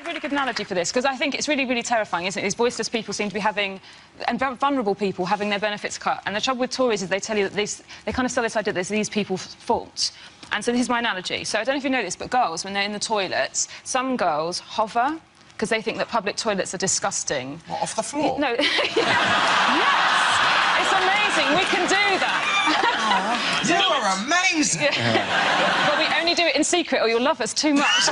A really good analogy for this, because I think it's really, really terrifying, isn't it? These voiceless people seem to be having, and vulnerable people having their benefits cut. And the trouble with Tories is they tell you that they kind of sell this idea that it's these people's fault. And so this is my analogy. So I don't know if you know this, but girls, when they're in the toilets, some girls hover because they think that public toilets are disgusting. What, off the floor? No. Yes! It's amazing. We can do that. Oh, you are amazing! Yeah. But we only do it in secret or you'll love us too much.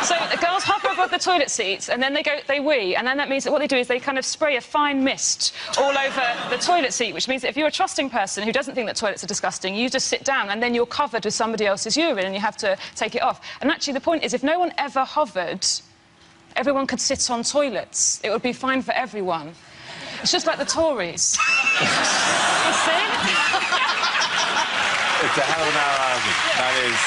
So the girls hover above the toilet seats and then they wee, and then that means that what they do is they kind of spray a fine mist all over the toilet seat, which means that if you're a trusting person who doesn't think that toilets are disgusting, you just sit down and then you're covered with somebody else's urine and you have to take it off. And actually the point is, if no one ever hovered, everyone could sit on toilets. It would be fine for everyone. It's just like the Tories. You see? It's a hell of an analogy. That is...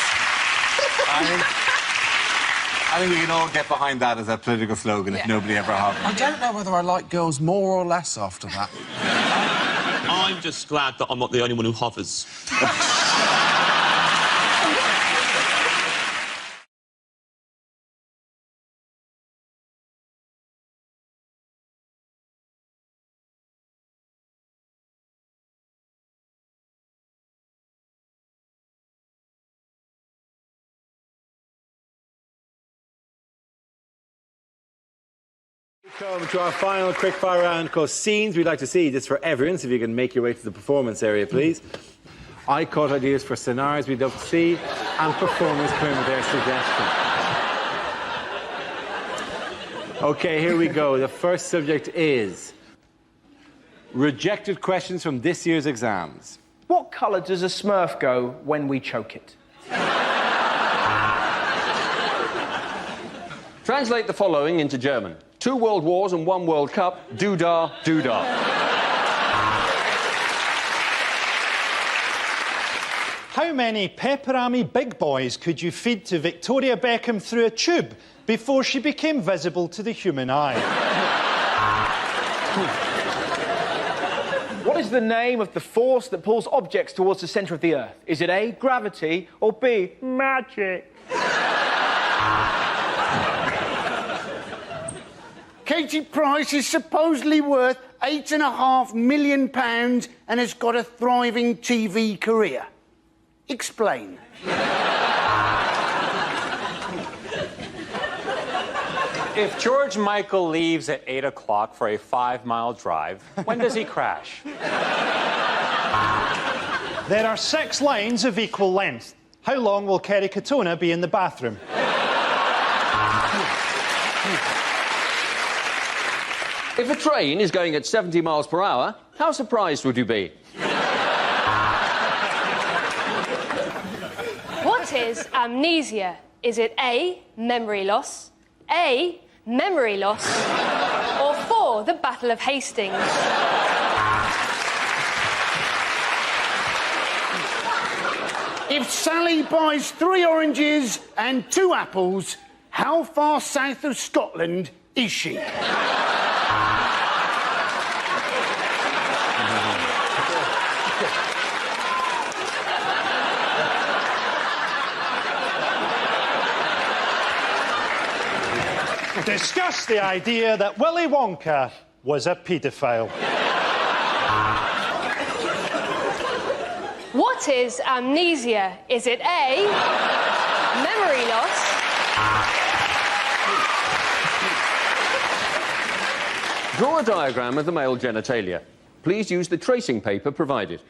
I think we can all get behind that as a political slogan if nobody ever hovered. I don't know whether I like girls more or less after that. I'm just glad that I'm not the only one who hovers. Welcome to our final quickfire round called Scenes We'd Like to See. This is for everyone, so if you can make your way to the performance area, please. I caught ideas for scenarios we'd love to see, and performers came with their suggestions. OK, here we go. The first subject is rejected questions from this year's exams. What colour does a Smurf go when we choke it? Translate the following into German. 2 World Wars and 1 World Cup. Doodah, doodah. How many pepperami big boys could you feed to Victoria Beckham through a tube before she became visible to the human eye? What is the name of the force that pulls objects towards the centre of the Earth? Is it A, gravity, or B, magic? Katie Price is supposedly worth £8.5 million and has got a thriving TV career. Explain. If George Michael leaves at 8 o'clock for a 5-mile drive, when does he crash? There are 6 lines of equal length. How long will Kerry Katona be in the bathroom? If a train is going at 70 miles per hour, how surprised would you be? What is amnesia? Is it A, memory loss, A, memory loss, or 4, the Battle of Hastings? If Sally buys 3 oranges and 2 apples, how far south of Scotland is she? Discuss the idea that Willy Wonka was a paedophile. What is amnesia? Is it A, memory loss, Draw a diagram of the male genitalia. Please use the tracing paper provided.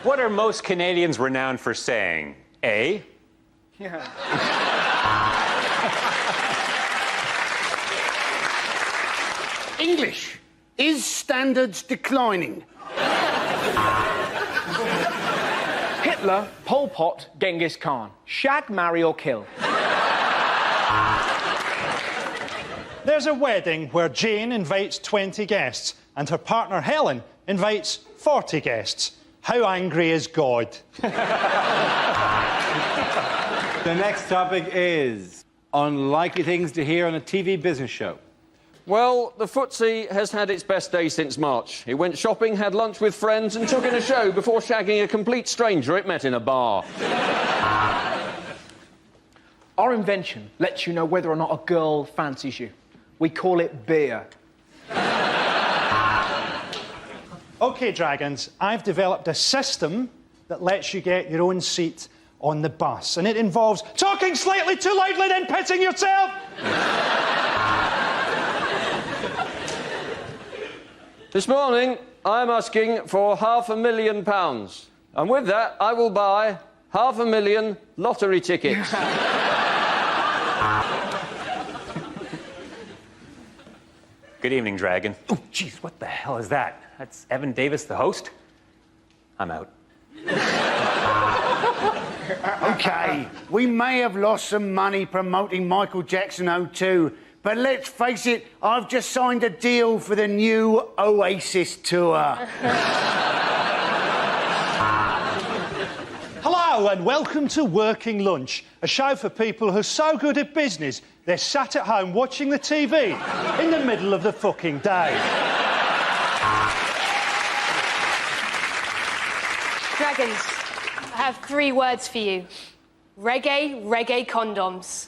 What are most Canadians renowned for saying? A? Yeah. English. Is standards declining? Hitler, Pol Pot, Genghis Khan. Shag, marry or kill? There's a wedding where Jane invites 20 guests and her partner Helen invites 40 guests. How angry is God? The next topic is unlikely things to hear on a TV business show. Well, the footsie has had its best day since March. It went shopping, had lunch with friends and took in a show before shagging a complete stranger it met in a bar. Our invention lets you know whether or not a girl fancies you. We call it beer. OK, Dragons, I've developed a system that lets you get your own seat on the bus, and it involves talking slightly too loudly, then pissing yourself. This morning, I'm asking for £500,000. And with that, I will buy 500,000 lottery tickets. Good evening, Dragon. Oh, jeez, what the hell is that? That's Evan Davis, the host? I'm out. OK, we may have lost some money promoting Michael Jackson 02, but let's face it, I've just signed a deal for the new Oasis tour. Hello and welcome to Working Lunch, a show for people who are so good at business they're sat at home watching the TV in the middle of the fucking day. Dragons, I have 3 words for you. Reggae, reggae condoms.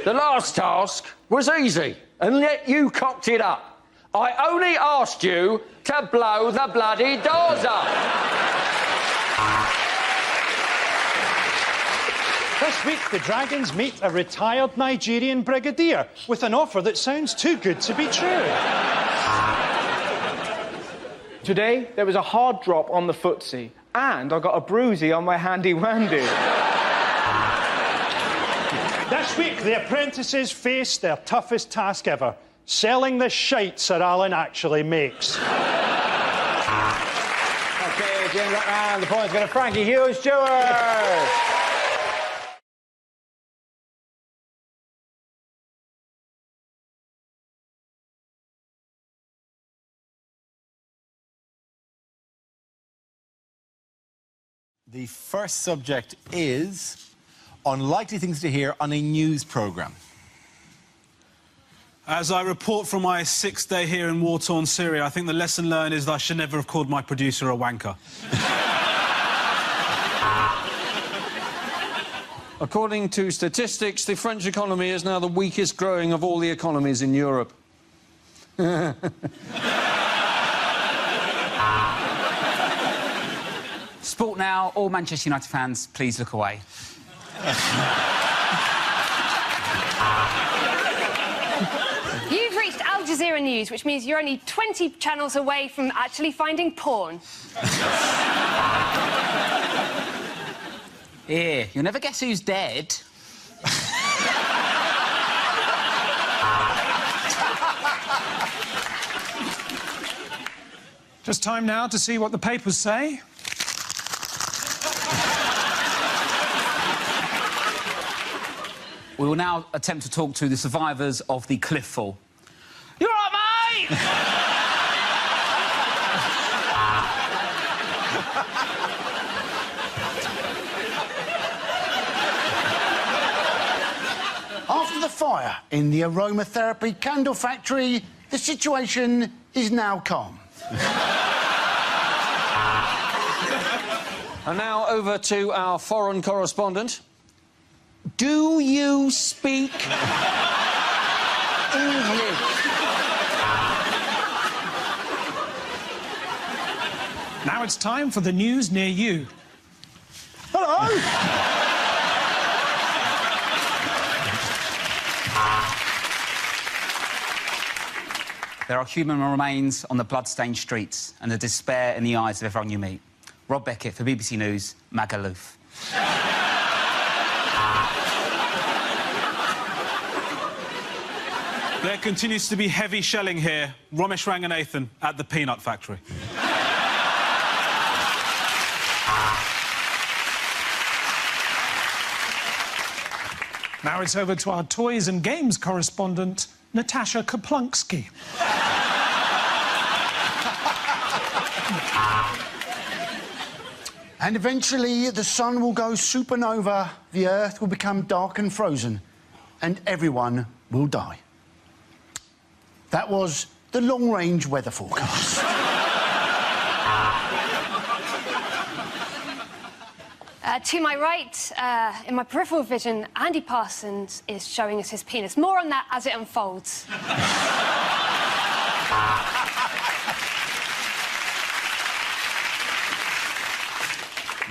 The last task was easy, and yet you cocked it up. I only asked you to blow the bloody doors up. This week, the Dragons meet a retired Nigerian brigadier with an offer that sounds too good to be true. Today, there was a hard drop on the footsie, and I got a bruisey on my handy-wandy. This week, the apprentices faced their toughest task ever, selling the shite Sir Alan actually makes. OK, James, and the point's going to Frankie Hughes-Stewart. The first subject is unlikely things to hear on a news programme. As I report from my 6th day here in war-torn Syria, I think the lesson learned is that I should never have called my producer a wanker. According to statistics, the French economy is now the weakest growing of all the economies in Europe. Sport now. All Manchester United fans, please look away. You've reached Al Jazeera News, which means you're only 20 channels away from actually finding porn. Here, you'll never guess who's dead. Just time now to see what the papers say. We will now attempt to talk to the survivors of the cliff fall. You all right, mate? After the fire in the aromatherapy candle factory, the situation is now calm. And now over to our foreign correspondent. Do you speak English? Now it's time for the news near you. Hello! There are human remains on the blood-stained streets and the despair in the eyes of everyone you meet. Rob Beckett for BBC News, Magaluf. There continues to be heavy shelling here. Ramesh Ranganathan at the peanut factory. Now it's over to our toys and games correspondent, Natasha Kaplunksky. And eventually the sun will go supernova, the earth will become dark and frozen, and everyone will die. That was the long-range weather forecast. To my right, in my peripheral vision, Andy Parsons is showing us his penis. More on that as it unfolds.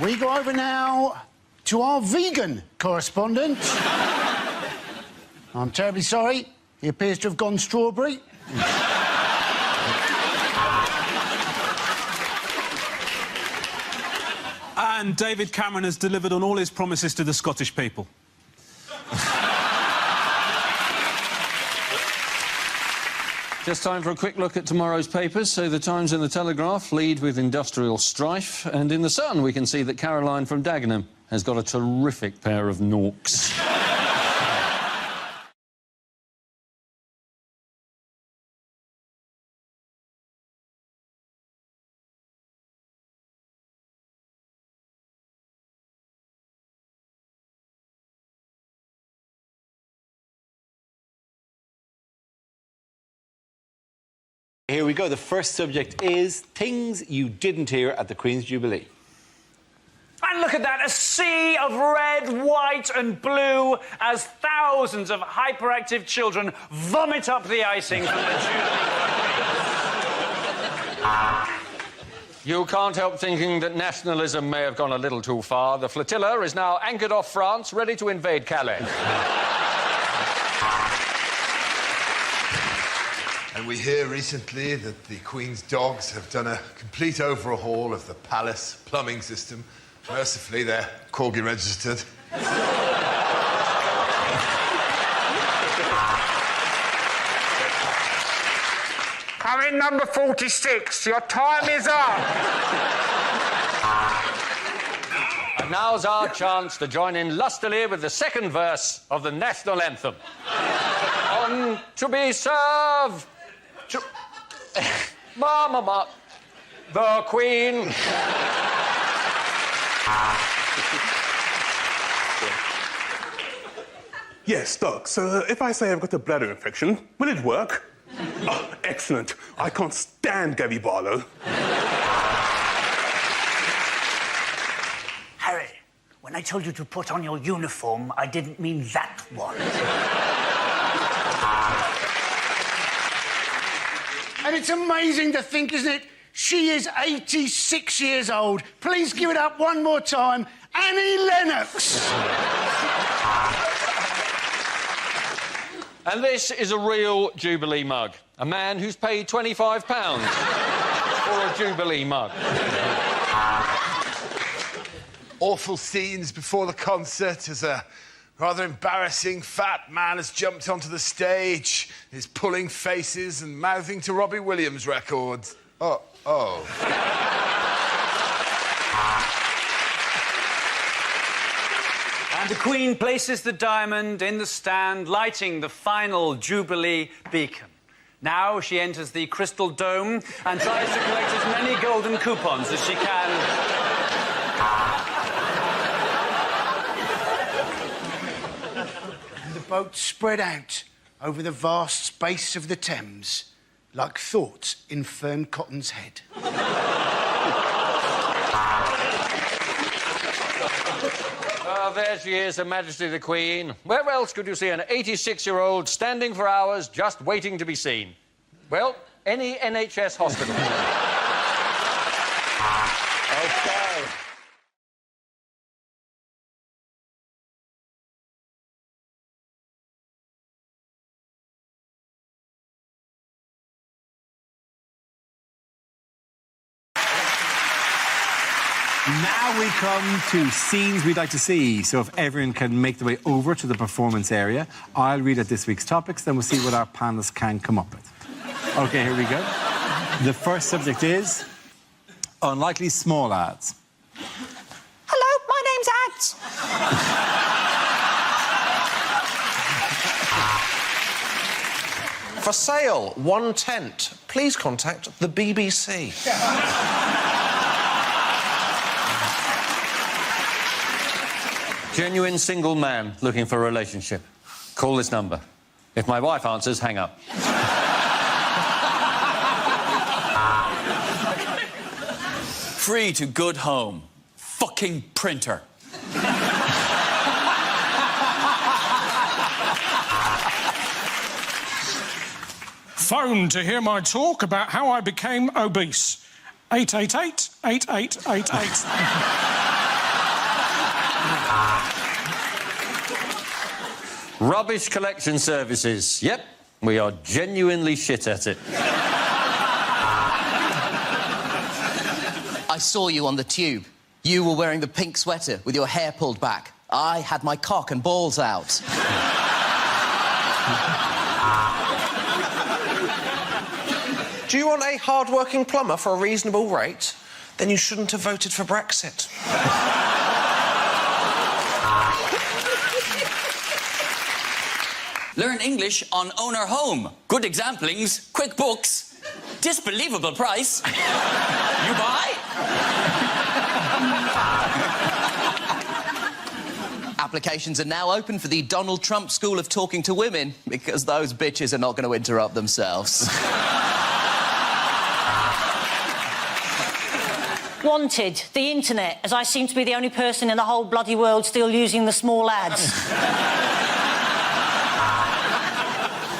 We go over now to our vegan correspondent. I'm terribly sorry. He appears to have gone strawberry. And David Cameron has delivered on all his promises to the Scottish people. Just time for a quick look at tomorrow's papers. So the Times and the Telegraph lead with industrial strife, and in the Sun we can see that Caroline from Dagenham has got a terrific pair of norks. Here we go. The first subject is things you didn't hear at the Queen's Jubilee. And look at that, a sea of red, white and blue as thousands of hyperactive children vomit up the icing from the Jubilee. You can't help thinking that nationalism may have gone a little too far. The flotilla is now anchored off France, ready to invade Calais. And we hear recently that the Queen's dogs have done a complete overhaul of the palace plumbing system. Mercifully, they're corgi registered. Come in, number 46. Your time is up. And now's our chance to join in lustily with the second verse of the national anthem. On to be served. Ma, the Queen. Yes, Doc. So if I say I've got a bladder infection, will it work? Oh, excellent. I can't stand Gabby Barlow. Harry, when I told you to put on your uniform, I didn't mean that one. And it's amazing to think, isn't it? She is 86 years old. Please give it up one more time. Annie Lennox. And this is a real Jubilee mug. A man who's paid £25 for a Jubilee mug. Awful scenes before the concert as a rather embarrassing fat man has jumped onto the stage. He's pulling faces and mouthing to Robbie Williams records. Oh. And the Queen places the diamond in the stand, lighting the final Jubilee beacon. Now she enters the Crystal Dome and tries to collect as many golden coupons as she can. And the boats spread out over the vast space of the Thames, like thoughts in Fern Cotton's head. Oh, there she is, Her Majesty the Queen. Where else could you see an 86-year-old standing for hours just waiting to be seen? Well, any NHS hospital. OK. Now we come to scenes we'd like to see. So if everyone can make their way over to the performance area, I'll read out this week's topics, then we'll see what our panellists can come up with. OK, here we go. The first subject is unlikely small ads. Hello, my name's Ads. For sale, 1 tent. Please contact the BBC. Genuine single man looking for a relationship. Call this number. If my wife answers, hang up. Free to good home. Fucking printer. Phone to hear my talk about how I became obese. 888-8888. Rubbish collection services. Yep, we are genuinely shit at it. I saw you on the tube. You were wearing the pink sweater with your hair pulled back. I had my cock and balls out. Do you want a hard-working plumber for a reasonable rate? Then you shouldn't have voted for Brexit. Learn English on Owner Home. Good examplings, quick books, disbelievable price. You buy? Applications are now open for the Donald Trump School of Talking to Women because those bitches are not going to interrupt themselves. Wanted, the internet, as I seem to be the only person in the whole bloody world still using the small ads.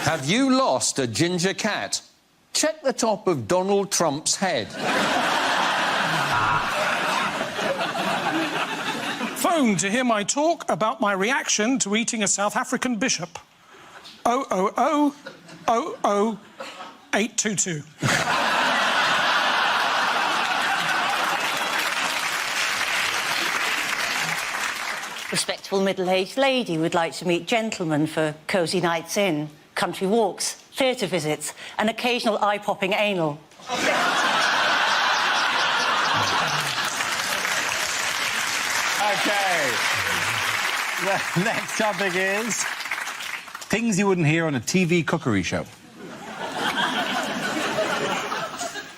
Have you lost a ginger cat? Check the top of Donald Trump's head. Phone to hear my talk about my reaction to eating a South African bishop. 000-00822. Respectable middle-aged lady would like to meet gentlemen for cosy nights in, country walks, theatre visits, and occasional eye-popping anal. OK. The next topic is things you wouldn't hear on a TV cookery show.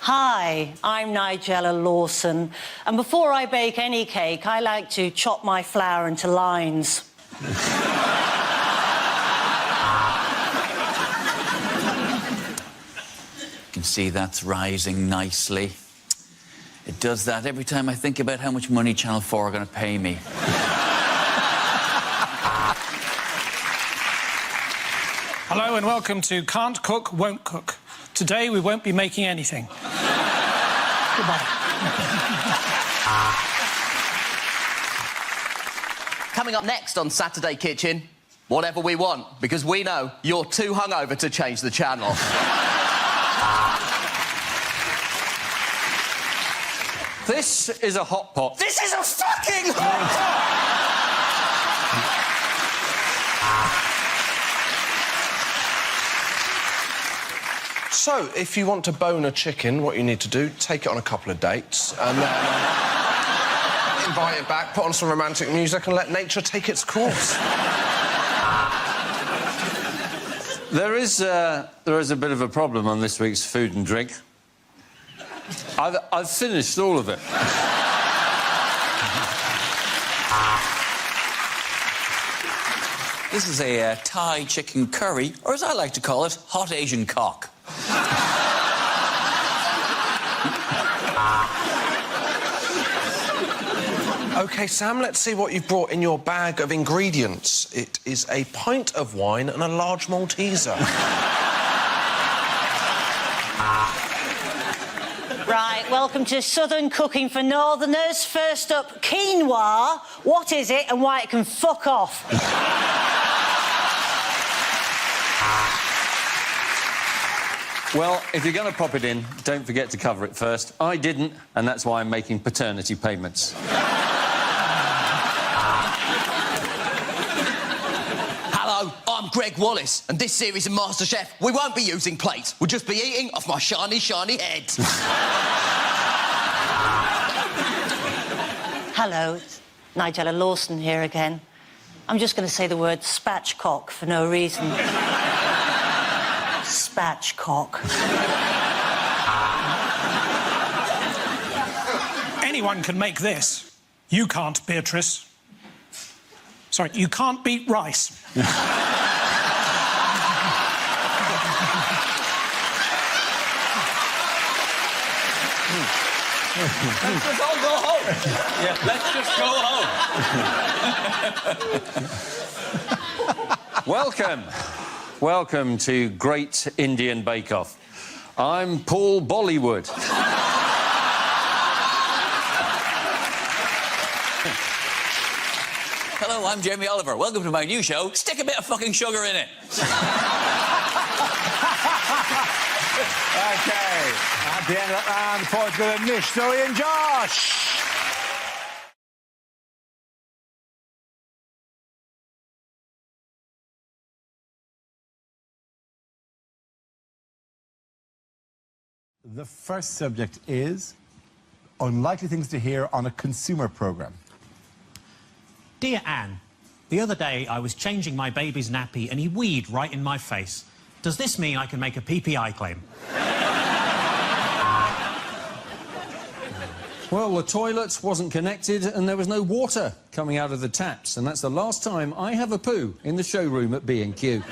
Hi, I'm Nigella Lawson, and before I bake any cake, I like to chop my flour into lines. You can see that's rising nicely. It does that every time I think about how much money Channel 4 are going to pay me. Hello and welcome to Can't Cook, Won't Cook. Today we won't be making anything. Goodbye. Coming up next on Saturday Kitchen, whatever we want, because we know you're too hungover to change the channel. This is a hot pot. This is a fucking hot pot! So, if you want to bone a chicken, what you need to do, take it on a couple of dates, and then invite it back, put on some romantic music, and let nature take its course. There is a bit of a problem on this week's food and drink. I've finished all of it. This is a Thai chicken curry, or as I like to call it, hot Asian cock. OK, Sam, let's see what you've brought in your bag of ingredients. It is a pint of wine and a large Malteser. Right, welcome to Southern Cooking for Northerners. First up, quinoa. What is it and why it can fuck off? Well, if you're going to pop it in, don't forget to cover it first. I didn't, and that's why I'm making paternity payments. Hello, I'm Greg Wallace, and this series of MasterChef, we won't be using plates. We'll just be eating off my shiny, shiny head. Hello, it's Nigella Lawson here again. I'm just going to say the word spatchcock for no reason. Spatchcock. Anyone can make this. You can't, Beatrice. Sorry, you can't beat rice. Let's just all go home. Yeah, let's just go home. Welcome to Great Indian Bake Off. I'm Paul Bollywood. Hello, I'm Jamie Oliver. Welcome to my new show. Stick a bit of fucking sugar in it. OK. At the end of that round, Portugal and Nish, Zoe and Josh. The first subject is unlikely things to hear on a consumer programme. Dear Anne, the other day I was changing my baby's nappy and he weed right in my face. Does this mean I can make a PPI claim? Well, the toilet wasn't connected and there was no water coming out of the taps, and that's the last time I have a poo in the showroom at B&Q.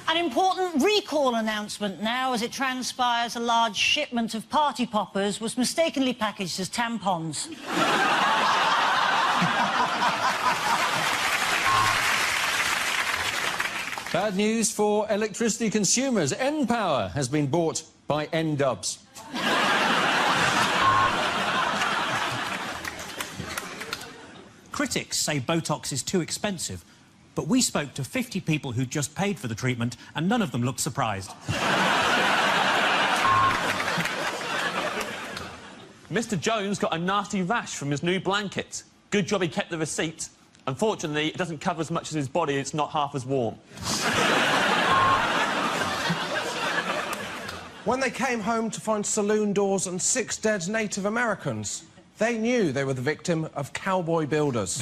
An important recall announcement now, as it transpires a large shipment of party poppers was mistakenly packaged as tampons. Bad news for electricity consumers. N-Power has been bought by N-Dubs. Critics say Botox is too expensive, but we spoke to 50 people who just paid for the treatment and none of them looked surprised. Mr. Jones got a nasty rash from his new blanket. Good job he kept the receipt. Unfortunately, it doesn't cover as much as his body. It's not half as warm. When they came home to find saloon doors and 6 dead Native Americans, they knew they were the victim of cowboy builders.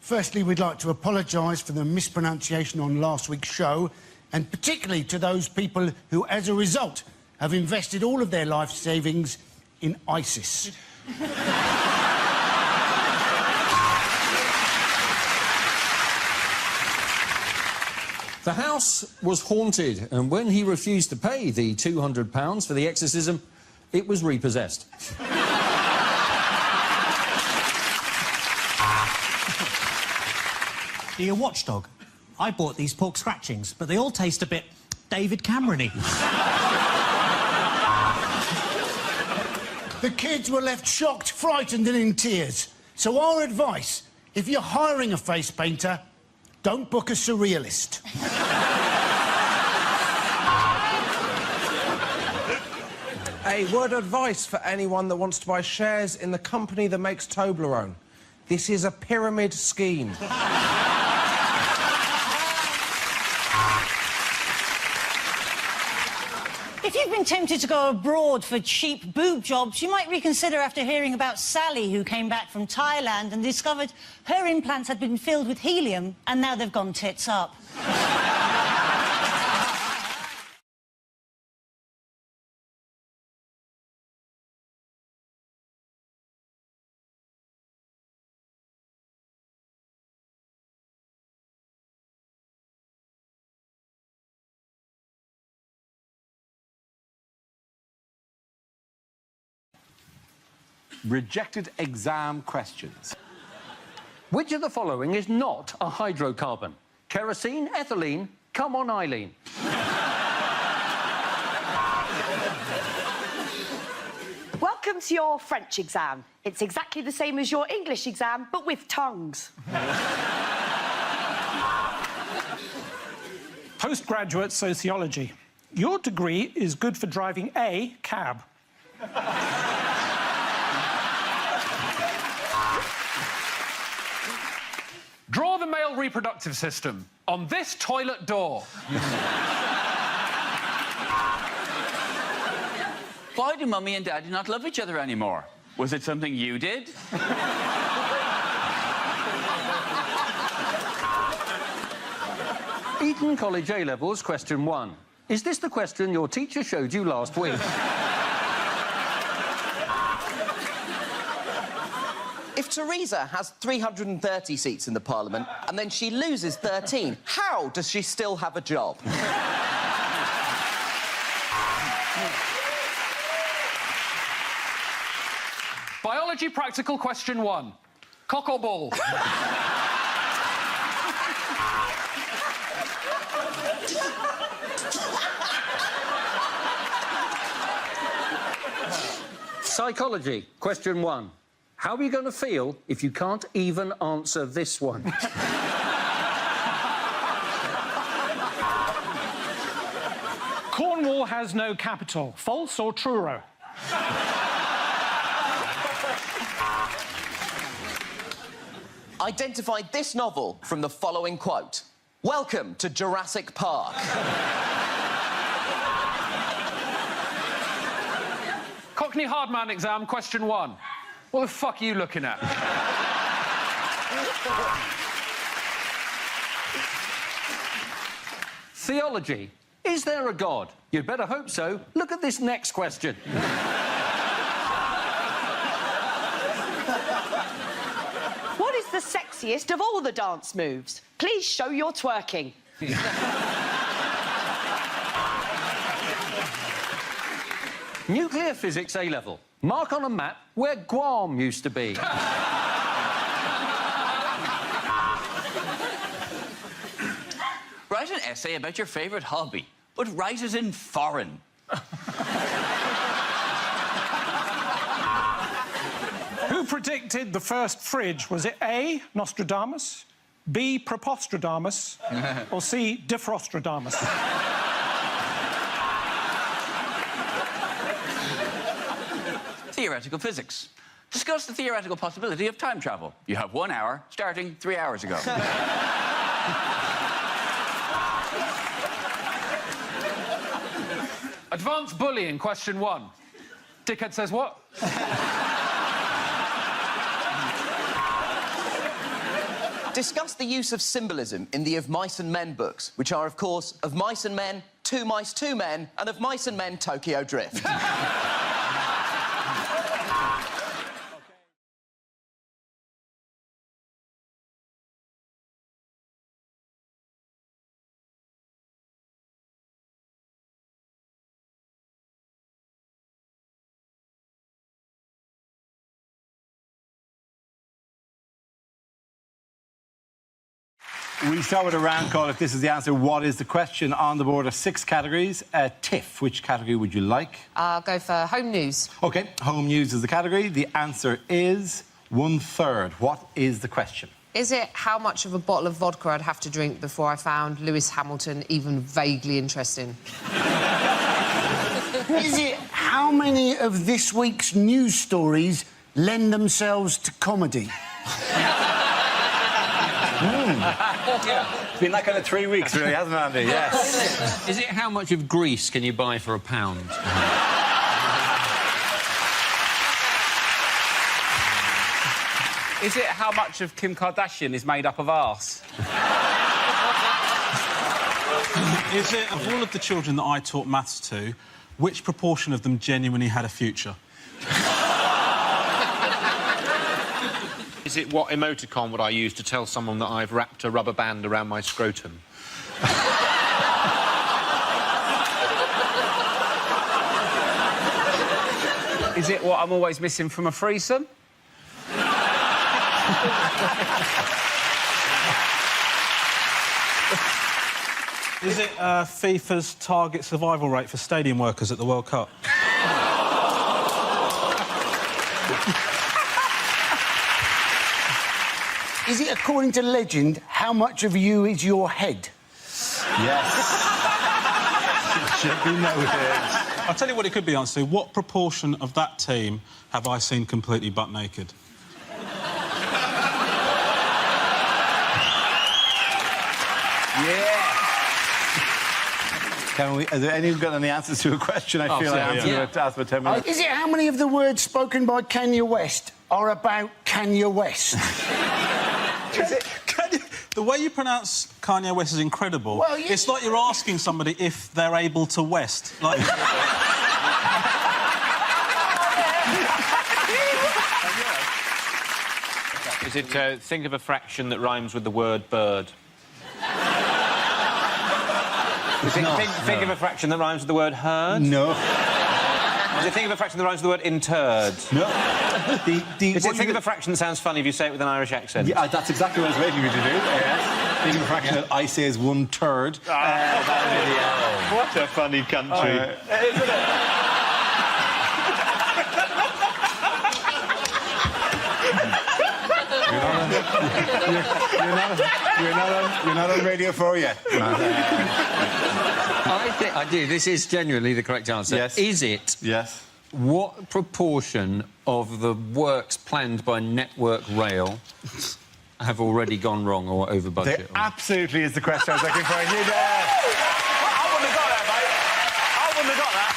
Firstly, we'd like to apologise for the mispronunciation on last week's show, and particularly to those people who, as a result, have invested all of their life savings in ISIS. The house was haunted, and when he refused to pay the £200 for the exorcism, it was repossessed. Dear Watchdog, I bought these pork scratchings, but they all taste a bit David Cameron-y. The kids were left shocked, frightened and in tears. So our advice, if you're hiring a face painter, don't book a surrealist. A word of advice for anyone that wants to buy shares in the company that makes Toblerone. This is a pyramid scheme. If you've been tempted to go abroad for cheap boob jobs, you might reconsider after hearing about Sally, who came back from Thailand and discovered her implants had been filled with helium and now they've gone tits up. Rejected exam questions. Which of the following is not a hydrocarbon? Kerosene, ethylene, come on, Eileen. Welcome to your French exam. It's exactly the same as your English exam, but with tongues. Postgraduate sociology. Your degree is good for driving a cab. Draw the male reproductive system on this toilet door. Why do Mummy and Daddy not love each other anymore? Was it something you did? Eton College A-Levels, question 1. Is this the question your teacher showed you last week? If Theresa has 330 seats in the Parliament and then she loses 13, how does she still have a job? Biology practical question 1. Cock or ball? Psychology, question 1. How are you going to feel if you can't even answer this one? Cornwall has no capital. False or true? Identify this novel from the following quote. Welcome to Jurassic Park. Cockney Hardman exam question 1. What the fuck are you looking at? Theology. Is there a God? You'd better hope so. Look at this next question. What is the sexiest of all the dance moves? Please show your twerking. Nuclear physics A-level. Mark on a map where Guam used to be. Write an essay about your favourite hobby, but write it in foreign. Who predicted the first fridge? Was it A, Nostradamus, B, Prepostradamus, or C, Defrostradamus? Theoretical physics. Discuss the theoretical possibility of time travel. You have 1 hour, starting 3 hours ago. Advanced bullying question 1. Dickhead says what? Discuss the use of symbolism in the Of Mice and Men books, which are, of course, Of Mice and Men, Two Mice, Two Men, and Of Mice and Men, Tokyo Drift. We start with a round call. If this is the answer, what is the question? On the board are 6 categories. Tiff, which category would you like? I'll go for home news. OK, home news is the category. The answer is 1/3. What is the question? Is it how much of a bottle of vodka I'd have to drink before I found Lewis Hamilton even vaguely interesting? Is it how many of this week's news stories lend themselves to comedy? It's been that kind of 3 weeks, really, hasn't it, Andy? Yes. Is it how much of Greece can you buy for £1? Is it how much of Kim Kardashian is made up of arse? Is it, of all of the children that I taught maths to, which proportion of them genuinely had a future? Is it what emoticon would I use to tell someone that I've wrapped a rubber band around my scrotum? Is it what I'm always missing from a threesome? Is it FIFA's target survival rate for stadium workers at the World Cup? Is it, according to legend, how much of you is your head? Yes. Should be noted. I'll tell you what it could be, answer. What proportion of that team have I seen completely butt naked? Yeah. Can we? Has anyone got any answers to a question? I feel I answered to ask for 10 minutes. Is it how many of the words spoken by Kanye West are about Kanye West? Is it? The way you pronounce Kanye West is incredible. Well, yeah. It's like you're asking somebody if they're able to West. Like... Is it think of a fraction that rhymes with the word bird? Think of a fraction that rhymes with the word herd? No. Is it think of a fraction that rhymes with the word interred? No. Is it think of a fraction that sounds funny if you say it with an Irish accent? Yeah, that's exactly what I was waiting for you to do. Yes. Think of a fraction that I say is 1/3. What a funny country. Isn't it? You're not on Radio 4 yet. I do. This is genuinely the correct answer. Yes. Is it? Yes. What proportion of the works planned by Network Rail have already gone wrong or over budget? There absolutely is the question I was looking for. I wouldn't have got that, mate. I wouldn't have got that.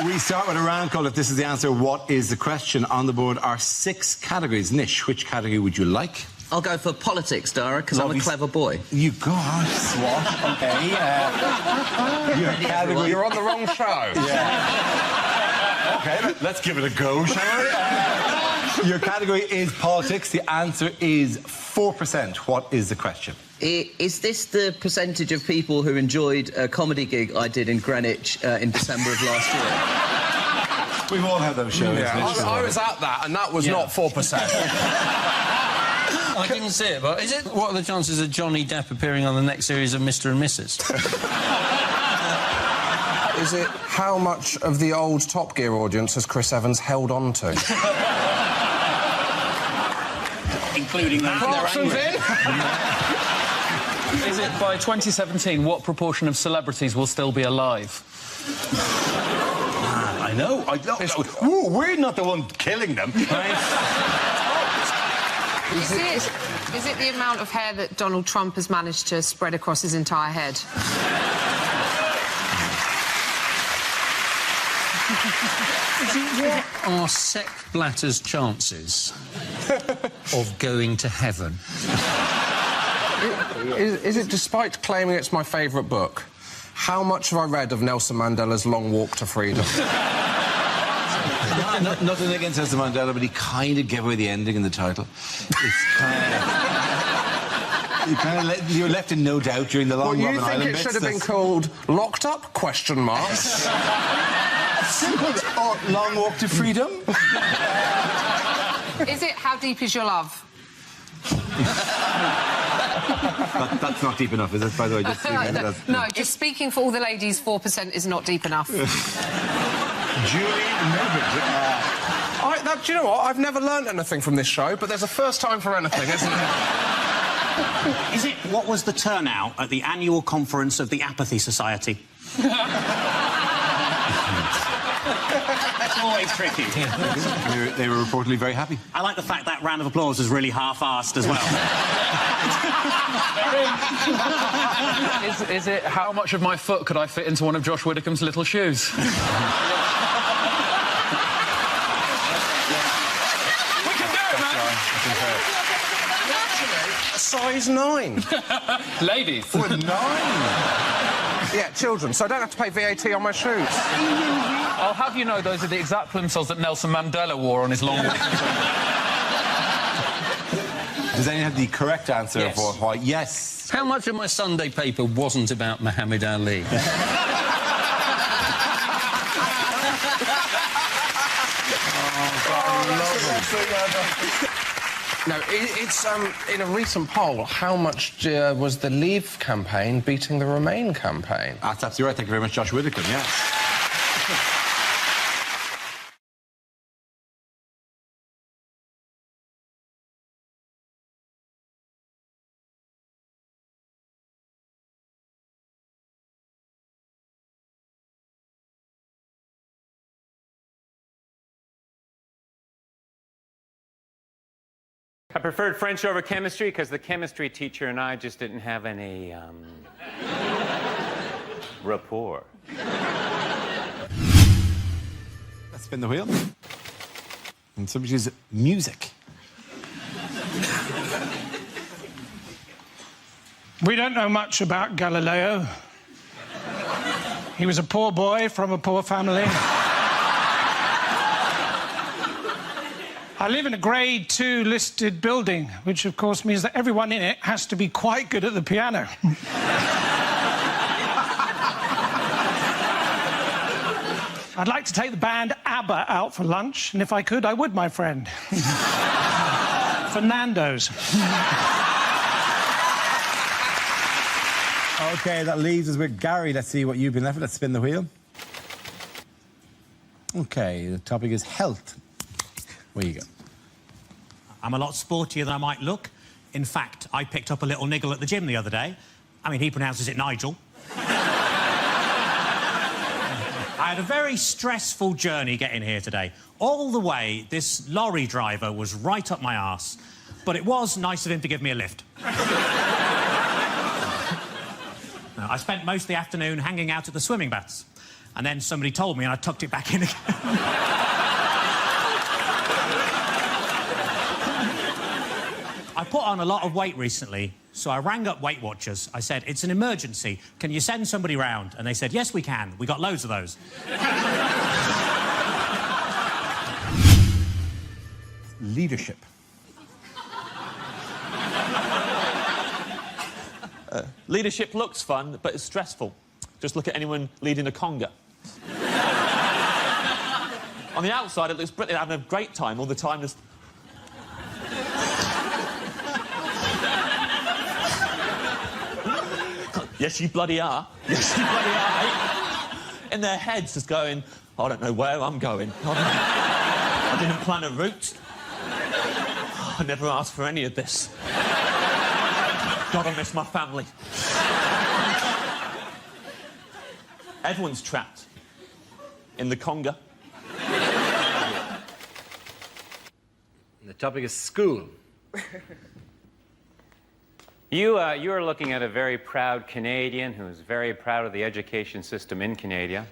We start with a round call. If this is the answer, what is the question? On the board are 6 categories. Nish, which category would you like? I'll go for politics, Dara, because I'm a clever boy. You got Swash. OK. Your category... You're on the wrong show. Yeah. OK, let's give it a go, shall we? Your category is politics. The answer is 4%. What is the question? Is this the percentage of people who enjoyed a comedy gig I did in Greenwich in December of last year? We've all had those shows. Yeah, I was at that, and that was not 4%. I didn't see it, but is it? What are the chances of Johnny Depp appearing on the next series of Mr. and Mrs? Is it how much of the old Top Gear audience has Chris Evans held on to? Including those in? Is it by 2017, what proportion of celebrities will still be alive? I know. Ooh, we're not the one killing them. Is it the amount of hair that Donald Trump has managed to spread across his entire head? What are Sepp Blatter's chances of going to heaven? Is it, despite claiming it's my favourite book, how much have I read of Nelson Mandela's Long Walk to Freedom? Nothing against Nelson Mandela, but he kind of gave away the ending in the title. It's kind of... You're left in no doubt during the long Robben Island bits. You think it should have been called Locked Up? Question mark. Simple. Or Long Walk to Freedom. Is it How Deep Is Your Love? That's not deep enough, is it? By the way, just no, just speaking for all the ladies, 4% is not deep enough. Julie Melbourne. Do you know what? I've never learned anything from this show, but there's a first time for anything, isn't there? Is it what was the turnout at the annual conference of the Apathy Society? That's always tricky. They were reportedly very happy. I like the fact that round of applause was really half-assed as well. Is it how much of my foot could I fit into one of Josh Widdicombe's little shoes? We can do it, man! A size 9. Ladies. With 9? Yeah, children, so I don't have to pay VAT on my shoes. I'll have you know those are the exact plimsolls that Nelson Mandela wore on his long walk. Does anyone have the correct answer Yes. for why? Yes. How much of my Sunday paper wasn't about Muhammad Ali? No, it's in a recent poll, how much was the Leave campaign beating the Remain campaign? That's absolutely right. Thank you very much, Josh Widdicombe, yes. I preferred French over chemistry because the chemistry teacher and I just didn't have any, rapport. Let's spin the wheel. And somebody chooses music. We don't know much about Galileo. He was a poor boy from a poor family. I live in a Grade 2 listed building, which of course means that everyone in it has to be quite good at the piano. I'd like to take the band ABBA out for lunch, and if I could, I would, my friend. Fernando's. OK, that leaves us with Gary. Let's see what you've been left with. Let's spin the wheel. OK, the topic is health. Where you go? I'm a lot sportier than I might look. In fact, I picked up a little niggle at the gym the other day. I mean, he pronounces it Nigel. I had a very stressful journey getting here today. All the way, this lorry driver was right up my arse. But it was nice of him to give me a lift. I spent most of the afternoon hanging out at the swimming baths. And then somebody told me and I tucked it back in again. I put on a lot of weight recently, so I rang up Weight Watchers. I said, it's an emergency. Can you send somebody round? And they said, yes, we can. We got loads of those. Leadership. Leadership looks fun, but it's stressful. Just look at anyone leading a conga. On the outside, it looks brilliant, having a great time all the time. Just... Yes, you bloody are. Yes, you bloody are, mate. In their heads, just going, I don't know where I'm going. I didn't plan a route. I never asked for any of this. God, I miss my family. Everyone's trapped in the conga. The topic is school. You are looking at a very proud Canadian who's very proud of the education system in Canada.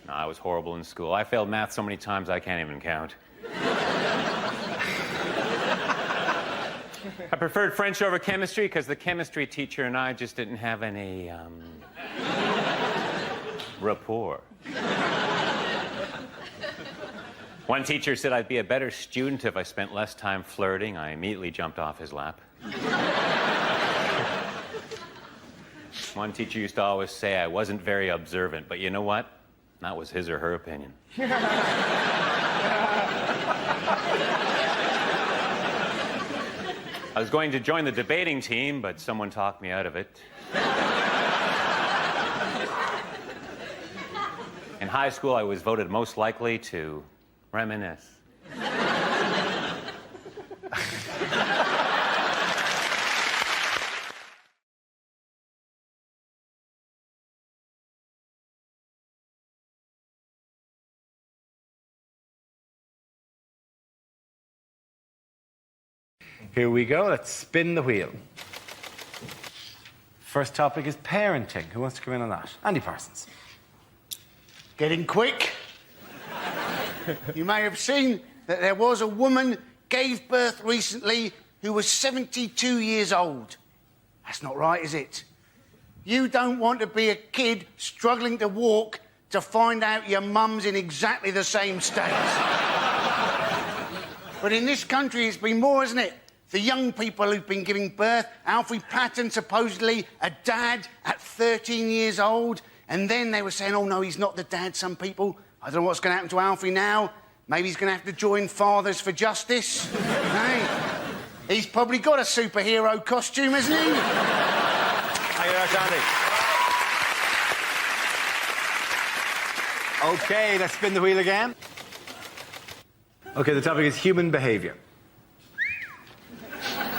No, I was horrible in school. I failed math so many times I can't even count. I preferred French over chemistry because the chemistry teacher and I just didn't have any, rapport. One teacher said I'd be a better student if I spent less time flirting. I immediately jumped off his lap. One teacher used to always say I wasn't very observant, but you know what? That was his or her opinion. I was going to join the debating team, but someone talked me out of it. In high school, I was voted most likely to reminisce. Here we go. Let's spin the wheel. First topic is parenting. Who wants to come in on that? Andy Parsons. Getting quick. You may have seen that there was a woman gave birth recently who was 72 years old. That's not right, is it? You don't want to be a kid struggling to walk to find out your mum's in exactly the same state. But in this country, it's been more, isn't it? The young people who've been giving birth. Alfie Patton, supposedly a dad at 13 years old. And then they were saying, oh, no, he's not the dad, some people. I don't know what's going to happen to Alfie now. Maybe he's going to have to join Fathers for Justice. Hey, he's probably got a superhero costume, hasn't he? Thank you very much, Andy. OK, let's spin the wheel again. OK, the topic is human behaviour.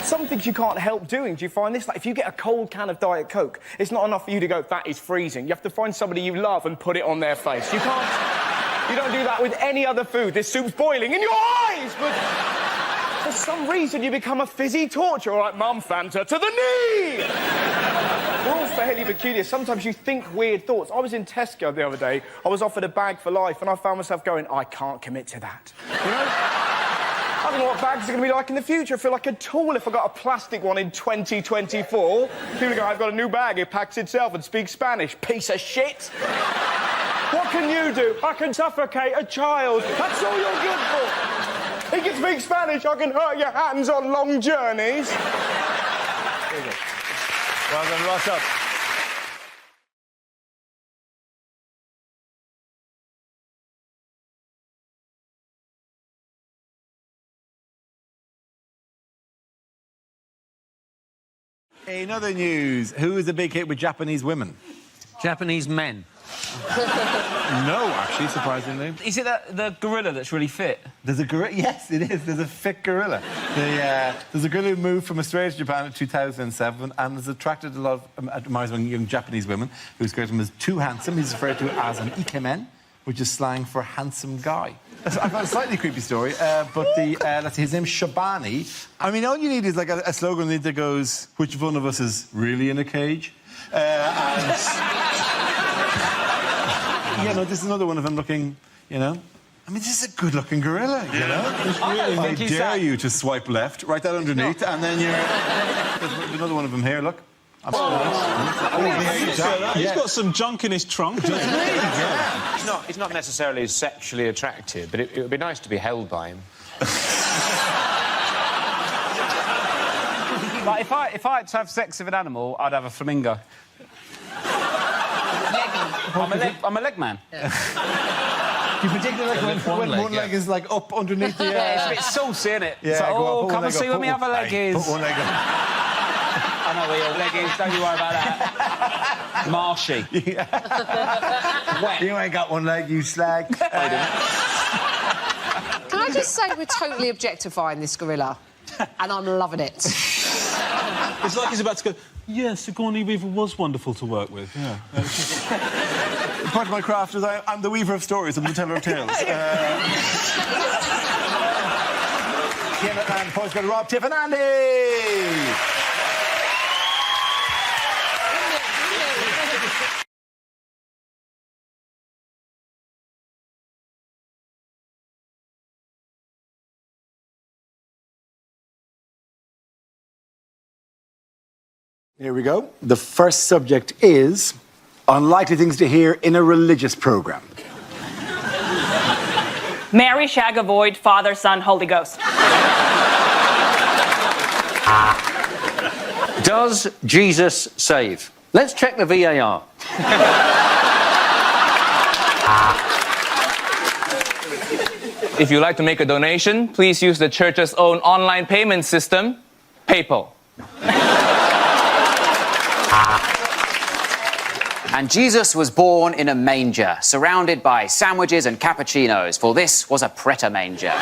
Some things you can't help doing. Do you find this? Like, if you get a cold can of Diet Coke, it's not enough for you to go, that is freezing. You have to find somebody you love and put it on their face. You can't... You don't do that with any other food. This soup's boiling in your eyes! But for some reason, you become a fizzy torch. All right, Mum, Fanta to the knee! We're all fairly peculiar. Sometimes you think weird thoughts. I was in Tesco the other day. I was offered a bag for life, and I found myself going, I can't commit to that. You know? I don't know what bags are going to be like in the future. I feel like a tool if I got a plastic one in 2024. People go, I've got a new bag, it packs itself and speaks Spanish. Piece of shit. What can you do? I can suffocate a child. That's all you're good for. He can speak Spanish, I can hurt your hands on long journeys. Very good. Well done, Ross up. In other news, who is a big hit with Japanese women? Japanese men. No, actually, surprisingly. Is it the gorilla that's really fit? There's a gorilla. Yes, it is. There's a fit gorilla. There's a gorilla who moved from Australia to Japan in 2007 and has attracted a lot of admirers among young Japanese women who describe him as too handsome. He's referred to as an ikemen, which is slang for handsome guy. I've got a slightly creepy story, but let's see, his name's Shabani. I mean, all you need is like a slogan that goes, which one of us is really in a cage? Yeah, no, this is another one of them looking, you know. I mean, this is a good-looking gorilla, you know. How dare you to swipe left, write that underneath, and then you're... There's another one of them here, look. He's got some junk in his trunk, doesn't he? Yeah. He's not necessarily sexually attractive, but it would be nice to be held by him. Like, if I had to have sex with an animal, I'd have a flamingo. I'm a leg man. Yeah. You particularly like when one leg is like up underneath the... Yeah, it's a bit saucy, isn't it? Yeah, it's like, oh, come and see what my other leg is. Put one leg up. I know where your leg is, don't you worry about that. Marshy. Yeah. Wet. You ain't got one leg, you slag. Can I just say we're totally objectifying this gorilla, and I'm loving it. It's like he's about to go, yes, Sigourney Weaver was wonderful to work with, yeah. Part of my craft is I'm the weaver of stories, I'm the teller of tales. Kim and Paul's going to Rob, Tiff and Andy! Here we go. The first subject is unlikely things to hear in a religious program. Mary, shag, avoid, Father, Son, Holy Ghost. Does Jesus save? Let's check the VAR. If you'd like to make a donation, please use the church's own online payment system, PayPal. And Jesus was born in a manger, surrounded by sandwiches and cappuccinos, for this was a Pret a Manger.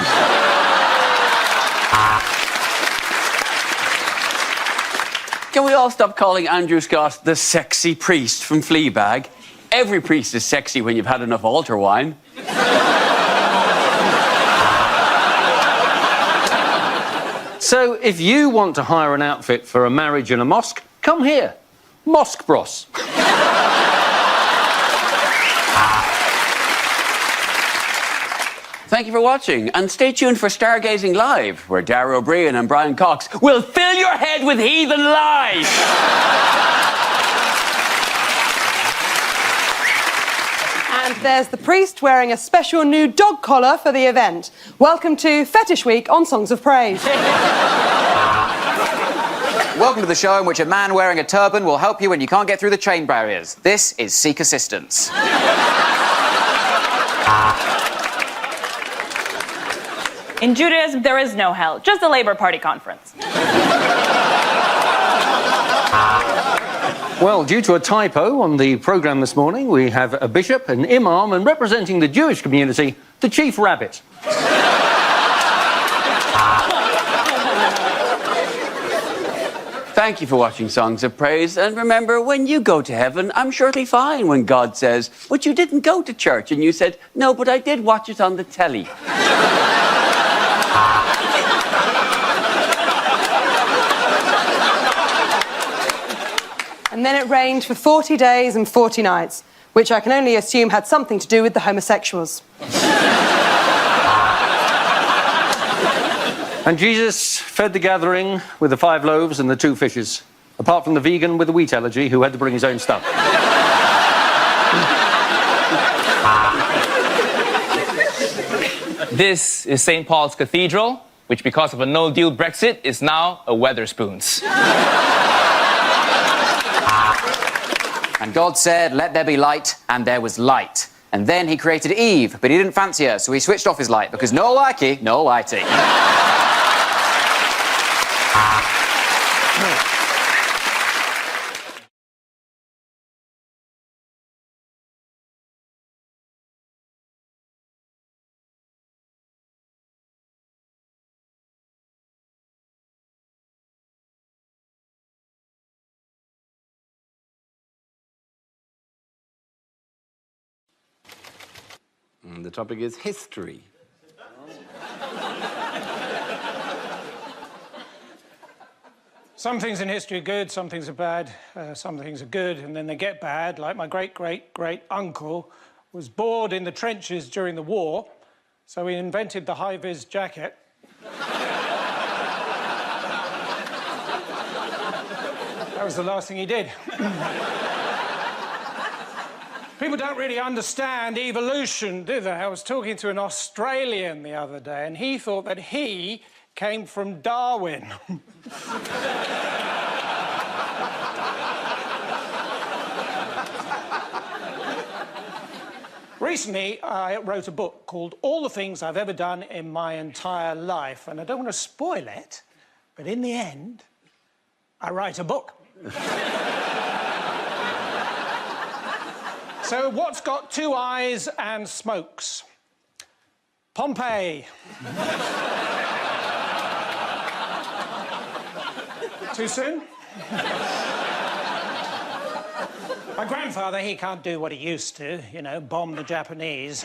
Can we all stop calling Andrew Scott the sexy priest from Fleabag? Every priest is sexy when you've had enough altar wine. So, if you want to hire an outfit for a marriage in a mosque, come here. Mosque Bros. Thank you for watching, and stay tuned for Stargazing Live, where Dara O'Brien and Brian Cox will fill your head with heathen lies. And there's the priest wearing a special new dog collar for the event. Welcome to Fetish Week on Songs of Praise. Welcome to the show in which a man wearing a turban will help you when you can't get through the chain barriers. This is Seek Assistance. In Judaism, there is no hell, just a Labour Party conference. Well, due to a typo on the programme this morning, we have a bishop, an imam, and representing the Jewish community, the Chief Rabbit. Thank you for watching Songs of Praise, and remember, when you go to heaven, I'm surely fine when God says, but you didn't go to church, and you said, no, but I did watch it on the telly. And then it rained for 40 days and 40 nights, which I can only assume had something to do with the homosexuals. And Jesus fed the gathering with the 5 loaves and the 2 fishes, apart from the vegan with the wheat allergy who had to bring his own stuff. This is St. Paul's Cathedral, which, because of a no-deal Brexit, is now a Wetherspoons. And God said, let there be light, and there was light. And then he created Eve, but he didn't fancy her, so he switched off his light, because no likey, no lighty. And the topic is history. Some things in history are good, some things are bad, some things are good, and then they get bad, like my great-great-great-uncle was bored in the trenches during the war, so he invented the high-vis jacket. That was the last thing he did. People don't really understand evolution, do they? I was talking to an Australian the other day, and he thought that he came from Darwin. Recently, I wrote a book called All the Things I've Ever Done in My Entire Life, and I don't want to spoil it, but in the end, I write a book. So, what's got 2 eyes and smokes? Pompeii. Too soon? My grandfather, he can't do what he used to, you know, bomb the Japanese.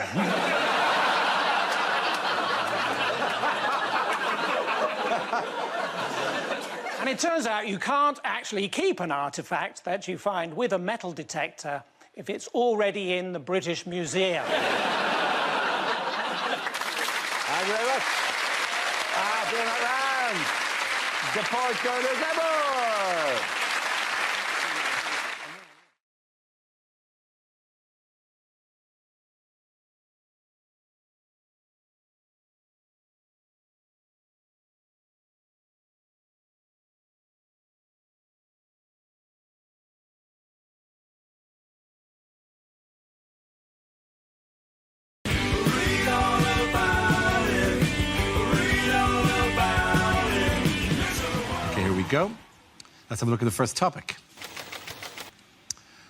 And it turns out you can't actually keep an artefact that you find with a metal detector if it's already in the British Museum. Thank you very much. Doing that round. The postcode is ever. Go. Let's have a look at the first topic.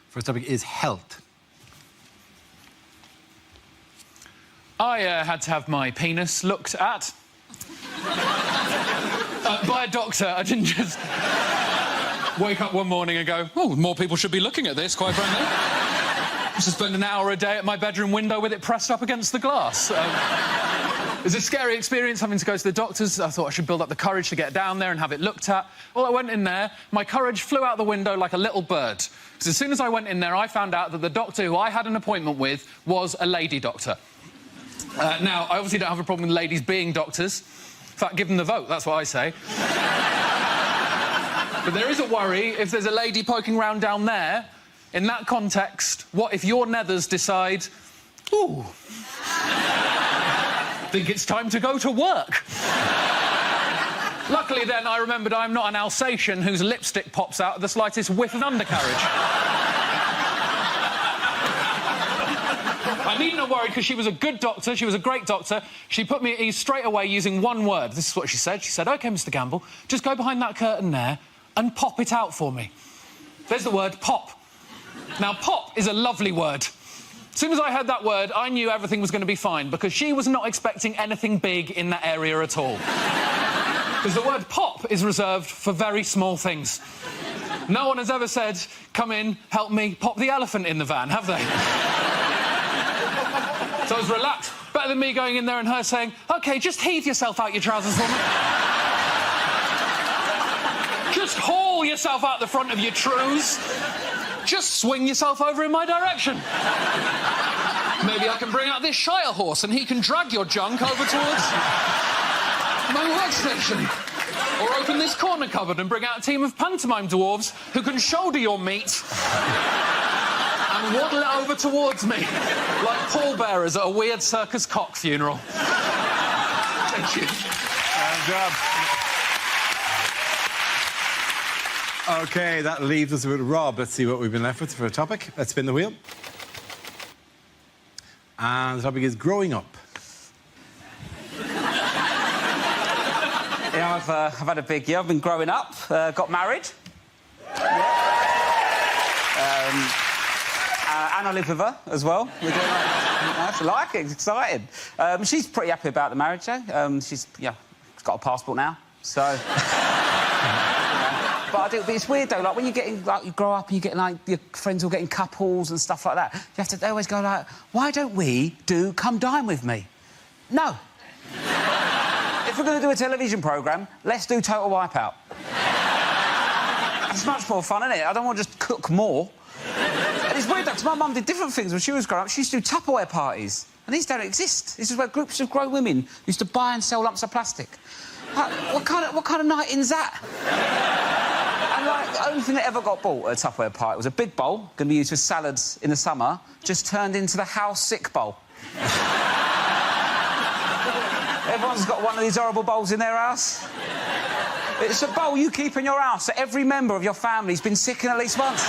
First topic is health. I had to have my penis looked at. By a doctor. I didn't just wake up one morning and go, oh, more people should be looking at this, quite frankly. I used to spend an hour a day at my bedroom window with it pressed up against the glass. It was a scary experience having to go to the doctors. I thought I should build up the courage to get down there and have it looked at. Well, I went in there, my courage flew out the window like a little bird. Because as soon as I went in there, I found out that the doctor who I had an appointment with was a lady doctor. Now, I obviously don't have a problem with ladies being doctors. In fact, give them the vote, that's what I say. But there is a worry if there's a lady poking round down there. In that context, what if your nethers decide, ooh, think it's time to go to work? Luckily, then, I remembered I'm not an Alsatian whose lipstick pops out at the slightest whiff of undercarriage. I needn't have worried because she was a good doctor, she was a great doctor. She put me at ease straight away using one word. This is what she said. She said, OK, Mr Gamble, just go behind that curtain there and pop it out for me. There's the word pop. Now, pop is a lovely word. As soon as I heard that word, I knew everything was going to be fine, because she was not expecting anything big in that area at all. Because the word pop is reserved for very small things. No one has ever said, come in, help me, pop the elephant in the van, have they? So I was relaxed. Better than me going in there and her saying, OK, just heave yourself out your trousers for me. Just haul yourself out the front of your trews. Just swing yourself over in my direction. Maybe I can bring out this Shire horse and he can drag your junk over towards... my workstation. Or open this corner cupboard and bring out a team of pantomime dwarves who can shoulder your meat and waddle it over towards me, like pallbearers at a weird circus cock funeral. Thank you. Good job. OK, that leaves us with Rob. Let's see what we've been left with for a topic. Let's spin the wheel. And the topic is growing up. Yeah, I've had a big year. I've been growing up, got married. And I live with her as well. We're doing I like it, it's exciting. She's pretty happy about the marriage, though. She's got a passport now, so... But it's weird, though, like, when you're getting, like, you grow up and you get, like, your friends all getting couples and stuff like that, they always go, like, why don't we do Come Dine With Me? No. If we're going to do a television programme, let's do Total Wipeout. It's much more fun, isn't it? I don't want to just cook more. And it's weird, though, because my mum did different things when she was growing up. She used to do Tupperware parties, and these don't exist. This is where groups of grown women used to buy and sell lumps of plastic. Like, what kind of nighting's that? And, like, the only thing that ever got bought at a Tupperware party was a big bowl, going to be used for salads in the summer, just turned into the house sick bowl. Everyone's got one of these horrible bowls in their house. It's a bowl you keep in your house that every member of your family's been sick in at least once.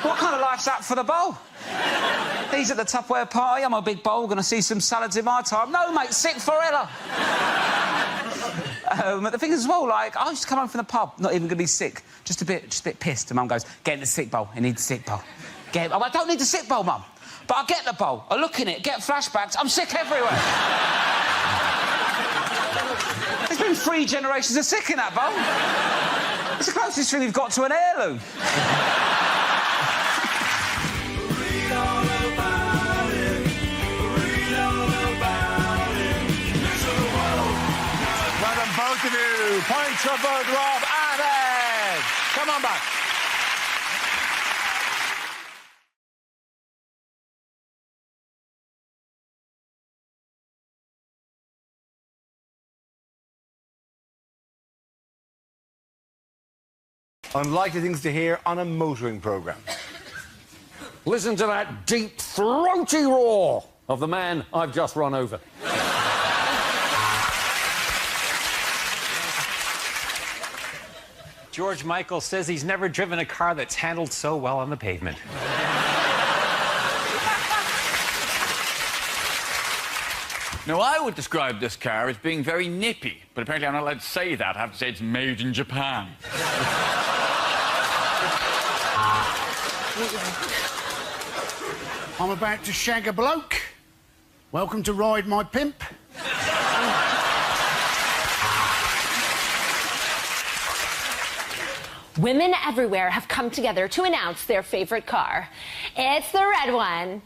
What kind of life's that for the bowl? He's at the Tupperware party, I'm a big bowl, going to see some salads in my time. No, mate, sick forever. The thing is, as well, like, I used to come home from the pub, not even going to be sick, just a bit pissed, and Mum goes, get in the sick bowl, you need the sick bowl. I don't need the sick bowl, Mum, but I get the bowl, I look in it, get flashbacks, I'm sick everywhere. There's been 3 generations of sick in that bowl. It's the closest thing we've got to an heirloom. Both of you. Points for both Rob and Ed. Come on back. Unlikely things to hear on a motoring programme. Listen to that deep, throaty roar of the man I've just run over. George Michael says he's never driven a car that's handled so well on the pavement. Now, I would describe this car as being very nippy, but apparently I'm not allowed to say that. I have to say it's made in Japan. I'm about to shag a bloke. Welcome to Ride My Pimp. Women everywhere have come together to announce their favourite car. It's the red one.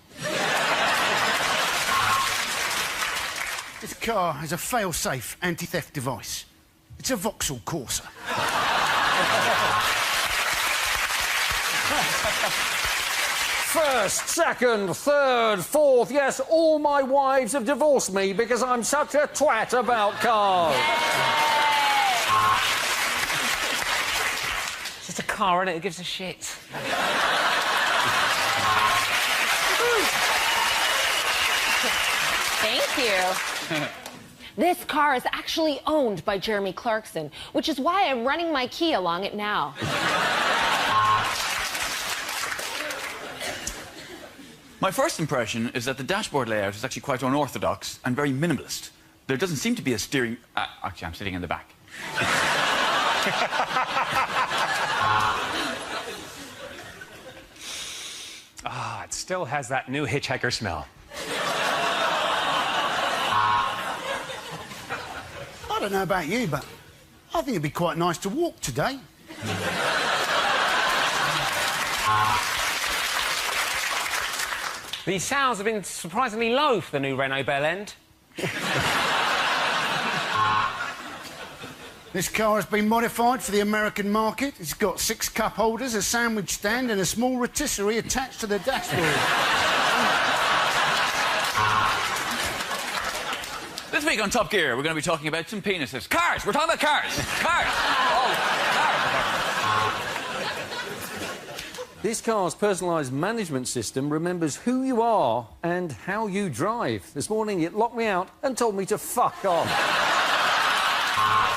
This car has a fail-safe anti-theft device. It's a Vauxhall Corsa. First, second, third, fourth, yes, all my wives have divorced me because I'm such a twat about cars. It's just a car, innit? It gives a shit. Thank you. This car is actually owned by Jeremy Clarkson, which is why I'm running my key along it now. My first impression is that the dashboard layout is actually quite unorthodox and very minimalist. There doesn't seem to be a steering... actually, I'm sitting in the back. It still has that new hitchhiker smell. I don't know about you, but I think it'd be quite nice to walk today. These sounds have been surprisingly low for the new Renault Bel End. This car has been modified for the American market. It's got 6 cup holders, a sandwich stand and a small rotisserie attached to the dashboard. This week on Top Gear, we're going to be talking about some penises. Cars! We're talking about cars! Cars! Oh, cars! This car's personalised management system remembers who you are and how you drive. This morning it locked me out and told me to fuck off.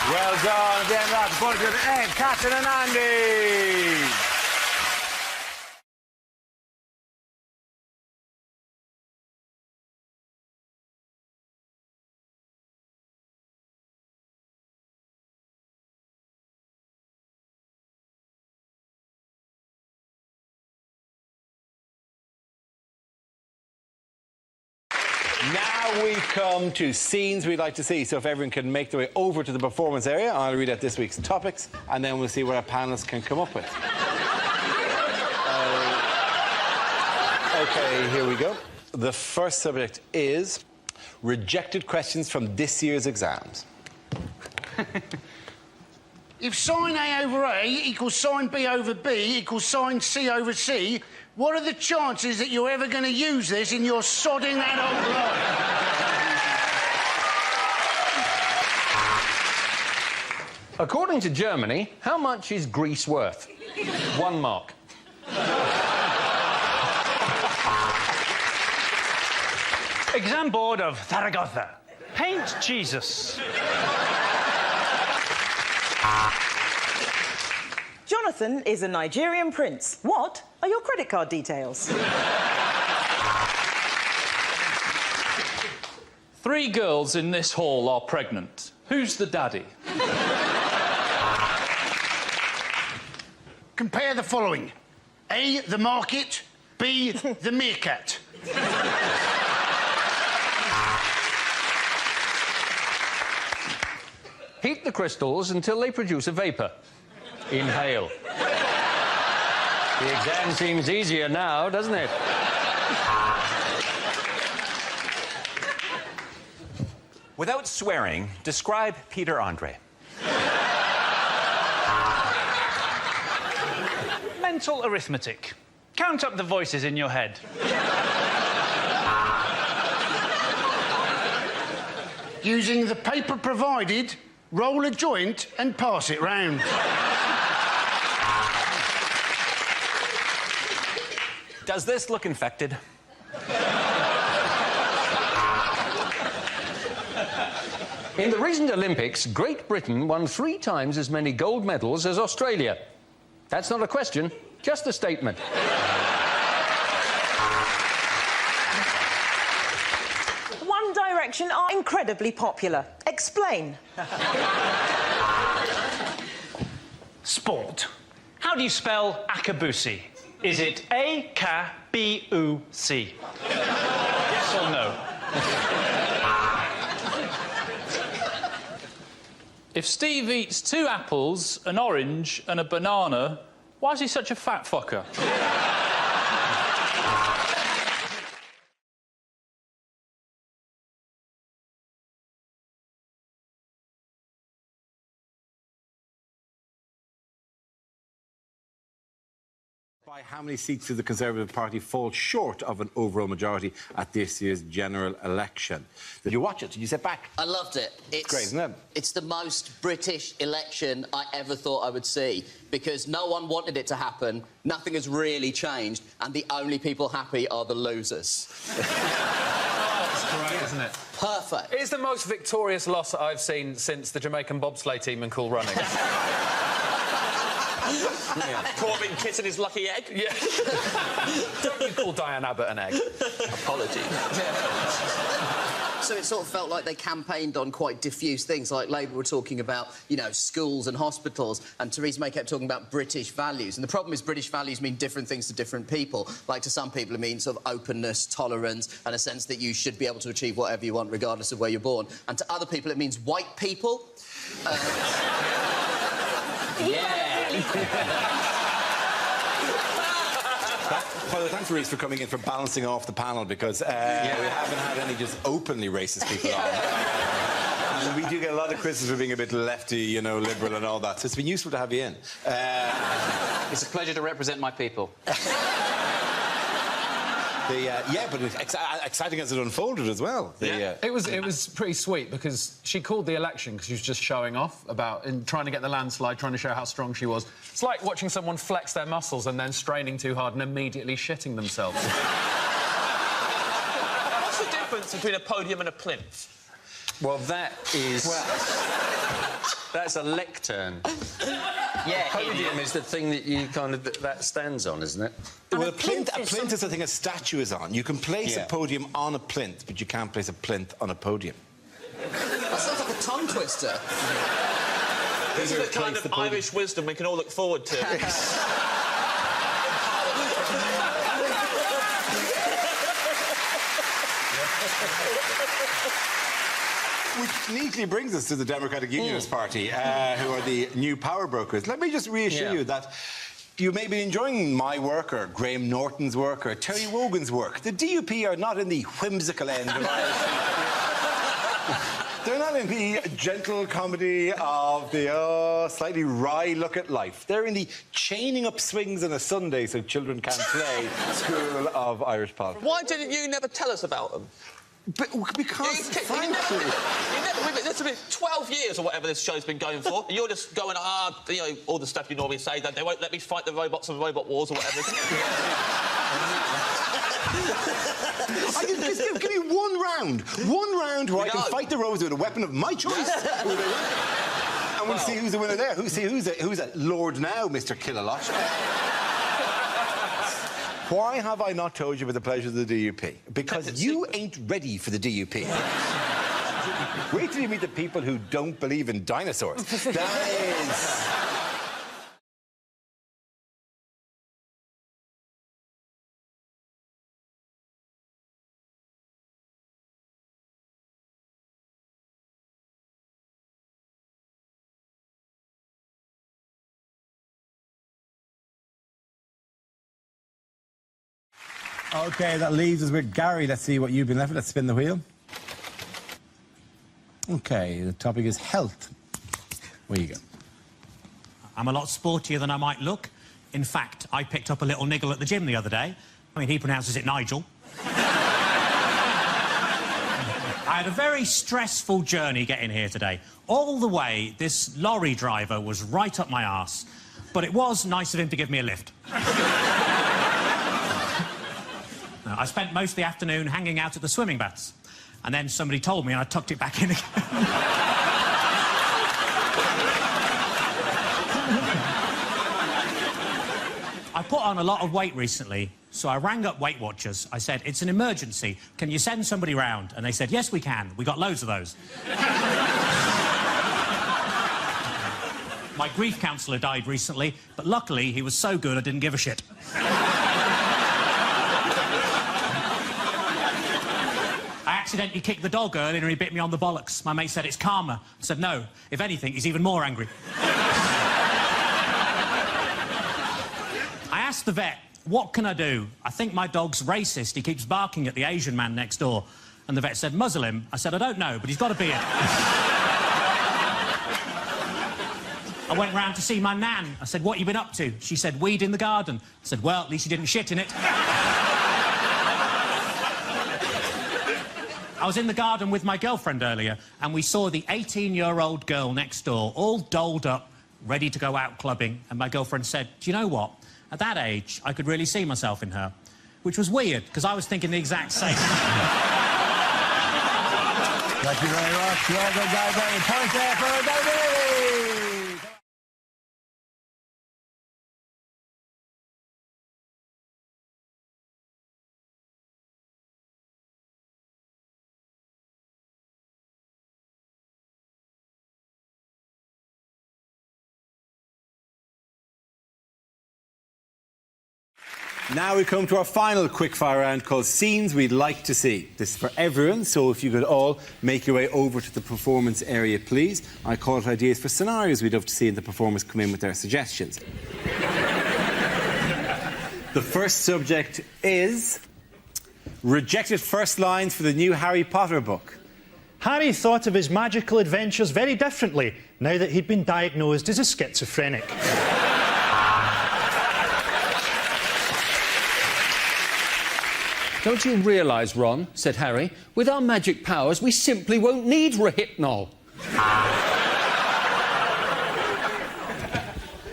Well done. Again, that's point to the end. Catherine and Andy. Now we come to scenes we'd like to see. So if everyone can make their way over to the performance area, I'll read out this week's topics, and then we'll see what our panellists can come up with. OK, here we go. The first subject is rejected questions from this year's exams. If sine A over A equals sine B over B equals sine C over C, what are the chances that you're ever going to use this in your sodding adult life? According to Germany, how much is Greece worth? 1 mark. Exam board of Zaragoza. Paint Jesus. Jonathan is a Nigerian prince. What are your credit card details? 3 girls in this hall are pregnant. Who's the daddy? Compare the following. A, the market. B, the meerkat. Heat the crystals until they produce a vapour. Inhale. The exam seems easier now, doesn't it? Without swearing, describe Peter Andre. Mental arithmetic. Count up the voices in your head. Using the paper provided, roll a joint and pass it round. Does this look infected? In the recent Olympics, Great Britain won 3 times as many gold medals as Australia. That's not a question, just a statement. One Direction are incredibly popular. Explain. Sport. How do you spell Akabusi? Is it A-K-B-U-C? Yes or no? If Steve eats 2 apples, an orange and a banana, why is he such a fat fucker? By how many seats did the Conservative Party fall short of an overall majority at this year's general election? Did you watch it? Did you sit back? I loved it. It's great, isn't it? It's the most British election I ever thought I would see, because no one wanted it to happen, nothing has really changed, and the only people happy are the losers. That's great, isn't it? Perfect. It's the most victorious loss I've seen since the Jamaican bobsleigh team in Cool Running. Corbyn kissing his lucky egg? Yeah. Don't you call Diane Abbott an egg? Apologies. So it sort of felt like they campaigned on quite diffuse things, like Labour were talking about, you know, schools and hospitals, and Theresa May kept talking about British values. And the problem is British values mean different things to different people. Like, to some people it means sort of openness, tolerance, and a sense that you should be able to achieve whatever you want regardless of where you're born. And to other people it means white people. Yeah. By the way, thanks, Reece, for coming in, for balancing off the panel, because we haven't had any just openly racist people on. And we do get a lot of criticism for being a bit lefty, you know, liberal and all that, so it's been useful to have you in. It's a pleasure to represent my people. Yeah, but exciting as it unfolded as well. It was pretty sweet because she called the election because she was just showing off and trying to get the landslide, trying to show how strong she was. It's like watching someone flex their muscles and then straining too hard and immediately shitting themselves. What's the difference between a podium and a plinth? Well, that is... that's a lectern. Yeah, a podium is the thing that you that stands on, isn't it? Well, a plinth is the thing a statue is on. You can place a podium on a plinth, but you can't place a plinth on a podium. That sounds like a tongue twister. This is the kind of Irish wisdom we can all look forward to. Which neatly brings us to the Democratic Unionist Party, who are the new power brokers. Let me just reassure you that you may be enjoying my work, or Graham Norton's work, or Terry Wogan's work. The DUP are not in the whimsical end of Irish. They're not in the gentle comedy of the slightly wry look at life. They're in the chaining up swings on a Sunday so children can't play school of Irish politics. Why didn't you never tell us about them? Because, frankly... It's been 12 years or whatever this show's been going for. And you're just going, you know, all the stuff you normally say, that they won't let me fight the robots and robot wars or whatever. Just give me one round where I can fight the robots with a weapon of my choice. And we'll see who's the winner there. Who's a Lord now, Mr. Killalot. Why have I not told you about the pleasures of the DUP? Because you ain't ready for the DUP. Wait till you meet the people who don't believe in dinosaurs. That is... OK, that leaves us with Gary. Let's see what you've been left with. Let's spin the wheel. OK, the topic is health. Where you go? I'm a lot sportier than I might look. In fact, I picked up a little niggle at the gym the other day. I mean, he pronounces it Nigel. I had a very stressful journey getting here today. All the way, this lorry driver was right up my arse. But it was nice of him to give me a lift. I spent most of the afternoon hanging out at the swimming baths. And then somebody told me and I tucked it back in again. I put on a lot of weight recently, so I rang up Weight Watchers. I said, it's an emergency. Can you send somebody round? And they said, yes, we can. We got loads of those. My grief counsellor died recently, but luckily he was so good I didn't give a shit. I accidentally kicked the dog earlier and he bit me on the bollocks. My mate said it's karma. I said no. If anything, he's even more angry. I asked the vet, what can I do? I think my dog's racist. He keeps barking at the Asian man next door. And the vet said, muzzle him. I said, I don't know, but he's got a beard. I went round to see my nan. I said, what you been up to? She said, weed in the garden. I said, well, at least you didn't shit in it. I was in the garden with my girlfriend earlier, and we saw the 18-year-old girl next door, all dolled up, ready to go out clubbing, and my girlfriend said, do you know what? At that age, I could really see myself in her. Which was weird, because I was thinking the exact same. Thank you very much. Well done, guys. Point there for David! Now we come to our final quickfire round called Scenes We'd Like to See. This is for everyone, so if you could all make your way over to the performance area, please. I call it ideas for scenarios we'd love to see, and the performers come in with their suggestions. The first subject is rejected first lines for the new Harry Potter book. Harry thought of his magical adventures very differently now that he'd been diagnosed as a schizophrenic. Don't you realise, Ron, said Harry, with our magic powers, we simply won't need Rohypnol.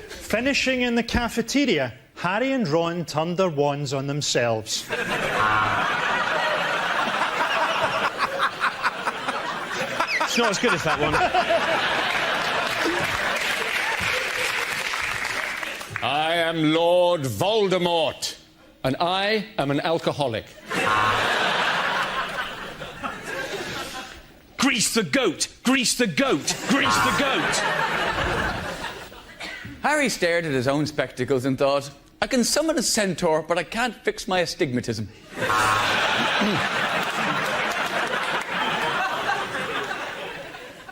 Finishing in the cafeteria, Harry and Ron turned their wands on themselves. It's not as good as that one. I am Lord Voldemort, and I am an alcoholic. Grease the goat! Grease the goat! Grease the goat! Harry stared at his own spectacles and thought, I can summon a centaur, but I can't fix my astigmatism.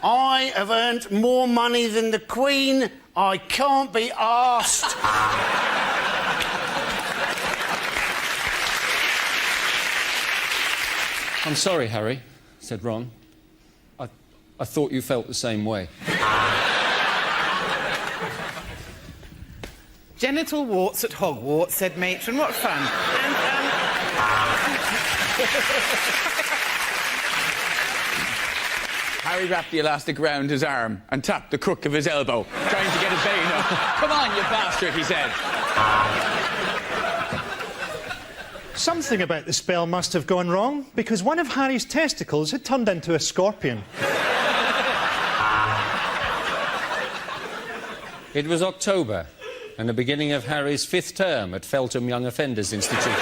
I have earned more money than the Queen. I can't be arsed. I'm sorry, Harry, said Ron. I thought you felt the same way. Genital warts at Hogwarts, said Matron. What fun. Harry wrapped the elastic round his arm and tapped the crook of his elbow, trying to get his vein up. Come on, you bastard, he said. Something about the spell must have gone wrong, because one of Harry's testicles had turned into a scorpion. It was October, and the beginning of Harry's 5th term at Feltham Young Offenders Institute.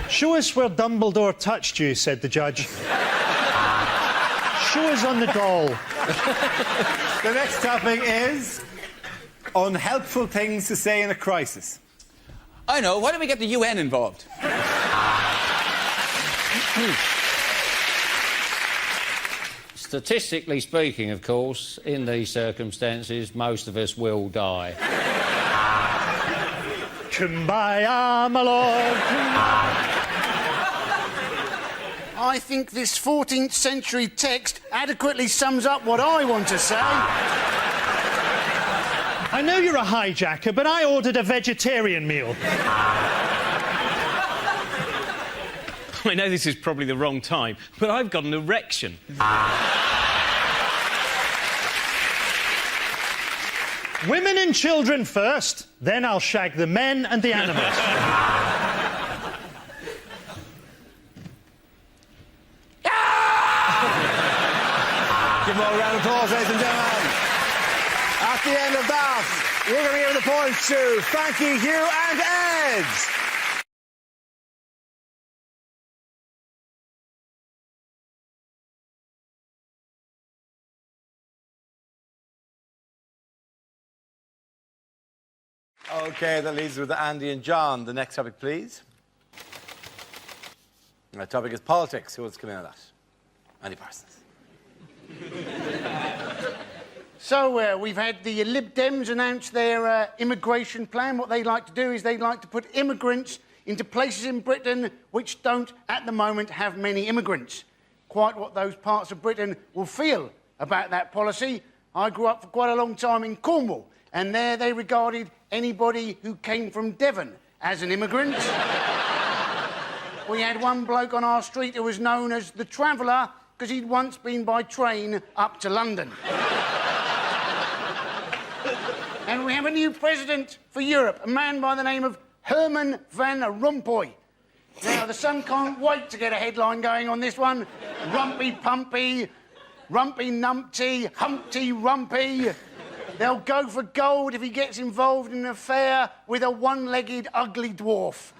Show us where Dumbledore touched you, said the judge. Show us on the doll. The next topic is unhelpful things to say in a crisis. I know. Why don't we get the UN involved? Statistically speaking, of course, in these circumstances, most of us will die. Kumbaya, my lord. I think this 14th century text adequately sums up what I want to say. I know you're a hijacker, but I ordered a vegetarian meal. I know this is probably the wrong time, but I've got an erection. Women and children first, then I'll shag the men and the animals. Give them all a round of applause, ladies and gentlemen. At the end of that, we're going to give the points to Frankie, Hugh and Ed. OK, that leaves us with Andy and John. The next topic, please. The topic is politics. Who wants to come in on that? Andy Parsons. So, we've had the Lib Dems announce their immigration plan. What they like to do is they like to put immigrants into places in Britain which don't, at the moment, have many immigrants. Quite what those parts of Britain will feel about that policy. I grew up for quite a long time in Cornwall, and there they regarded anybody who came from Devon as an immigrant. We had one bloke on our street who was known as the Traveller because he'd once been by train up to London. And we have a new president for Europe, a man by the name of Herman Van Rompuy. Now, the Sun can't wait to get a headline going on this one. Rumpy Pumpy, Rumpy Numpty, Humpty Rumpy. They'll go for gold if he gets involved in an affair with a one-legged ugly dwarf.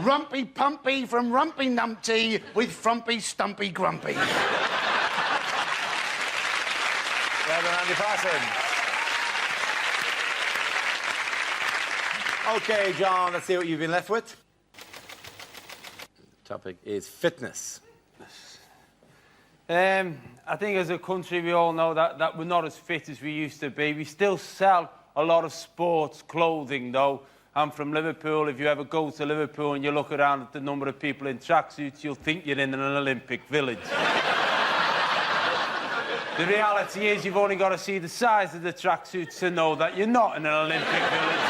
Rumpy Pumpy from Rumpy Numpty with Frumpy Stumpy Grumpy. Well done, Andy Parsons. OK, John, let's see what you've been left with. The topic is fitness. I think as a country we all know that we're not as fit as we used to be. We still sell a lot of sports clothing though. I'm from Liverpool. If you ever go to Liverpool and you look around at the number of people in tracksuits, you'll think you're in an Olympic village. The reality is you've only got to see the size of the tracksuits to know that you're not in an Olympic village.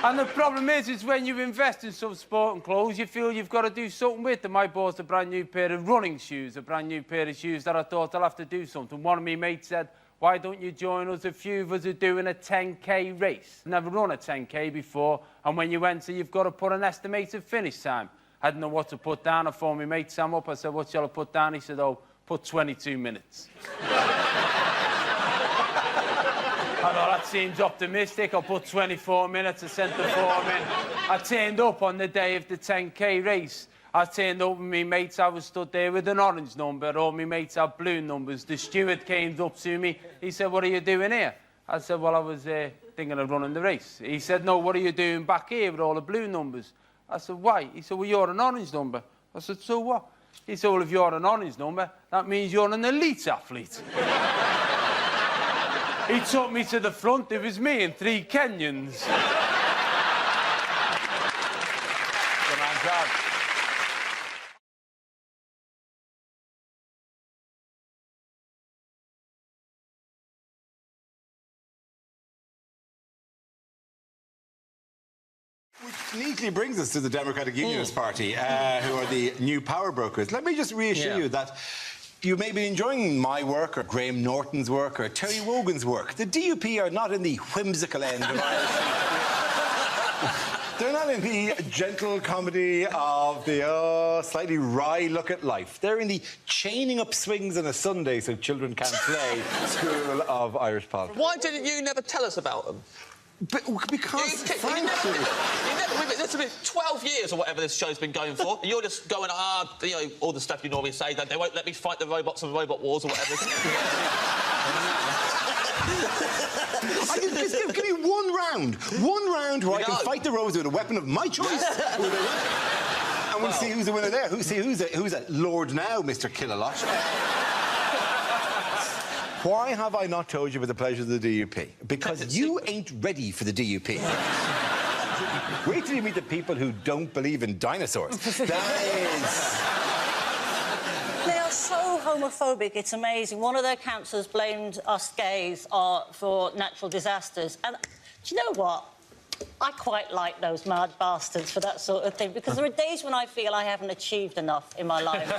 And the problem is when you invest in some sporting clothes, you feel you've got to do something with them. I bought a brand new pair of running shoes, a brand new pair of shoes that I thought I'll have to do something. One of my mates said, why don't you join us? A few of us are doing a 10K race. Never run a 10K before, and when you enter, you've got to put an estimated finish time. I didn't know what to put down. I phoned my mate Sam up. I said, what shall I put down? He said, oh, put 22 minutes. I thought that seems optimistic. I'll put 24 minutes. I sent the form in. I turned up on the day of the 10K race. I turned up with my mates. I was stood there with an orange number. All my mates had blue numbers. The steward came up to me. He said, what are you doing here? I said, well, I was thinking of running the race. He said, no, what are you doing back here with all the blue numbers? I said, why? He said, well, you're an orange number. I said, so what? He said, well, if you're an orange number, that means you're an elite athlete. He took me to the front. It was me and 3 Kenyans. Good man, John. Which neatly brings us to the Democratic Unionist Party, who are the new power brokers. Let me just reassure you that you may be enjoying my work or Graham Norton's work or Terry Wogan's work. The DUP are not in the whimsical end of Irish. They're not in the gentle comedy of the slightly wry look at life. They're in the chaining up swings on a Sunday so children can't play school of Irish politics. Why didn't you never tell us about them? Because, frankly... It's been 12 years or whatever this show's been going for, and you're just going, you know, all the stuff you normally say, that they won't let me fight the robots and robot wars or whatever. Give me one round where I can fight the robots with a weapon of my choice. And we'll see who's the winner there. Who's a Lord now, Mr. Kill-a-Lot. Why have I not told you about the pleasures of the DUP? Because you ain't ready for the DUP. Wait till you meet the people who don't believe in dinosaurs. That is... They are so homophobic, it's amazing. One of their councillors blamed us gays for natural disasters. And do you know what? I quite like those mad bastards for that sort of thing, because there are days when I feel I haven't achieved enough in my life.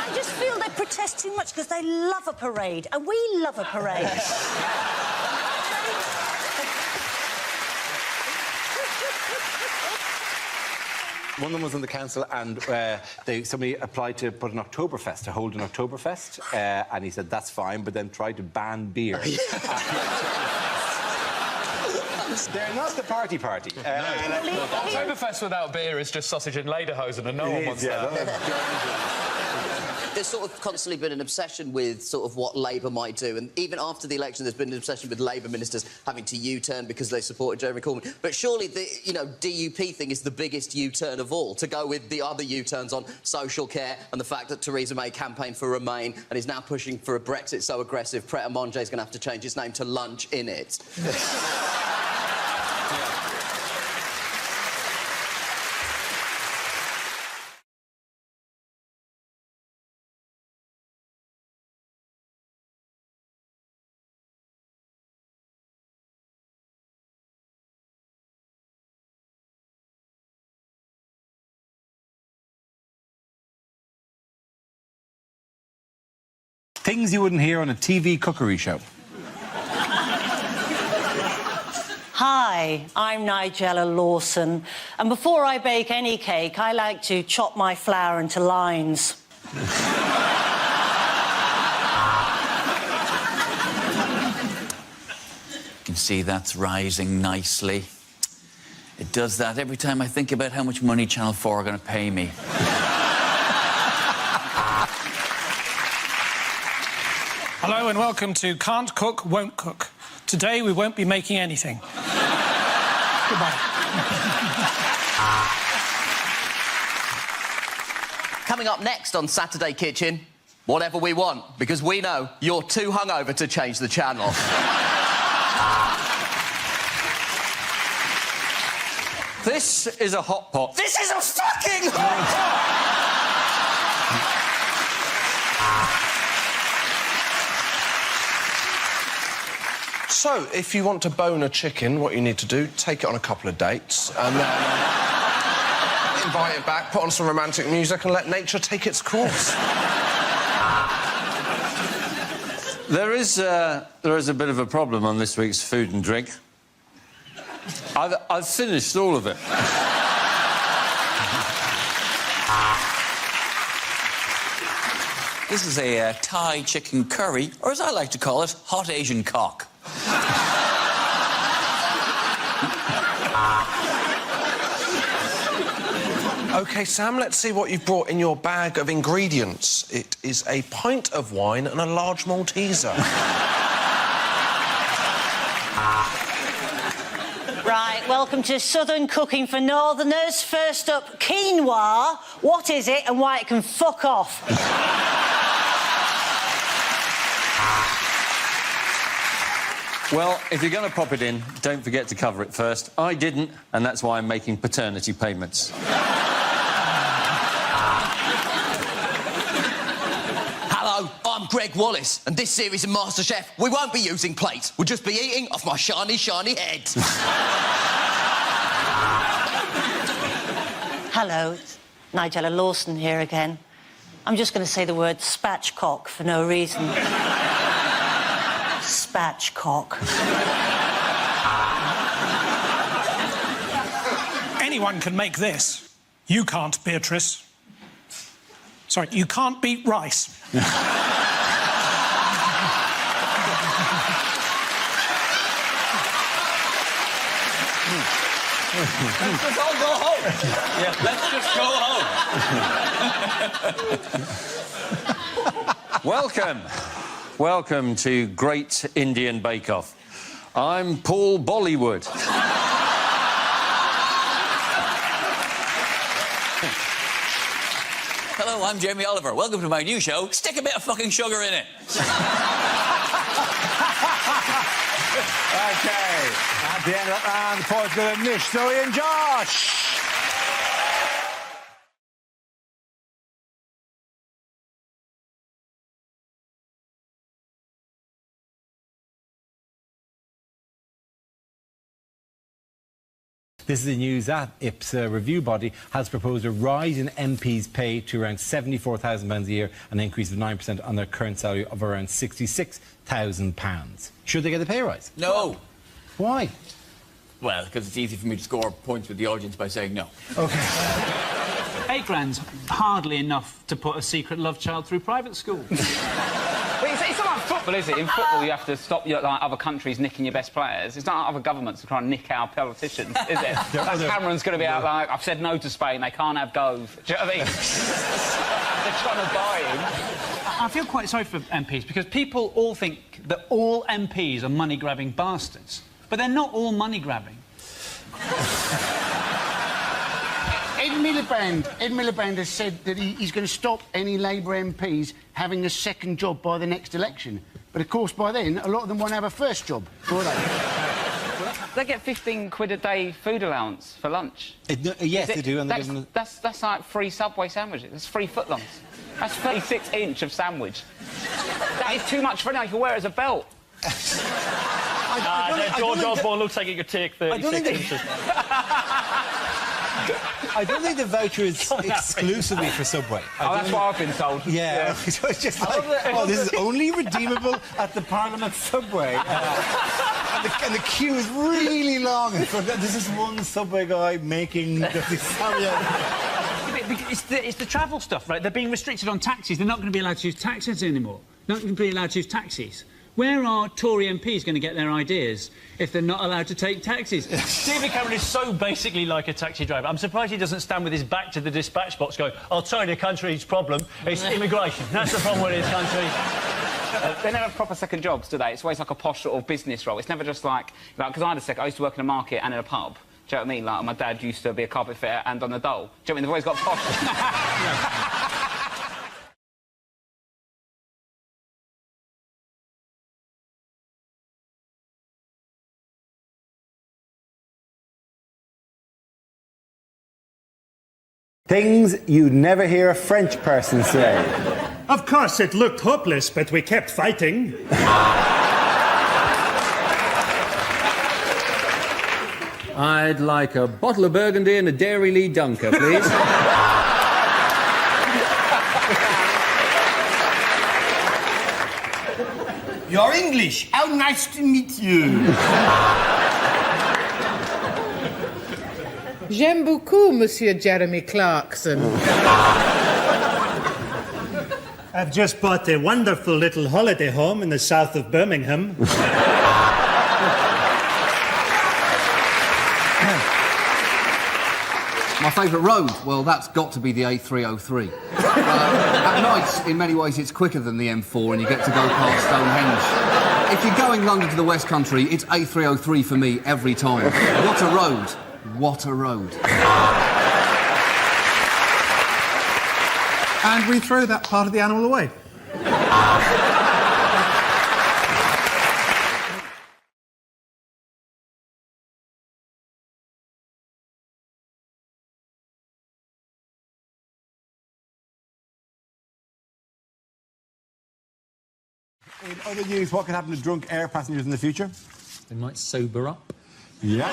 I just feel they protest too much because they love a parade, and we love a parade. One of them was on the council, and somebody applied to put an Oktoberfest, to hold an Oktoberfest, and he said that's fine, but then tried to ban beer. They're not the party. Oktoberfest without beer is just sausage and lederhosen, and no one wants that. There's sort of constantly been an obsession with sort of what Labour might do, and even after the election there's been an obsession with Labour ministers having to U-turn because they supported Jeremy Corbyn. But surely the, you know, DUP thing is the biggest U-turn of all, to go with the other U-turns on social care and the fact that Theresa May campaigned for Remain and is now pushing for a Brexit so aggressive Pret a Manger is going to have to change his name to Lunch in it. Things you wouldn't hear on a TV cookery show. Hi, I'm Nigella Lawson, and before I bake any cake, I like to chop my flour into lines. You can see that's rising nicely. It does that every time I think about how much money Channel 4 are going to pay me. Hello and welcome to Can't Cook, Won't Cook. Today we won't be making anything. Goodbye. Coming up next on Saturday Kitchen, whatever we want, because we know you're too hungover to change the channel. This is a hot pot. This is a fucking hot pot! So, if you want to bone a chicken, what you need to do, take it on a couple of dates, and then invite it back, put on some romantic music, and let nature take its course. There is a bit of a problem on this week's food and drink. I've finished all of it. This is a Thai chicken curry, or as I like to call it, hot Asian cock. OK, Sam, let's see what you've brought in your bag of ingredients. It is a pint of wine and a large Malteser. Right, welcome to Southern Cooking for Northerners. First up, quinoa. What is it and why it can fuck off? Well, if you're going to pop it in, don't forget to cover it first. I didn't, and that's why I'm making paternity payments. Hello, I'm Greg Wallace, and this series of MasterChef, we won't be using plates. We'll just be eating off my shiny, shiny head. Hello, it's Nigella Lawson here again. I'm just going to say the word spatchcock for no reason. Spatchcock. Anyone can make this. You can't, Beatrice. Sorry, you can't beat rice. Let's just all go home. Yeah, let's just go home. Welcome. Welcome to Great Indian Bake Off. I'm Paul Bollywood. Hello, I'm Jamie Oliver. Welcome to my new show, Stick a Bit of Fucking Sugar in It. OK. At the end of that round, the points go to Nish, Zoe and Josh. This is the news that IPSA review body has proposed a rise in MPs' pay to around £74,000 a year, an increase of 9% on their current salary of around £66,000. Should they get a pay rise? No. Why? Well, because it's easy for me to score points with the audience by saying no. OK. £8 grand's hardly enough to put a secret love child through private school. Well, it's not like football, is it? In football, you have to stop other countries nicking your best players. It's not like other governments trying to nick our politicians, is it? Cameron's going to be out like, I've said no to Spain, they can't have Gove. Do you know what I mean? They're trying to buy him. I feel quite sorry for MPs, because people all think that all MPs are money-grabbing bastards. But they're not all money-grabbing. Ed Miliband has said that he's going to stop any Labour MPs having a second job by the next election. But, of course, by then, a lot of them won't have a first job, will they? They get 15 quid a day food allowance for lunch. Yes, they do. And that's like free Subway sandwiches. That's free footlongs. That's 36-inch of sandwich. That is too much for anyone. You can wear it as a belt. George Osborne looks like he could take 36 inches. I don't think the voucher is exclusively for Subway. That's what I've been told. Yeah. So it's just like, this is only redeemable at the Parliament Subway. And the queue is really long. This is one Subway guy making It's the travel stuff, right? They're being restricted on taxis. They're not going to be allowed to use taxis anymore. Not going to be allowed to use taxis. Where are Tory MPs going to get their ideas if they're not allowed to take taxis? David Cameron is so basically like a taxi driver. I'm surprised he doesn't stand with his back to the dispatch box going, I'll tell you the country's problem. It's immigration. That's the problem with this country. They never have proper second jobs, do they? It's always like a posh sort of business role. It's never just like because I used to work in a market and in a pub. Do you know what I mean? Like, my dad used to be a carpet fitter and on the dole. Do you know what I mean? They've always got posh. Things you'd never hear a French person say. Of course, it looked hopeless, but we kept fighting. I'd like a bottle of Burgundy and a Dairy Lee Dunker, please. You're English. How nice to meet you. J'aime beaucoup, Monsieur Jeremy Clarkson. I've just bought a wonderful little holiday home in the south of Birmingham. My favourite road? Well, that's got to be the A303. At night, in many ways, it's quicker than the M4 and you get to go past Stonehenge. If you're going London to the West Country, it's A303 for me every time. What a road. What a road. And we throw that part of the animal away. In other news, what can happen to drunk air passengers in the future? They might sober up. Yeah.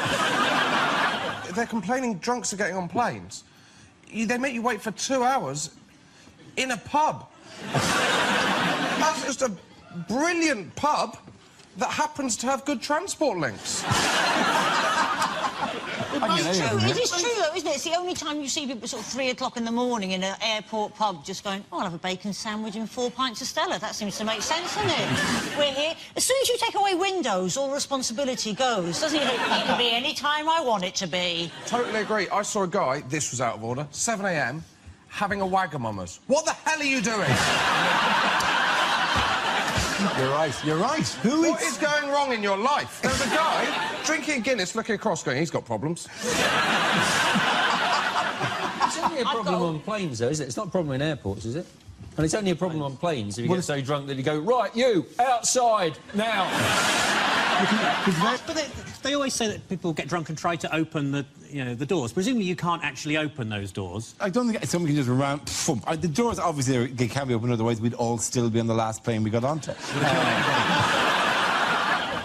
They're complaining drunks are getting on planes. They make you wait for 2 hours in a pub. That's just a brilliant pub that happens to have good transport links. It is true, though, isn't it? It's the only time you see people sort of 3 o'clock in the morning in an airport pub just going, oh, I'll have a bacon sandwich and 4 pints of Stella. That seems to make sense, doesn't it? We're here. As soon as you take away windows, all responsibility goes, doesn't it? It can be any time I want it to be. Totally agree. I saw a guy, this was out of order, 7 a.m, having a Wagamama's. What the hell are you doing? You're right, you're right. What is going wrong in your life? There's a guy drinking Guinness, looking across, going, he's got problems. It's only a problem on planes, though, isn't it? It's not a problem in airports, is it? And it's only a problem on planes if you get so drunk that you go, right, you, outside, now. But they always say that people get drunk and try to open the doors. Presumably you can't actually open those doors. I don't think someone can just run... The doors, obviously, they can't be open, otherwise we'd all still be on the last plane we got onto.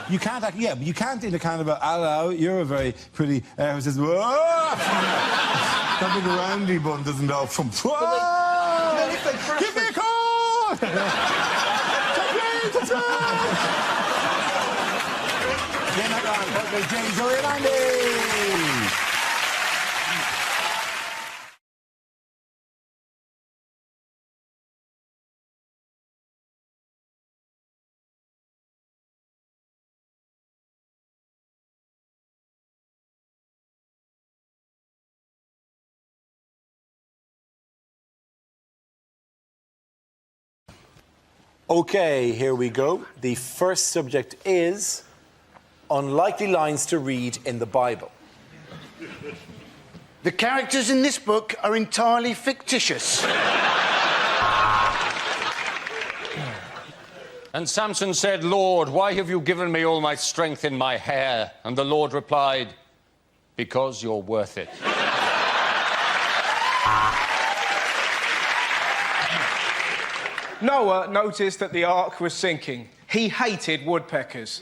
You can't... Yeah, but you can't in a kind of a, hello, you're a very pretty... who says, whoa! That big roundy bun doesn't go from... Whoa! Give me a call! You're not wrong. Okay, James, go in, Andy! Okay, here we go. The first subject is unlikely lines to read in the Bible. The characters in this book are entirely fictitious. And Samson said, Lord, why have you given me all my strength in my hair? And the Lord replied, because you're worth it. Noah noticed that the ark was sinking. He hated woodpeckers.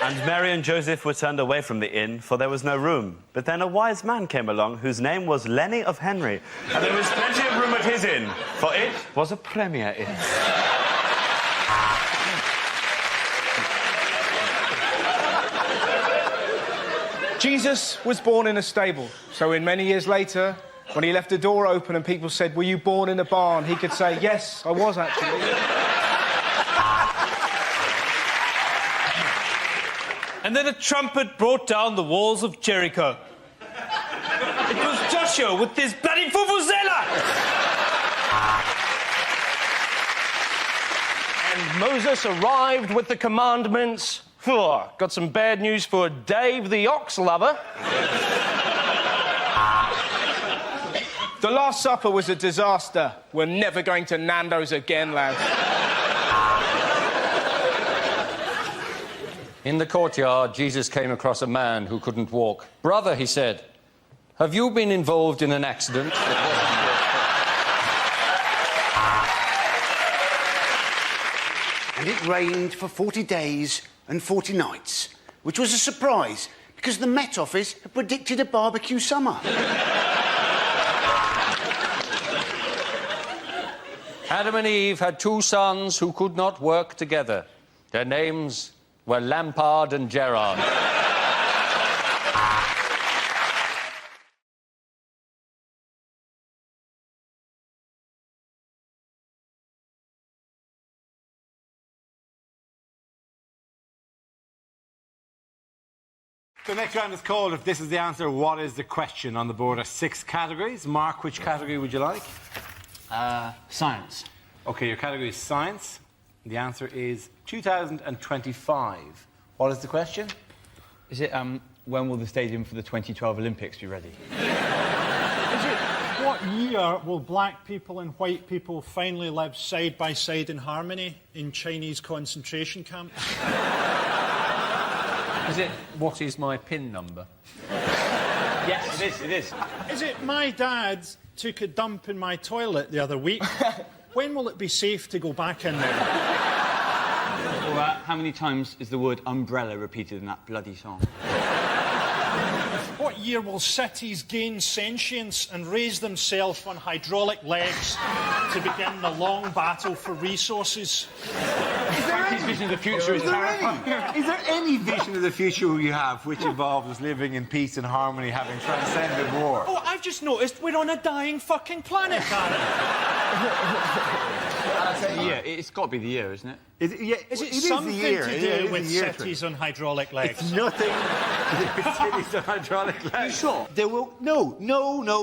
And Mary and Joseph were turned away from the inn, for there was no room. But then a wise man came along, whose name was Lenny of Henry. And there was plenty of room at his inn, for it was a premier inn. Jesus was born in a stable, so in many years later, when he left the door open and people said, were you born in a barn? He could say, yes, I was actually. And then a trumpet brought down the walls of Jericho. It was Joshua with his bloody vuvuzela! And Moses arrived with the commandments. Got some bad news for Dave the ox lover. The Last Supper was a disaster. We're never going to Nando's again, lads. In the courtyard, Jesus came across a man who couldn't walk. Brother, he said, have you been involved in an accident? And it rained for 40 days and 40 nights, which was a surprise because the Met Office had predicted a barbecue summer. Adam and Eve had two sons who could not work together. Their names were Lampard and Gerrard. The next round is called If This Is the Answer, What Is the Question? On the board are 6 categories. Mark, which category would you like? Science. OK, your category is science. The answer is 2025. What is the question? Is it, when will the stadium for the 2012 Olympics be ready? What year will black people and white people finally live side by side in harmony in Chinese concentration camps? Is it, what is my PIN number? Yes, it is, it is. Is it my dad took a dump in my toilet the other week? When will it be safe to go back in there? Or, how many times is the word umbrella repeated in that bloody song? What year will cities gain sentience and raise themselves on hydraulic legs to begin the long battle for resources? Frankie's vision of the future is terrifying. Is there any vision of the future you have which involves us living in peace and harmony, having transcended war? Oh, I've just noticed we're on a dying fucking planet, Gary. Yeah, it's got to be the year, isn't it? Is it something to do with cities on hydraulic legs? It's nothing to do with cities on hydraulic legs. You sure? There will no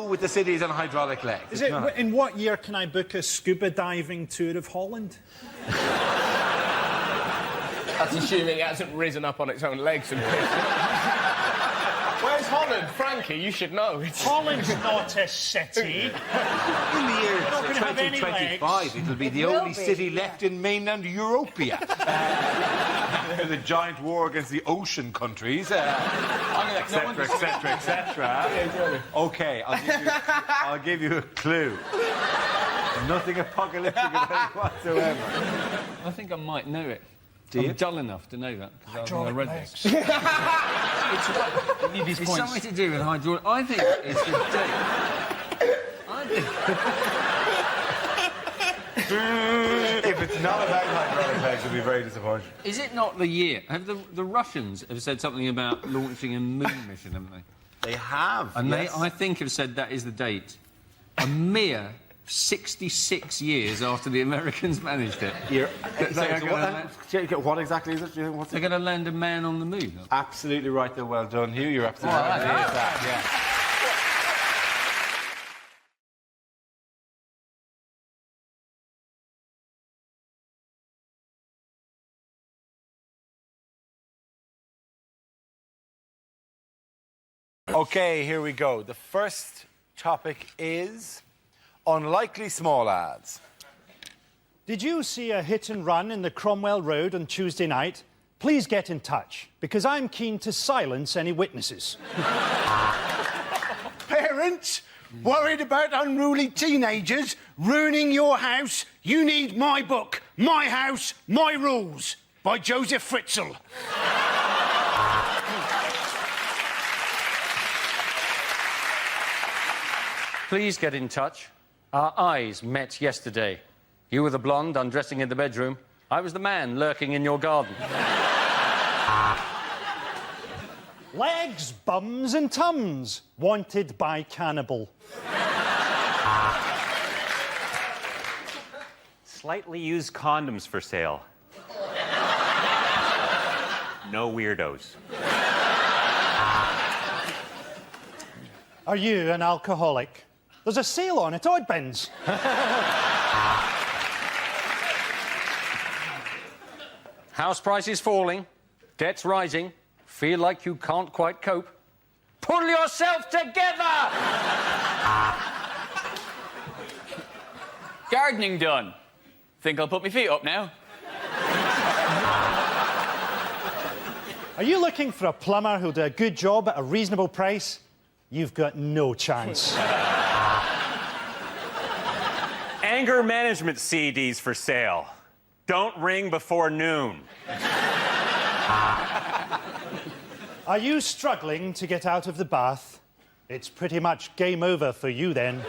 with the cities on hydraulic legs. Is it? In what year can I book a scuba diving tour of Holland? That's assuming it hasn't risen up on its own legs and Where's Holland? Frankie, you should know. Holland's not a city. In the year 2025, it'll be the only city left in mainland Europea. The giant war against the ocean countries, etc., etc., etc. OK, I'll give you a clue. Nothing apocalyptic about it whatsoever. I think I might know it. Do you? I'm dull enough to know that, because I read this. It's something to do with hydraulic... I think it's the date. If it's not about hydraulic legs, it'll be very disappointing. Is it not the year? Have the Russians have said something about launching a moon mission, haven't they? They have, And yes. they, I think, have said that is the date. A mere 66 years after the Americans managed it. What exactly is it? They're going to land a man on the moon. Absolutely right, though. Well done, Hugh. You're absolutely right. It is that, yeah. OK, here we go. The first topic is unlikely small ads. Did you see a hit and run in the Cromwell Road on Tuesday night? Please get in touch, because I'm keen to silence any witnesses. Parents, worried about unruly teenagers ruining your house? You need my book, My House, My Rules, by Joseph Fritzl. Please get in touch. Our eyes met yesterday. You were the blonde undressing in the bedroom. I was the man lurking in your garden. Legs, bums and tums, wanted by cannibal. Slightly used condoms for sale. No weirdos. Are you an alcoholic? There's a sale on at Oddbins. House prices falling, debts rising, feel like you can't quite cope. Pull yourself together! Gardening done. Think I'll put my feet up now? Are you looking for a plumber who'll do a good job at a reasonable price? You've got no chance. Anger management CDs for sale. don't ring before noon. Are you struggling to get out of the bath? It's pretty much game over for you then.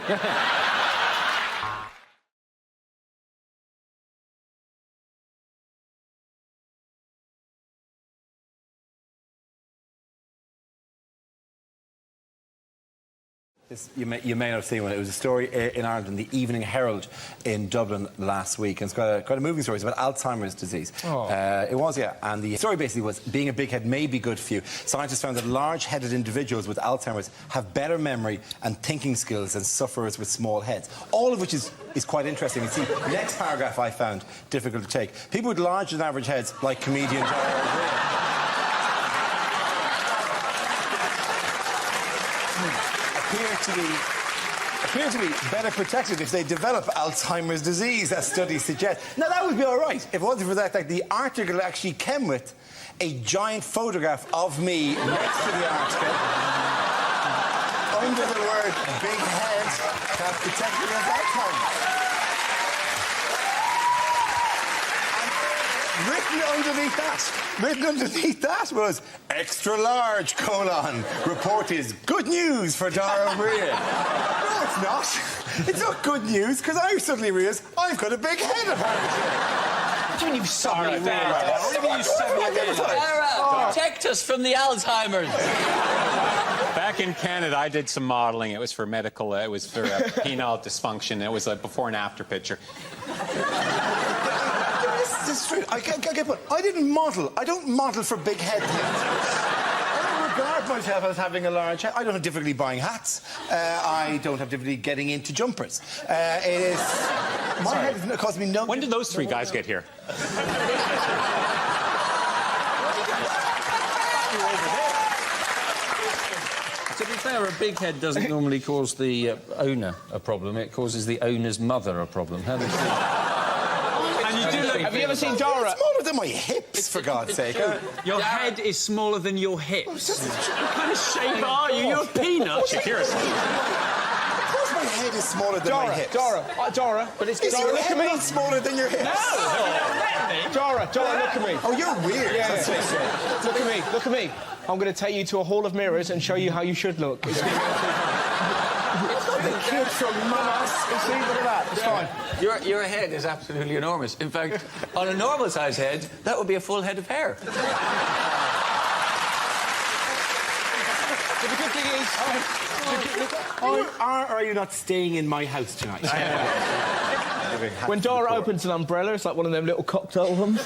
You may not have seen one. It was a story in Ireland in the Evening Herald in Dublin last week. And it's quite a moving story. It's about Alzheimer's disease. Oh. It was, yeah. And the story basically was being a big head may be good for you. Scientists found that large-headed individuals with Alzheimer's have better memory and thinking skills than sufferers with small heads. All of which is quite interesting. You see, the next paragraph I found difficult to take. People with larger than average heads, like comedian appear to be better protected if they develop Alzheimer's disease, as studies suggest. Now, that would be all right if it wasn't for that. Like, the article actually came with a giant photograph of me next to the article, under the word big head, that protected against Alzheimer's. Written underneath that was extra large : report is good news for Dara O'Brien. No, it's not. It's not good news, because I suddenly realised I've got a big head, apparently. What do you mean you've suddenly realised? What do you mean you suddenly realised? Dara, protect us from the Alzheimer's. Back in Canada, I did some modelling. It was for medical, it was for penile dysfunction. It was a before and after picture. This is true. I didn't model. I don't model for big head things. I don't regard myself as having a large head. I don't have difficulty buying hats. I don't have difficulty getting into jumpers. My head has caused me no... When did those three guys get here? To be fair, a big head doesn't normally cause the owner a problem. It causes the owner's mother a problem. How does she... Have you ever seen Dara? It's smaller than my hips, for God's sake. Your head is smaller than your hips. What kind of shape are you? You're a peanut. Shakira's. Of course my head is smaller than my hips. Dara, but it's... Is your head not smaller than your hips? No! Dara, look at me. Oh, you're weird. Yeah. Look at me. I'm going to take you to a hall of mirrors and show you how you should look. The kid from Mars. See, look at that. It's fine. Your head is absolutely enormous. In fact, on a normal-sized head, that would be a full head of hair. The good thing is... Are you not staying in my house tonight? When Dara opens an umbrella, it's like one of them little cocktail ones.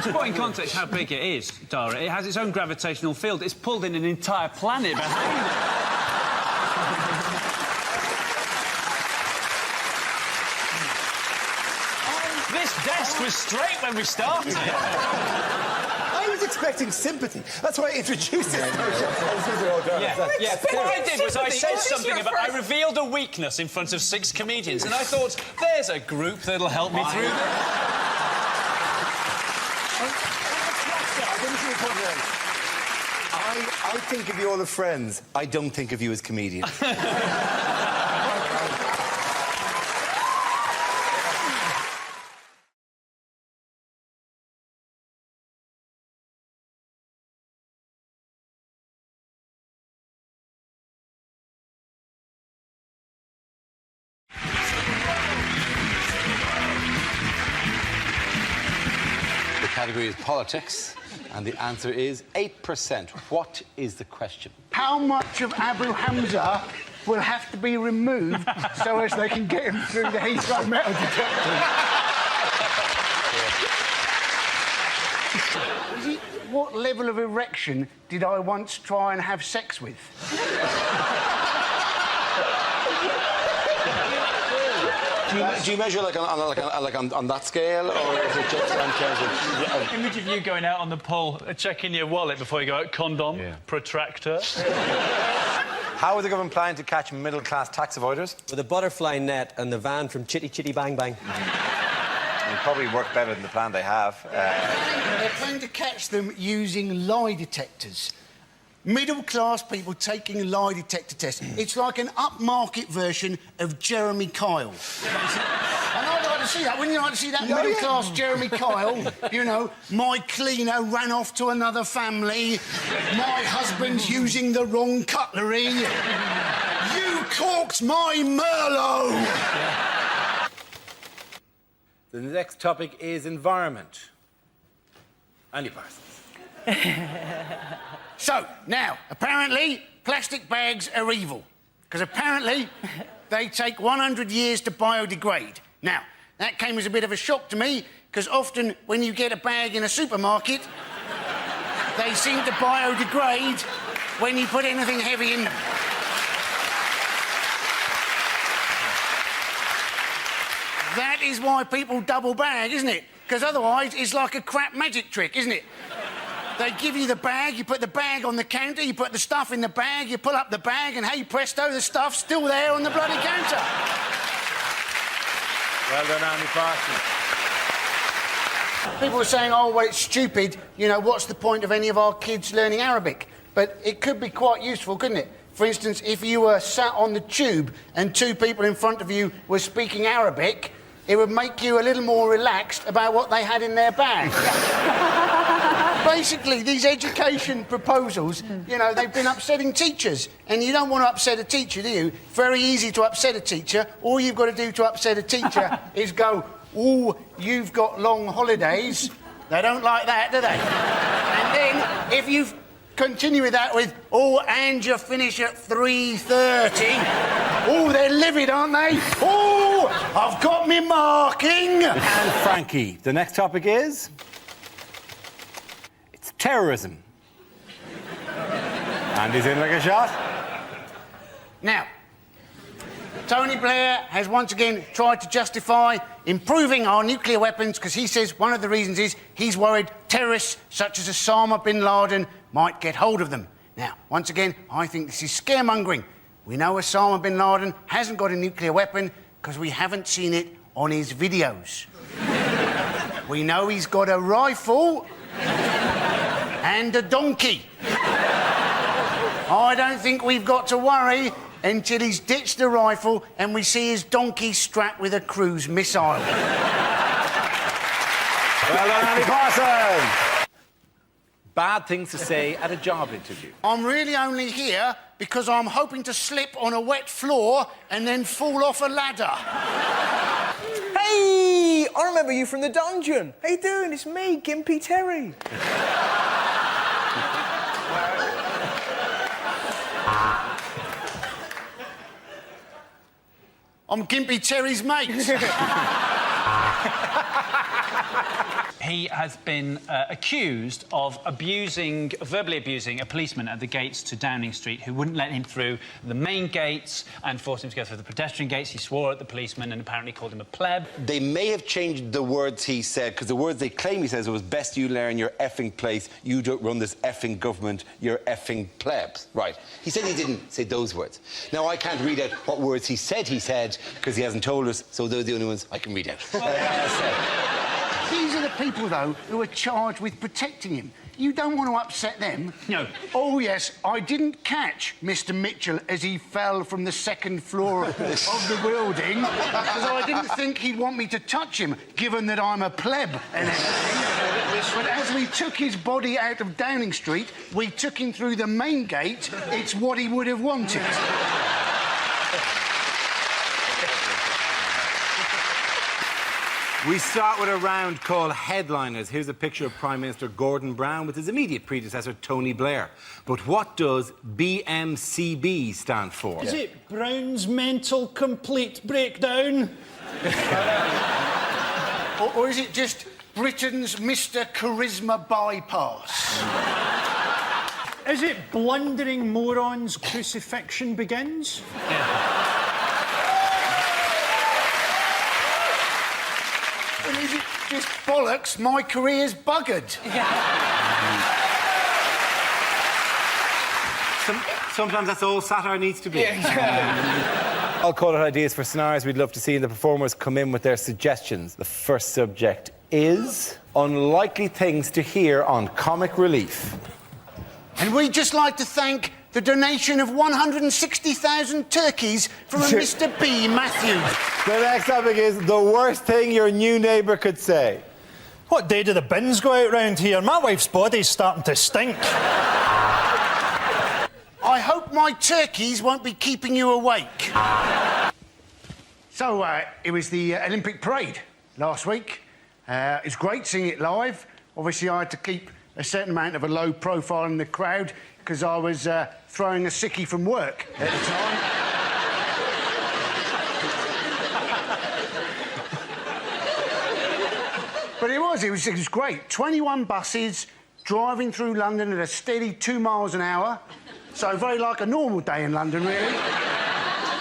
To put in context how big it is, Dara, it has its own gravitational field. It's pulled in an entire planet behind it. This desk was straight when we started. I was expecting sympathy. That's why I introduced it. What I did was I said something about... I revealed a weakness in front of 6 comedians, and I thought, there's a group that'll help me through this. I think of you all as friends. I don't think of you as comedians. The category is politics, and the answer is 8%. What is the question? How much of Abu Hamza will have to be removed so as they can get him through the Heathrow metal detector? What level of erection did I once try and have sex with? Do you measure like on that scale, or is it just in terms of... Image of you going out on the pole, checking your wallet before you go out, condom, protractor. How is the government planning to catch middle-class tax avoiders? With a butterfly net and the van from Chitty Chitty Bang Bang. It'll probably work better than the plan they have. They're trying to catch them using lie detectors. middle-class people taking lie detector tests. It's like an upmarket version of Jeremy Kyle. And I'd like to see that. Wouldn't you like to see that middle-class Jeremy Kyle? You know, my cleaner ran off to another family. My husband's using the wrong cutlery. You corked my Merlot! The next topic is environment. Andy Parsons. So, now, apparently, plastic bags are evil. Because apparently, they take 100 years to biodegrade. Now, that came as a bit of a shock to me, because often when you get a bag in a supermarket, they seem to biodegrade when you put anything heavy in them. That is why people double bag, isn't it? Because otherwise, it's like a crap magic trick, isn't it? They give you the bag, you put the bag on the counter, you put the stuff in the bag, you pull up the bag, and hey presto, the stuff's still there on the bloody counter. Well done, Andy Parsons. People are saying, oh, well, it's stupid, you know, what's the point of any of our kids learning Arabic? But it could be quite useful, couldn't it? For instance, if you were sat on the tube and two people in front of you were speaking Arabic, it would make you a little more relaxed about what they had in their bag. Basically, these education proposals, you know, they've been upsetting teachers. And you don't want to upset a teacher, do you? Very easy to upset a teacher. All you've got to do to upset a teacher is go, oh, you've got long holidays. They don't like that, do they? And then, if you continue with that with, oh, and you finish at 3:30. Oh, they're livid, aren't they? Oh, I've got me marking. And Frankie, the next topic is... it's terrorism. Andy's in like a shot. Now, Tony Blair has once again tried to justify improving our nuclear weapons because he says one of the reasons is he's worried terrorists such as Osama bin Laden might get hold of them. Now, once again, I think this is scaremongering. We know Osama bin Laden hasn't got a nuclear weapon because we haven't seen it on his videos. We know he's got a rifle and a donkey. I don't think we've got to worry until he's ditched the rifle and we see his donkey strapped with a cruise missile. Well done, Andy Parsons. Bad things to say at a job interview. I'm really only here because I'm hoping to slip on a wet floor and then fall off a ladder. Hey, I remember you from the dungeon. How you doing? It's me, Gimpy Terry. I'm Gimpy Terry's mate. He has been accused of verbally abusing a policeman at the gates to Downing Street who wouldn't let him through the main gates and forced him to go through the pedestrian gates. He swore at the policeman and apparently called him a pleb. They may have changed the words he said, because the words they claim he says was best you learn your effing place, you don't run this effing government, you're effing plebs. Right. He said he didn't say those words. Now, I can't read out what words he said, because he hasn't told us, so those are the only ones I can read out. These are the people, though, who are charged with protecting him. You don't want to upset them. No. Oh, yes, I didn't catch Mr. Mitchell as he fell from the second floor of the building, because I didn't think he'd want me to touch him, given that I'm a pleb and everything. But as we took his body out of Downing Street, we took him through the main gate. It's what he would have wanted. We start with a round called Headliners. Here's a picture of Prime Minister Gordon Brown with his immediate predecessor, Tony Blair. But what does BMCB stand for? Is it Brown's Mental Complete Breakdown? or is it just Britain's Mr. Charisma Bypass? Is it Blundering Morons Crucifixion Begins? Well, is it just bollocks, my career's buggered? Sometimes that's all satire needs to be. Yeah, exactly. I'll call it ideas for scenarios we'd love to see, and the performers come in with their suggestions. The first subject is unlikely things to hear on Comic Relief. And we'd just like to thank the donation of 160,000 turkeys from a Mr. B. Matthews. The next topic is the worst thing your new neighbour could say. What day do the bins go out round here? My wife's body's starting to stink. I hope my turkeys won't be keeping you awake. So, it was the Olympic parade last week. It was great seeing it live. Obviously, I had to keep a certain amount of a low profile in the crowd because I was throwing a sickie from work at the time. But it was great. 21 buses driving through London at a steady 2 miles an hour. So very like a normal day in London, really.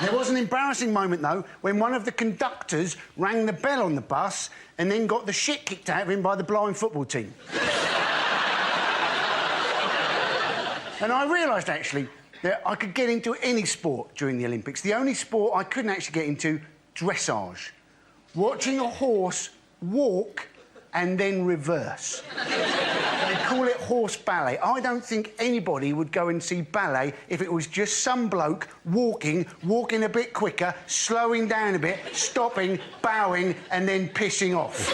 There was an embarrassing moment, though, when one of the conductors rang the bell on the bus and then got the shit kicked out of him by the blind football team. And I realised, actually, that I could get into any sport during the Olympics. The only sport I couldn't actually get into, dressage. Watching a horse walk and then reverse. They call it horse ballet. I don't think anybody would go and see ballet if it was just some bloke walking a bit quicker, slowing down a bit, stopping, bowing, and then pissing off.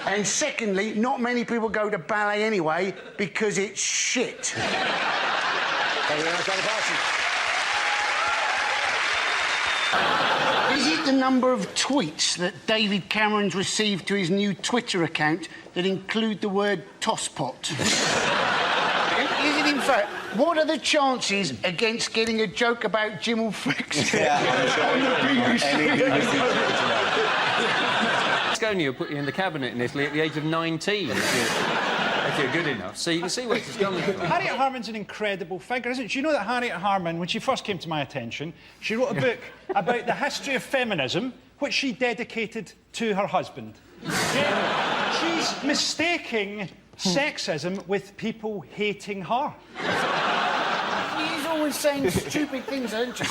And secondly, not many people go to ballet anyway because it's shit. Thank you very much, Is it the number of tweets that David Cameron's received to his new Twitter account that include the word tosspot? Is it, in fact, what are the chances against getting a joke about Jim will fix it on the BBC? Scania put you in the cabinet in Italy at the age of 19 if you're good enough. So you can see where it's gone. Harriet Harman's an incredible figure, isn't she? You know that Harriet Harman, when she first came to my attention, she wrote a book about the history of feminism, which she dedicated to her husband. Yeah. She's mistaking sexism with people hating her. She's always saying stupid things, isn't she?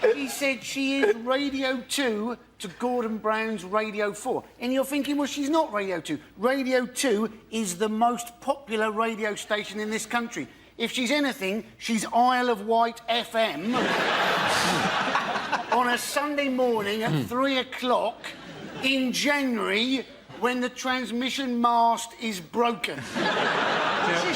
She said she is Radio 2 to Gordon Brown's Radio 4. And you're thinking, well, she's not Radio 2. Radio 2 is the most popular radio station in this country. If she's anything, she's Isle of Wight FM on a Sunday morning at 3 o'clock in January when the transmission mast is broken.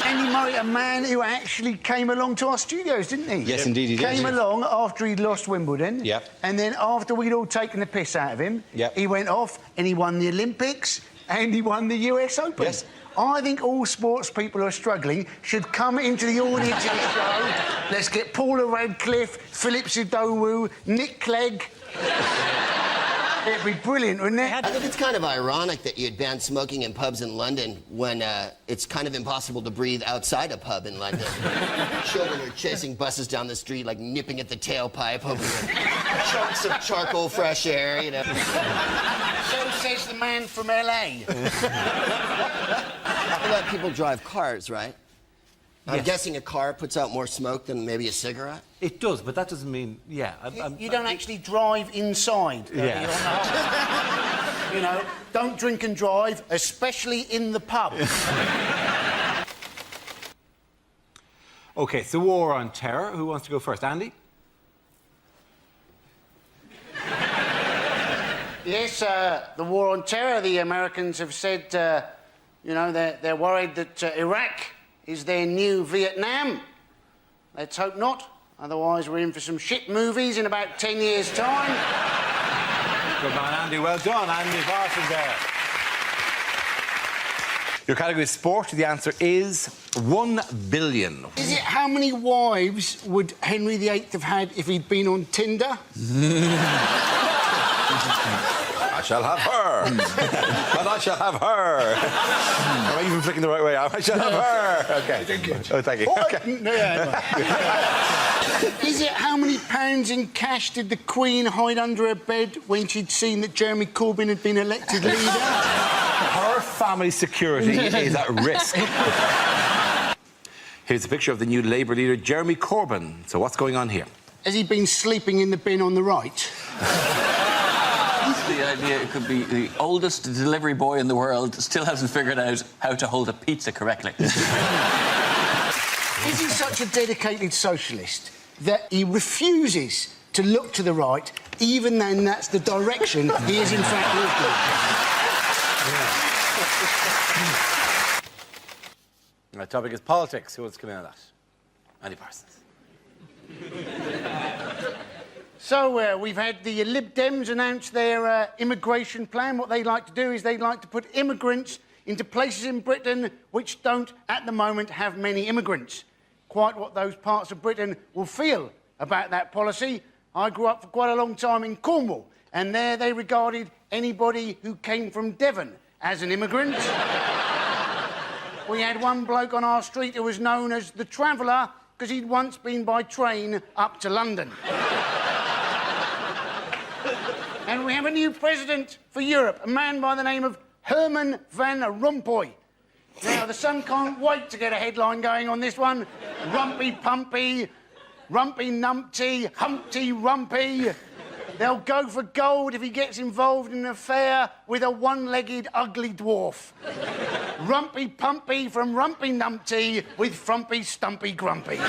Andy Murray, a man who actually came along to our studios, didn't he? Yes, indeed he did. Came along after he'd lost Wimbledon. Yep. And then after we'd all taken the piss out of him, he went off and he won the Olympics and he won the US Open. Yes. I think all sports people who are struggling should come into the audience of the show. Let's get Paula Radcliffe, Philip Sidowu, Nick Clegg. It'd be brilliant, wouldn't it? I think it's kind of ironic that you'd ban smoking in pubs in London when it's kind of impossible to breathe outside a pub in London. Children are chasing buses down the street, like nipping at the tailpipe, hoping for chunks of charcoal fresh air, you know. So says the man from LA. You let people drive cars, right? I'm Yes. guessing a car puts out more smoke than maybe a cigarette? It does, but that doesn't mean, yeah. You don't actually drive inside. Yeah. You know, don't drink and drive, especially in the pub. OK, it's the war on terror. Who wants to go first? Andy? Yes, the war on terror. The Americans have said, you know, they're worried that Iraq is their new Vietnam. Let's hope not. Otherwise, we're in for some shit movies in about 10 years' time. Good man, Andy. Well done. Andy Parsons there. Your category is sport. The answer is 1 billion. Is it how many wives would Henry VIII have had if he'd been on Tinder? I shall have her. And I shall have her. Am I even flicking the right way out? I shall have her. OK. Oh, thank you. Oh, OK. Is it how many pounds in cash did the Queen hide under her bed when she'd seen that Jeremy Corbyn had been elected leader? Her family security is at risk. Here's a picture of the new Labour leader, Jeremy Corbyn. So what's going on here? Has he been sleeping in the bin on the right? the idea it could be the oldest delivery boy in the world still hasn't figured out how to hold a pizza correctly. Is he such a dedicated socialist that he refuses to look to the right, even then that's the direction he is in fact looking? My topic is politics. Who wants to come in on that? Andy Parsons. So, we've had the Lib Dems announce their immigration plan. What they'd like to do is they'd like to put immigrants into places in Britain which don't, at the moment, have many immigrants. Quite what those parts of Britain will feel about that policy. I grew up for quite a long time in Cornwall, and there they regarded anybody who came from Devon as an immigrant. We had one bloke on our street who was known as the Traveller because he'd once been by train up to London. And we have a new president for Europe, a man by the name of Herman Van Rompuy. Now, the Sun can't wait to get a headline going on this one. Rumpy Pumpy, Rumpy Numpty, Humpty Rumpy. They'll go for gold if he gets involved in an affair with a one-legged ugly dwarf. Rumpy Pumpy from Rumpy Numpty with Frumpy Stumpy Grumpy. Well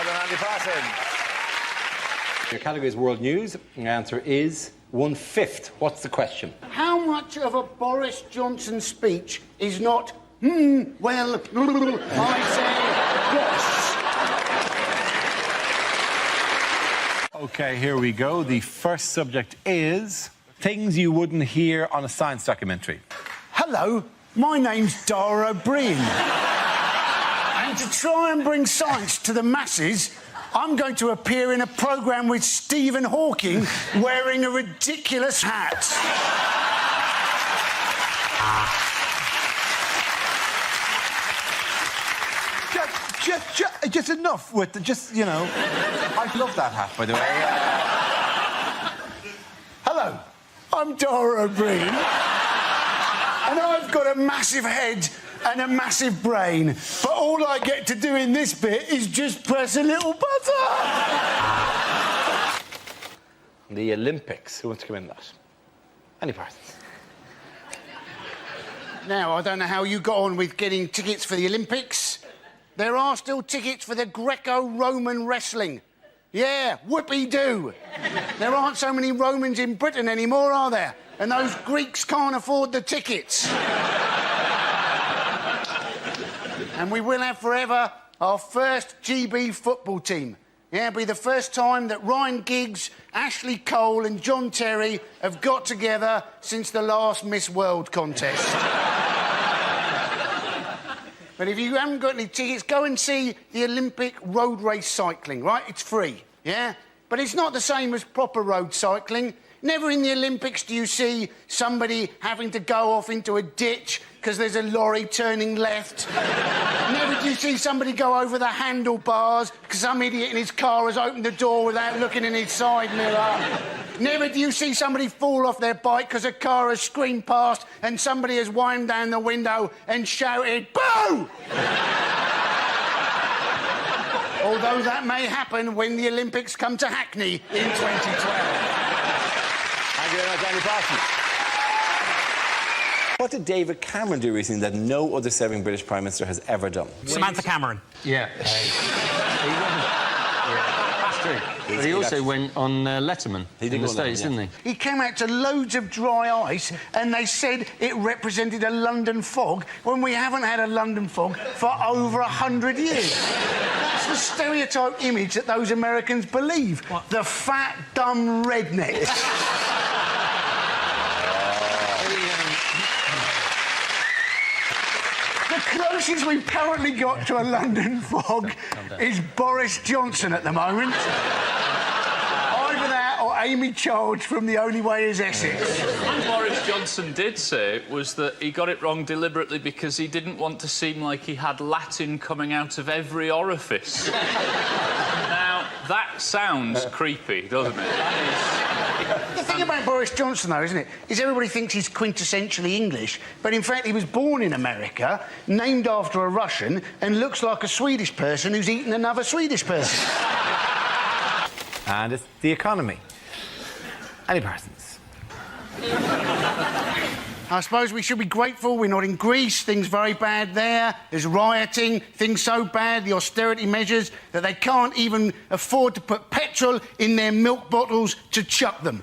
done, Andy Parsons. Your category is world news. The answer is 1/5. What's the question? How much of a Boris Johnson speech is not, well, I say, yes? OK, here we go. The first subject is things you wouldn't hear on a science documentary. Hello, my name's Dara O'Brien. And to try and bring science to the masses, I'm going to appear in a programme with Stephen Hawking wearing a ridiculous hat. Just enough with the, you know... I love that hat, by the way. Hello, I'm Dara O'Brien. And I've got a massive head and a massive brain, but all I get to do in this bit is just press a little button. The Olympics. Who wants to come in on that? Andy Parsons. Now, I don't know how you got on with getting tickets for the Olympics. There are still tickets for the Greco-Roman wrestling. Yeah, whoopee-doo. There aren't so many Romans in Britain anymore, are there? And those Greeks can't afford the tickets. And we will have forever our first GB football team. Yeah, it'll be the first time that Ryan Giggs, Ashley Cole and John Terry have got together since the last Miss World contest. But if you haven't got any tickets, go and see the Olympic road race cycling, right? It's free, yeah? But it's not the same as proper road cycling. Never in the Olympics do you see somebody having to go off into a ditch because there's a lorry turning left. Never do you see somebody go over the handlebars because some idiot in his car has opened the door without looking in his side mirror. Never do you see somebody fall off their bike because a car has screamed past and somebody has whined down the window and shouted, "Boo!" Although that may happen when the Olympics come to Hackney in 2012. Thank you very much, Andy Parsons. What did David Cameron do recently that no other serving British Prime Minister has ever done? Samantha Cameron. Yeah. That's true. But he also went on Letterman in the States, didn't he? He came out to loads of dry ice and they said it represented a London fog when we haven't had a London fog for over 100 years. That's the stereotype image that those Americans believe. What? The fat, dumb redneck. The closest we've currently got to a London fog is Boris Johnson at the moment. Either that or Amy Childs from The Only Way is Essex. What Boris Johnson did say was that he got it wrong deliberately because he didn't want to seem like he had Latin coming out of every orifice. Now, that sounds creepy, doesn't it? The thing about Boris Johnson, though, isn't it, is everybody thinks he's quintessentially English, but in fact he was born in America, named after a Russian, and looks like a Swedish person who's eaten another Swedish person. And it's the economy. Annie Parsons. I suppose we should be grateful we're not in Greece. Things very bad there. There's rioting. Things so bad, the austerity measures, that they can't even afford to put petrol in their milk bottles to chuck them.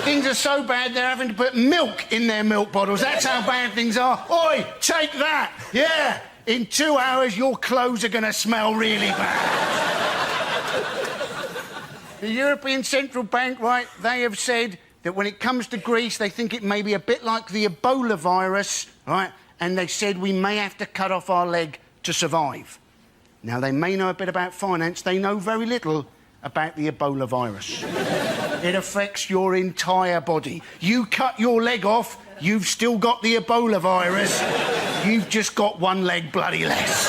Things are so bad they're having to put milk in their milk bottles. That's how bad things are. Oi, take that. Yeah, in 2 hours your clothes are going to smell really bad. The European Central Bank, right, they have said that when it comes to Greece, they think it may be a bit like the Ebola virus, right? And they said we may have to cut off our leg to survive. Now, they may know a bit about finance. They know very little about the Ebola virus. It affects your entire body. You cut your leg off, you've still got the Ebola virus. You've just got one leg bloody less.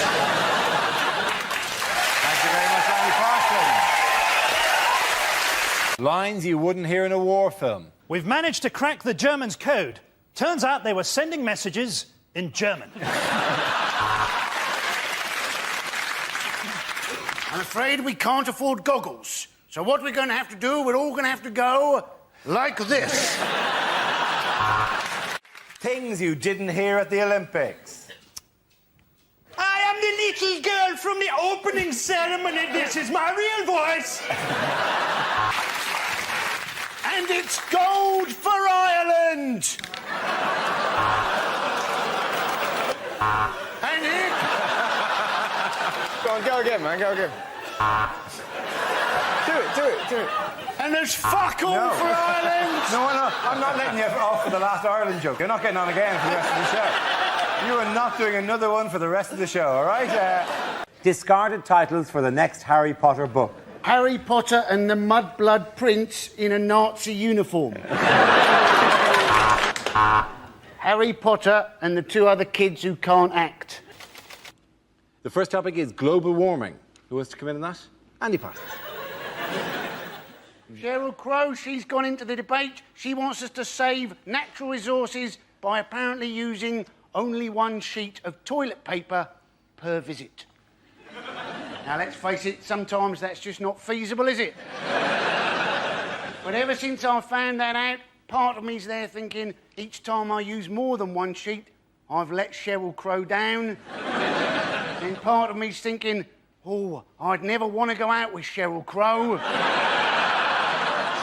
Thank you very much, Annie Parsons. Lines you wouldn't hear in a war film. We've managed to crack the Germans' code. Turns out they were sending messages in German. I'm afraid we can't afford goggles. So what we're going to have to do, we're all going to have to go like this. Things you didn't hear at the Olympics. I am the little girl from the opening ceremony. This is my real voice. And it's gold for Ireland! And it... Go on, go again, man, go again. Do it. And there's fuck all for Ireland! No, I'm not letting you off for the last Ireland joke. You're not getting on again for the rest of the show. You are not doing another one for the rest of the show, all right? Discarded titles for the next Harry Potter book. Harry Potter and the Mudblood Prince in a Nazi uniform. Harry Potter and the two other kids who can't act. The first topic is global warming. Who wants to come in on that? Andy Parsons. Sheryl Crow, she's gone into the debate. She wants us to save natural resources by apparently using only one sheet of toilet paper per visit. Now, let's face it, sometimes that's just not feasible, is it? But ever since I found that out, part of me's there thinking, each time I use more than one sheet, I've let Sheryl Crow down. Then part of me's thinking, oh, I'd never want to go out with Sheryl Crow.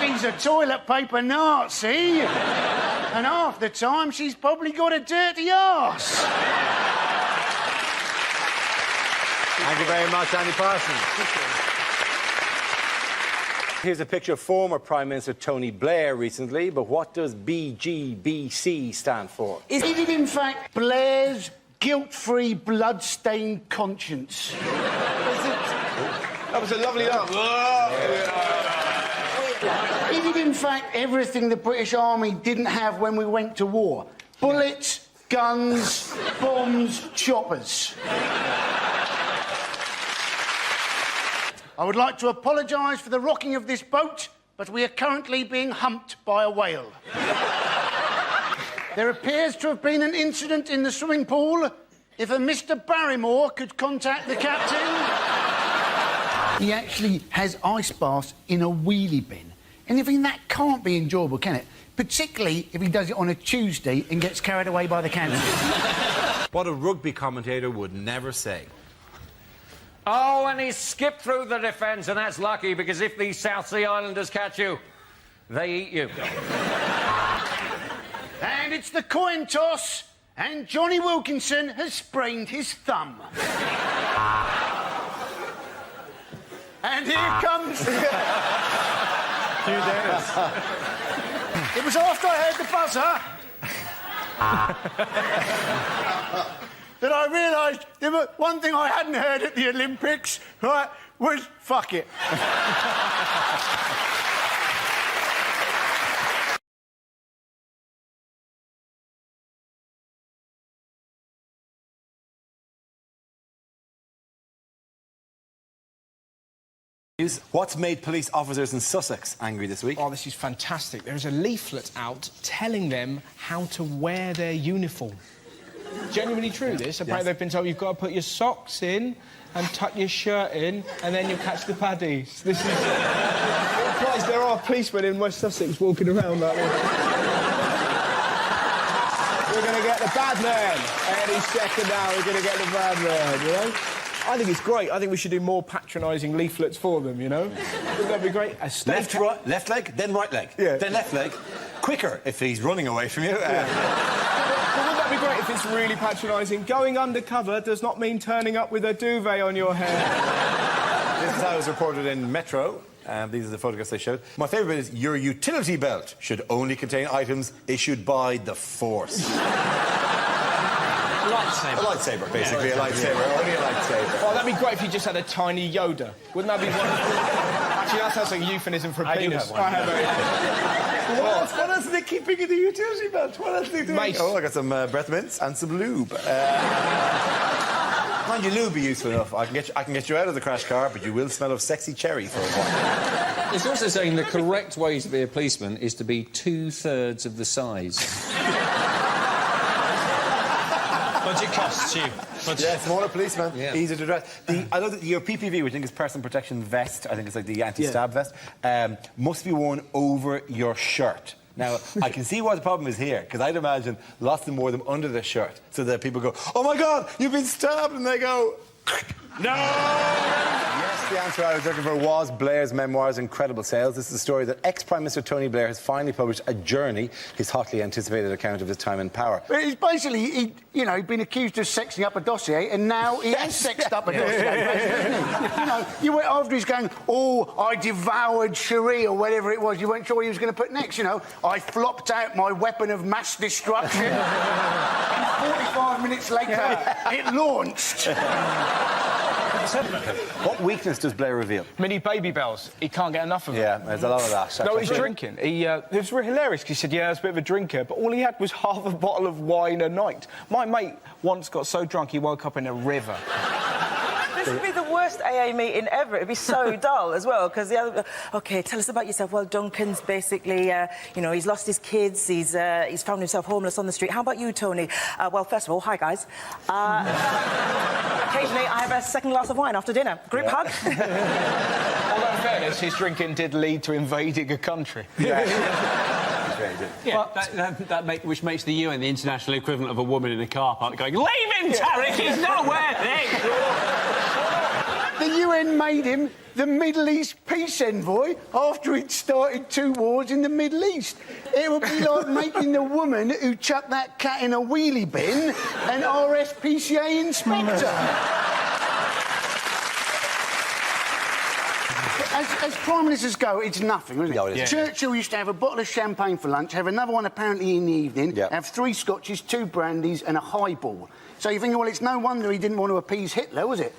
She's a toilet paper Nazi. And half the time, she's probably got a dirty arse. Thank you very much, Andy Parsons. Here's a picture of former Prime Minister Tony Blair recently, but what does BGBC stand for? Is it in fact Blair's guilt-free, blood-stained conscience? That was a lovely laugh. Is it in fact everything the British Army didn't have when we went to war? Bullets, guns, bombs, choppers. I would like to apologise for the rocking of this boat, but we are currently being humped by a whale. There appears to have been an incident in the swimming pool. If a Mr. Barrymore could contact the captain. He actually has ice baths in a wheelie bin. And I mean, that can't be enjoyable, can it? Particularly if he does it on a Tuesday and gets carried away by the cancer. What a rugby commentator would never say. Oh, and he skipped through the defence, and that's lucky, because if these South Sea Islanders catch you, they eat you. And it's the coin toss, and Johnny Wilkinson has sprained his thumb. And here comes... Hugh Dennis. It was after I heard the buzzer that I realised there was one thing I hadn't heard at the Olympics, right, was fuck it. What's made police officers in Sussex angry this week? Oh, this is fantastic. There's a leaflet out telling them how to wear their uniform. Genuinely true, this. Apparently they've been told you've got to put your socks in and tuck your shirt in and then you'll catch the paddies. This is... surprised there are policemen in West Sussex walking around like this. We're going to get the bad man. Any second now, we're going to get the bad man, you know? I think it's great. I think we should do more patronising leaflets for them, you know? Wouldn't that be great? Left leg, then right leg. Yeah. Then left leg. Quicker if he's running away from you. But wouldn't that be great if it's really patronising? Going undercover does not mean turning up with a duvet on your head. This is how it was reported in Metro. These are the photographs they showed. My favourite bit is your utility belt should only contain items issued by the Force. Lightsaber. A lightsaber, basically. Yeah, a lightsaber. Only a lightsaber. Oh, that'd be great if you just had a tiny Yoda. Wouldn't that be wonderful? Actually, that sounds like a euphemism for a penis. I do have one. I have a... What else are they keeping in the utility belt? What else are they doing? Mace. Oh, I got some breath mints and some lube. Mind you, lube be useful enough. I can get you out of the crash car, but you will smell of sexy cherry for a while. It's also saying the correct way to be a policeman is to be 2/3 of the size. Budget costs you. Yeah, smaller policeman, Yeah. easier to dress. I know that your PPV, which I think is personal protection vest, I think it's like the anti-stab vest, must be worn over your shirt. Now, I can see why the problem is here, because I'd imagine lots of them wore them under their shirt, so that people go, "Oh my God, you've been stabbed," and they go, "No!" Yes, the answer I was looking for was Blair's memoir's incredible sales. This is a story that ex-Prime Minister Tony Blair has finally published a journey, his hotly anticipated account of his time in power. But it's basically, he'd been accused of sexing up a dossier, and now he has sexed up a dossier, basically, isn't he? You know, you went after he's going, "Oh, I devoured Cherie," or whatever it was. You weren't sure what he was going to put next, you know. "I flopped out my weapon of mass destruction." And 45 minutes later, it launched. What weakness does Blair reveal? Mini baby bells. He can't get enough of them. Yeah, there's a lot of that. No, he's drinking. It was really hilarious because he said, "Yeah, I was a bit of a drinker," but all he had was half a bottle of wine a night. My mate once got so drunk he woke up in a river. This would be the worst AA meeting ever. It'd be so dull as well, because the other... OK, tell us about yourself. Well, Duncan's basically, he's lost his kids, he's found himself homeless on the street. How about you, Tony? Well, first of all, hi, guys. Occasionally, I have a second glass of wine after dinner. Group hug. Although, in fairness, his drinking did lead to invading a country. Yeah, well, which makes the UN the international equivalent of a woman in a car park going, "Leave him, Tarek, he's nowhere there!" The UN made him the Middle East peace envoy after he'd started 2 wars in the Middle East. It would be like making the woman who chucked that cat in a wheelie bin an RSPCA inspector. As Prime Ministers go, it's nothing, isn't it? No, it isn't. Churchill used to have a bottle of champagne for lunch, have another one apparently in the evening, have 3 scotches, 2 brandies and a highball. So you think, well, it's no wonder he didn't want to appease Hitler, was it?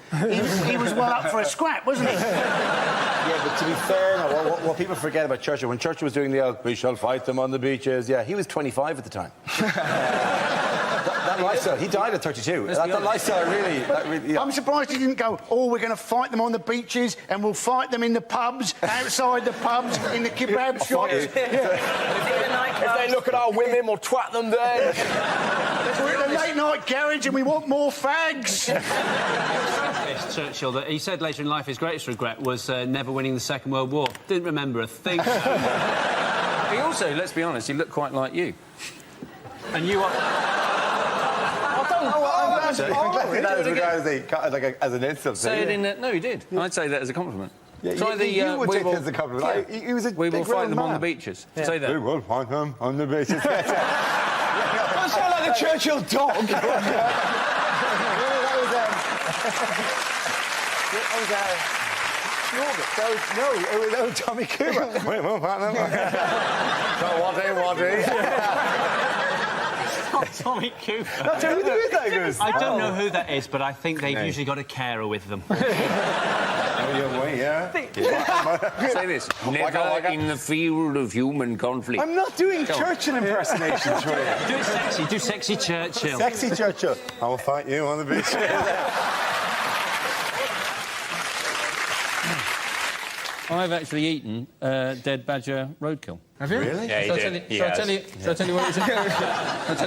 He was well up for a scrap, wasn't he? Yeah, but to be fair, now, what people forget about Churchill, when Churchill was doing the "we shall fight them on the beaches," he was 25 at the time. that lifestyle, he died at 32. That lifestyle really... I'm surprised he didn't go, "Oh, we're going to fight them on the beaches and we'll fight them in the pubs, outside the pubs, in the kebab shops." If they look at our women, we'll twat them there. We're at the late-night garage and we want more fags. Churchill, that he said later in life his greatest regret was never winning the Second World War. Didn't remember a thing. He also, let's be honest, he looked quite like you. And you are... That was regarded as an insult. Say it in... No, he did. I'd say that as a compliment. Yeah, Try you would take it as a compliment. He was a "We will big fight round them on the man. beaches." Say that. "We will fight them on the beaches." That sound like the Churchill dog. That was Tommy Cooper. "We will fight them." Tommy Cooper. Not Tommy Cooper. I don't know who that is, but I think they've usually got a carer with them. Say this. Never in the field of human conflict. I'm not doing Churchill impersonations for you. Do it sexy. Do sexy Churchill. Sexy Churchill. "I will fight you on the beach." I've actually eaten dead badger roadkill. Have you? Really? Yeah, he did. Shall I tell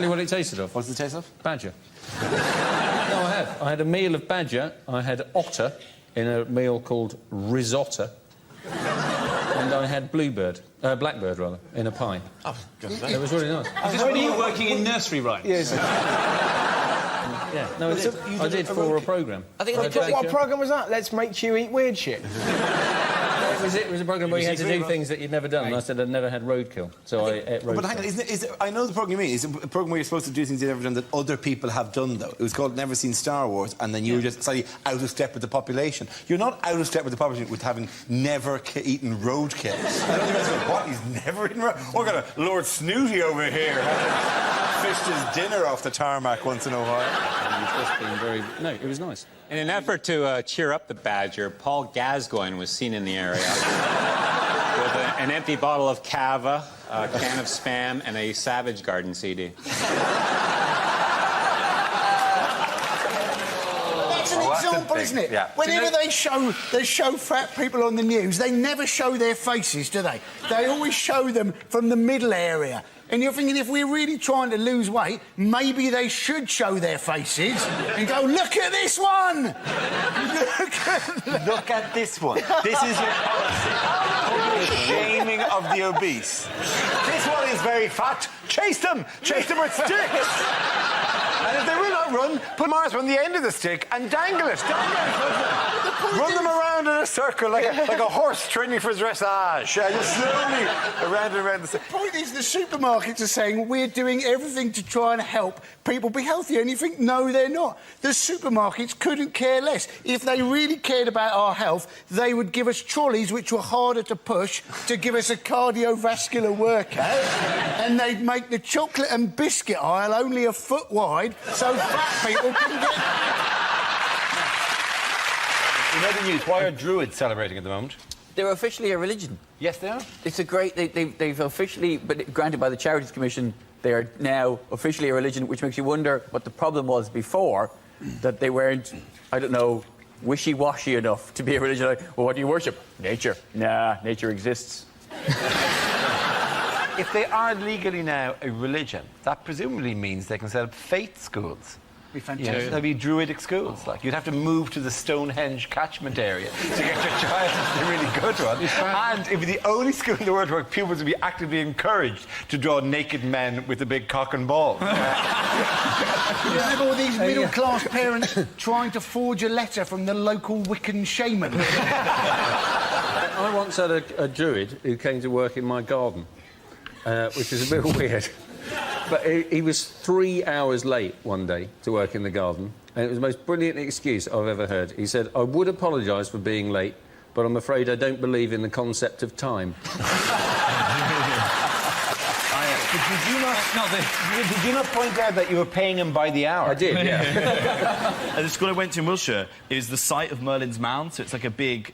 you what it tasted of? What's the taste of? Badger. No, I have. I had a meal of badger. I had otter in a meal called risotto. I and I had blackbird rather, in a pie. Oh, good. It was really nice. Is this when you were working in nursery rhymes? Yes. Yeah, no, I did for a programme. I think what programme was that? Let's make you eat weird shit. It was a programme where you had to do things that you'd never done, and I said I'd never had roadkill, so I ate roadkill. But hang on, I know the programme you mean. It's a programme where you're supposed to do things you've never done that other people have done, though. It was called Never Seen Star Wars, and then you were just slightly out of step with the population. You're not out of step with the population with having never eaten roadkill. I don't think what, he's never eaten roadkill? Oh, got a Lord Snooty over here. Fished his dinner off the tarmac once in a while. He's just been very... No, it was nice. In an effort to cheer up the badger, Paul Gascoigne was seen in the area with an empty bottle of Cava, a can of Spam, and a Savage Garden CD. That's an example, isn't it? Yeah. Whenever they show fat people on the news, they never show their faces, do they? They always show them from the middle area. And you're thinking, if we're really trying to lose weight, maybe they should show their faces and go, look at this one! Look at this one. This is your policy. Shaming of the obese. This one is very fat. Chase them! Chase them with sticks! And if they will not run, put Mars on the end of the stick and dangle it. Run them around in a circle like a horse training for dressage. Just slowly around and around the stick. The point is, the supermarkets are saying we're doing everything to try and help people be healthier, and you think, no, they're not. The supermarkets couldn't care less. If they really cared about our health, they would give us trolleys which were harder to push to give us a cardiovascular workout, and they'd make the chocolate and biscuit aisle only a foot wide so fat people can get... In other news, why are Druids celebrating at the moment? They're officially a religion. Yes, they are. It's a great... They've officially, but granted by the Charities Commission, they are now officially a religion, which makes you wonder what the problem was before, that they weren't, I don't know, wishy-washy enough to be a religion. Like, well, what do you worship? Nature. Nah, nature exists. If they are legally now a religion, that presumably means they can set up faith schools. Be fantastic. There'd be Druidic schools. Like, you'd have to move to the Stonehenge catchment area to get your child to a really good one. And it'd be the only school in the world where pupils would be actively encouraged to draw naked men with a big cock and ball. You have all these middle-class parents trying to forge a letter from the local Wiccan shaman. I once had a Druid who came to work in my garden, which is a bit weird. But he was 3 hours late one day to work in the garden, and it was the most brilliant excuse I've ever heard. He said, I would apologise for being late, but I'm afraid I don't believe in the concept of time. Did you not point out that you were paying him by the hour? I did, yeah. The school I went to in Wiltshire is the site of Merlin's Mound, so it's like a big...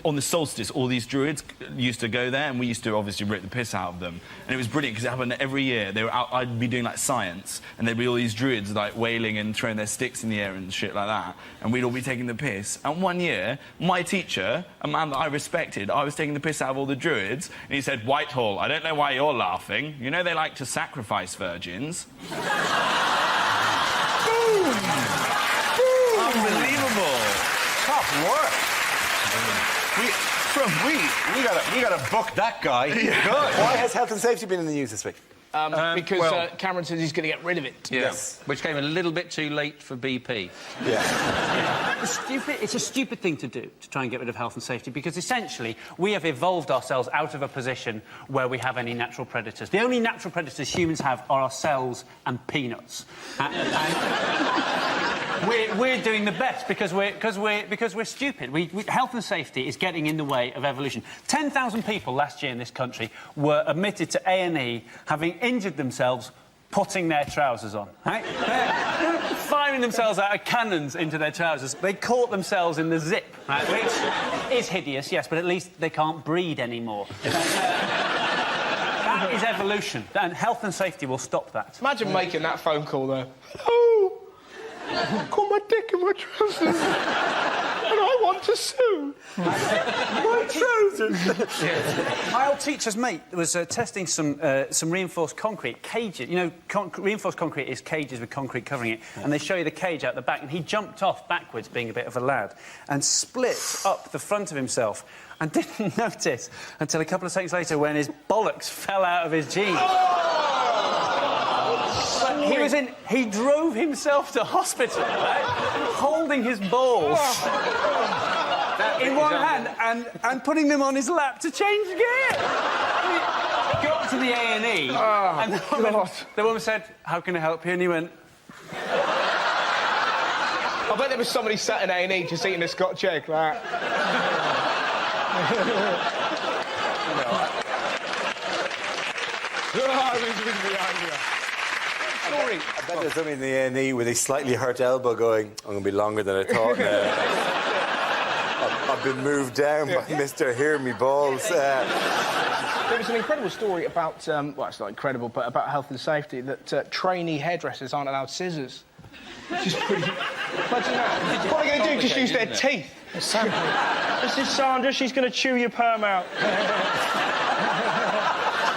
on the solstice, all these Druids used to go there, and we used to obviously rip the piss out of them. And it was brilliant, because it happened every year. They were out, I'd be doing, like, science, and there'd be all these Druids, like, wailing and throwing their sticks in the air and shit like that. And we'd all be taking the piss. And one year, my teacher, a man that I respected, I was taking the piss out of all the Druids, and he said, Whitehall, I don't know why you're laughing. You know they like to sacrifice virgins. Boom! Boom! Unbelievable. Top work. We gotta book that guy. Yeah. Good. Why has health and safety been in the news this week? Because Cameron says he's going to get rid of it. Yes. Which came a little bit too late for BP. Yeah. It's a stupid thing to do, to try and get rid of health and safety, because essentially we have evolved ourselves out of a position where we have any natural predators. The only natural predators humans have are ourselves and peanuts. We're doing the best because we're stupid. Health and safety is getting in the way of evolution. 10,000 people last year in this country were admitted to A&E having injured themselves putting their trousers on. Right? They're firing themselves out of cannons into their trousers. They caught themselves in the zip, right? Which is hideous, yes, but at least they can't breed anymore. That is evolution, and health and safety will stop that. Imagine making that phone call, though. Hello. Got my dick in my trousers. And I want to sue. My trousers. My old teacher's mate was testing some reinforced concrete cages. You know, reinforced concrete is cages with concrete covering it, and they show you the cage out the back. And he jumped off backwards, being a bit of a lad, and split up the front of himself, and didn't notice until a couple of seconds later when his bollocks fell out of his jeans. He drove himself to hospital, right? Holding his balls in one hand and putting them on his lap to change gear. He got to the A&E and the woman said, "How can I help you?" And he went... I bet there was somebody sat in A&E just eating a Scotch egg, like... Story. I bet there's somebody in the A&E with a slightly hurt elbow going, I'm going to be longer than I thought now. I've been moved down by Mr. Hear Me Balls. There was an incredible story about, well, it's not incredible, but about health and safety, that trainee hairdressers aren't allowed scissors. Which is pretty... Imagine that. What are they going to do? Just use their teeth? This is Sandra, she's going to chew your perm out.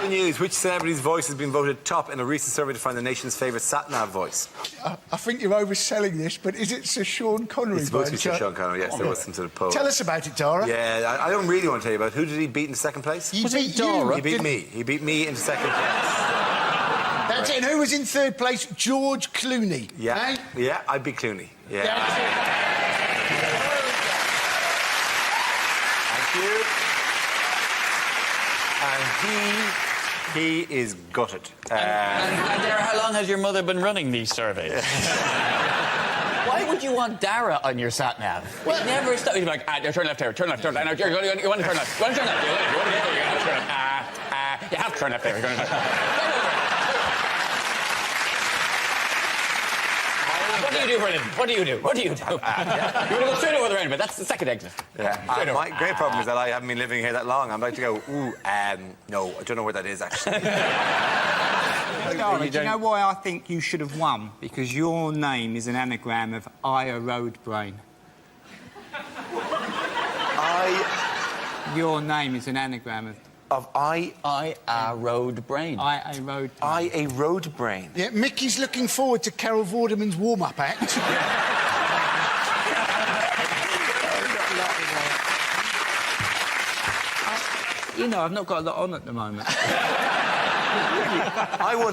News. Which celebrity's voice has been voted top in a recent survey to find the nation's favourite Satnav voice? I think you're overselling this, but is it Sir Sean Connery? It's supposed to be Sir Sean Connery, yes. There was some sort of poll. Tell us about it, Dara. Yeah, I don't really want to tell you about it. Who did he beat in second place? Was it Dara? He beat me. He beat me into second place. That's it. And who was in third place? George Clooney. Yeah. Eh? Yeah, I beat Clooney. Yeah. Thank you. And he is gutted. And Dara, how long has your mother been running these surveys? Why would you want Dara on your sat-nav? Well, never stop. You'd be like, turn left here, turn left, turn left. No, you want to turn left. You want to turn left. You want to get there, you have to turn left. You have to turn left there. You're going to... What do you do for a living? What do you do? What do you do? You want to go straight over the end, but that's the second exit. Yeah. My great problem is that I haven't been living here that long. I'm about to go, no, I don't know where that is, actually. Dara, do you know why I think you should have won? Because your name is an anagram of I, a road brain. Your name is an anagram of I, a road brain. I, a road brain. I, a road brain. Yeah, Mickey's looking forward to Carol Vorderman's warm-up act. You know, I've not got a lot on at the moment.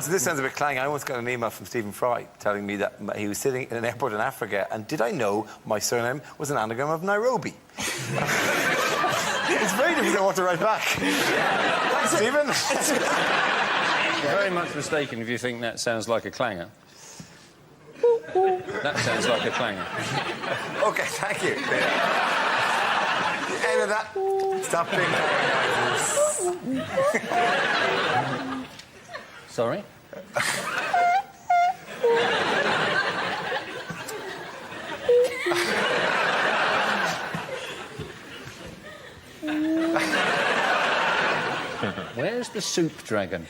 This sounds a bit clangy, I once got an email from Stephen Fry telling me that he was sitting in an airport in Africa, and did I know my surname was an anagram of Nairobi? It's very difficult what to write back. Thanks, Stephen. You're very much mistaken if you think that sounds like a clanger. That sounds like a clanger. OK, thank you. End of that. Stop being noises. Sorry? Where's the soup dragon?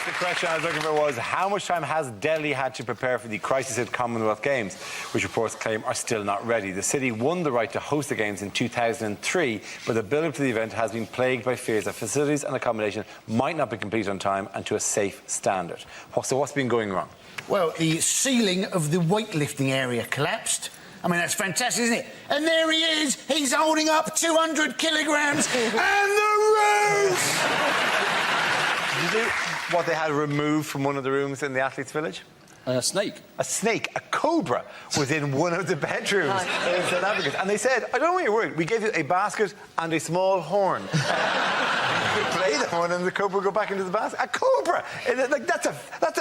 The question I was looking for was, how much time has Delhi had to prepare for the crisis at Commonwealth Games, which reports claim are still not ready? The city won the right to host the Games in 2003, but the build-up to the event has been plagued by fears that facilities and accommodation might not be complete on time and to a safe standard. So what's been going wrong? Well, the ceiling of the weightlifting area collapsed. I mean, that's fantastic, isn't it? And there he is. He's holding up 200 kilograms and the roof! Did you do what they had removed from one of the rooms in the Athletes' Village? A snake. A snake, a cobra, was in one of the bedrooms in South Africa. And they said, I don't know what you're worried. We gave you a basket and a small horn. You play the horn and the cobra will go back into the basket. A cobra! Like, that's a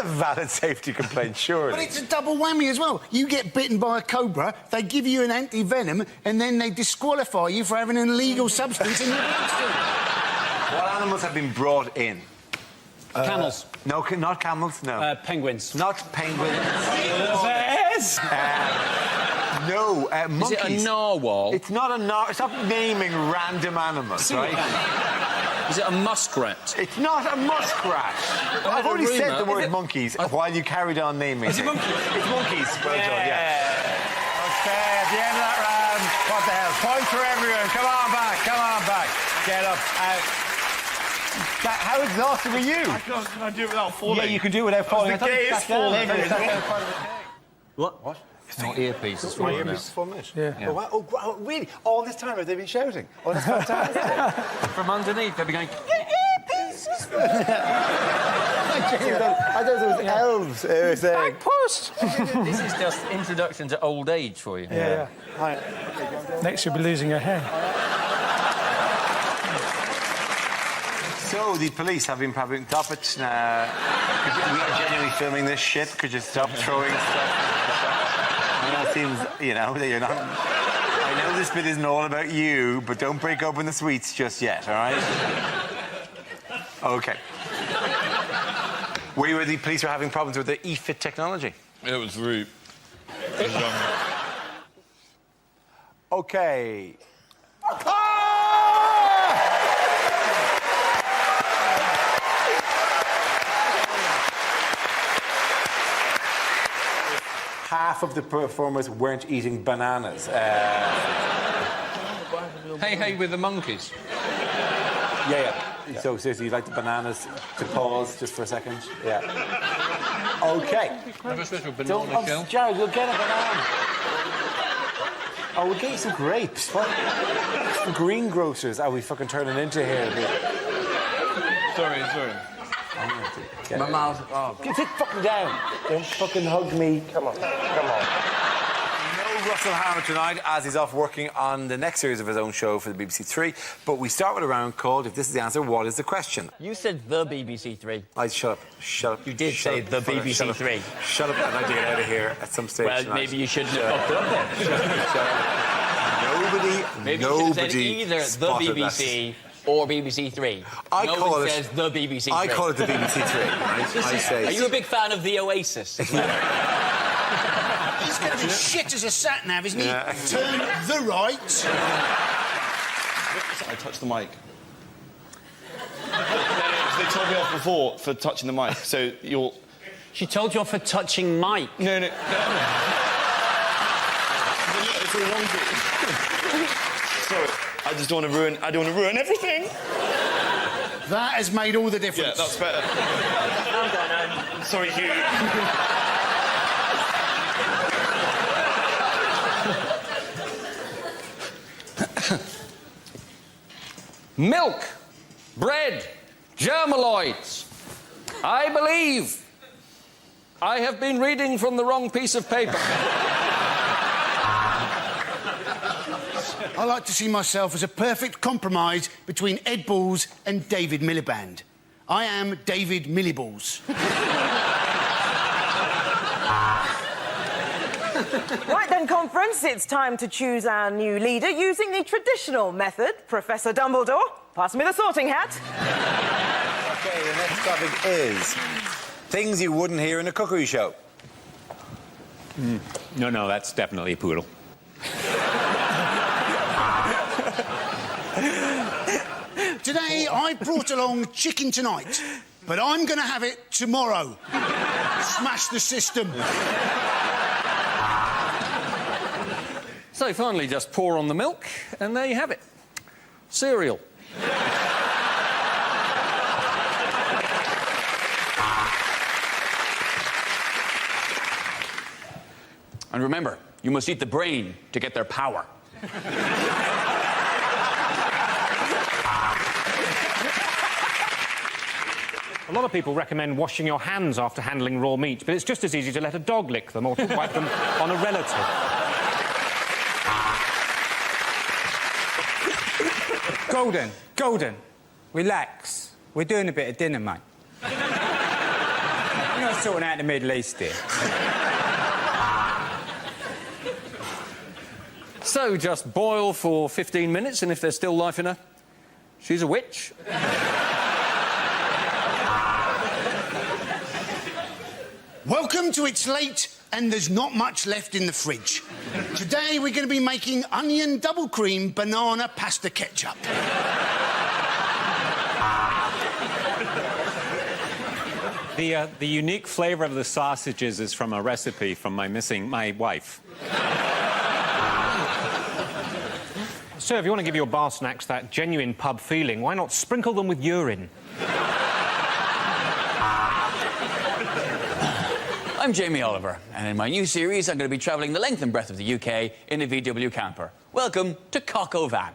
valid safety complaint, surely. But it's a double whammy as well. You get bitten by a cobra, they give you an anti-venom, and then they disqualify you for having an illegal substance in your bloodstream. What animals have been brought in? Camels. No, not camels, no. Penguins. Not penguins. Bears. No, monkeys. Is it a narwhal? It's not a narwhal. Stop naming random animals, right? Is it a muskrat? It's not a muskrat. I've already said the word monkeys while you carried on naming Is it monkeys? It's monkeys. Well done, yeah. OK, at the end of that round, what the hell? Points for everyone. Come on back, come on back. Get up, out. How exhausted were you? Can I do it without falling? Yeah, you can do it without falling. The gay is falling. What? It's not earpiece, it's My 4 earpiece minutes. is 4 minutes. Yeah. Oh, wow. Oh, wow. Really? All this time have they been shouting? Oh, that's fantastic. From underneath, they'll be going... I thought it was elves saying... Post! This is just introduction to old age for you. Yeah. Next, you'll be losing your hair. So, the police have been probably... Stop it. We are genuinely filming this shit. Could you stop throwing stuff? I mean, that seems, you know, that you're not... I know this bit isn't all about you, but don't break open the sweets just yet, all right? OK. Were the police were having problems with the e-fit technology? It was rude. OK. Half of the performers weren't eating bananas. Hey, with the monkeys. Yeah. So, seriously, you'd like the bananas to pause just for a second? Yeah. OK. Have a special banana shell. Jared, you'll get a banana. Oh, we'll get you some grapes. What greengrocers are we fucking turning into here? Sorry. My mouth. Oh, get it fucking down. Don't fucking hug me. Come on. No Russell Howard tonight, as he's off working on the next series of his own show for the BBC Three. But we start with a round called, if this is the answer, what is the question? You said the BBC Three. Shut up. You did say the BBC Three. Shut up, I'd like to get out of here at some stage Well, tonight. maybe you shouldn't have fucked up then. Shut up. Maybe you should have said Nobody either the spotted BBC or BBC Three. I call it... says the BBC Three. I call it the BBC Three, right? I say... Are you a big fan of the Oasis? He's going to be shit as a Satnav, isn't he? Turn the right. I touched the mic. They told me off before for touching the mic, so you're... She told you off for touching Mike. No. It's all wrong. Sorry, I just don't want to ruin... I don't want to ruin everything. That has made all the difference. Yeah, that's better. I'm going home. Sorry, Hugh. Milk, bread, germaloids. I believe I have been reading from the wrong piece of paper. I like to see myself as a perfect compromise between Ed Balls and David Miliband. I am David Milliballs. Right then, conference, it's time to choose our new leader using the traditional method. Professor Dumbledore, pass me the sorting hat. OK, the next topic is things you wouldn't hear in a cookery show. No, that's definitely a poodle. Today, I brought along chicken tonight, but I'm going to have it tomorrow. Smash the system. So finally, just pour on the milk, and there you have it. Cereal. And remember, you must eat the brain to get their power. A lot of people recommend washing your hands after handling raw meat, but it's just as easy to let a dog lick them or to wipe them on a relative. Golden, relax. We're doing a bit of dinner, mate. You're not sorting out the Middle East here. So just boil for 15 minutes, and if there's still life in her, she's a witch. Welcome to It's Late and There's Not Much Left in the Fridge. Today we're going to be making onion double cream banana pasta ketchup. The unique flavor of the sausages is from a recipe from my wife. Sir, if you want to give your bar snacks that genuine pub feeling, why not sprinkle them with urine? I'm Jamie Oliver, and in my new series, I'm going to be travelling the length and breadth of the UK in a VW camper. Welcome to Cock O'Van.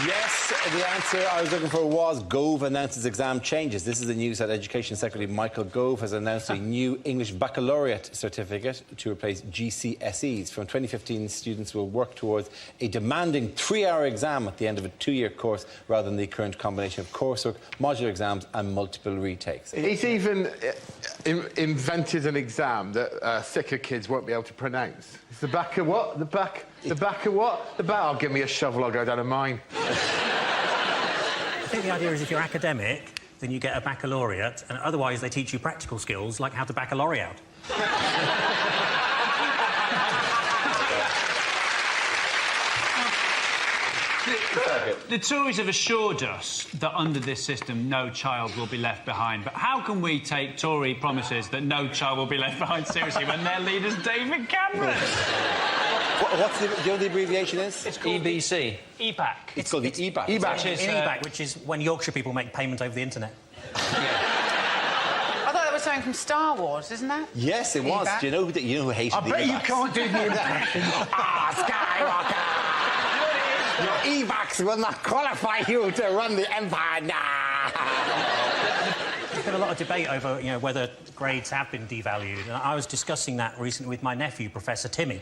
Yes, the answer I was looking for was Gove announces exam changes. This is the news that Education Secretary Michael Gove has announced a new English baccalaureate certificate to replace GCSEs. From 2015, students will work towards a demanding 3-hour exam at the end of a 2-year course rather than the current combination of coursework, modular exams and multiple retakes. He's even invented an exam that thicker kids won't be able to pronounce. It's the back of what? The back of what? The back. Oh, give me a shovel, I'll go down a mine. I think the idea is if you're academic, then you get a baccalaureate, and otherwise they teach you practical skills like how to back a lorry out. The Tories have assured us that under this system no child will be left behind, but how can we take Tory promises that no child will be left behind seriously when their leader's David Cameron? What's the, do you know the abbreviation is? It's called EBC. EBAC. It's called the EBAC. EBAC, which is when Yorkshire people make payment over the internet. I thought that was something from Star Wars, isn't that? Yes, it was. EBAC? Do you know who hated I the bet you EBACs? can't do the impression. Your EBACs will not qualify you to run the empire. Nah. There's been a lot of debate over, whether grades have been devalued, and I was discussing that recently with my nephew, Professor Timmy.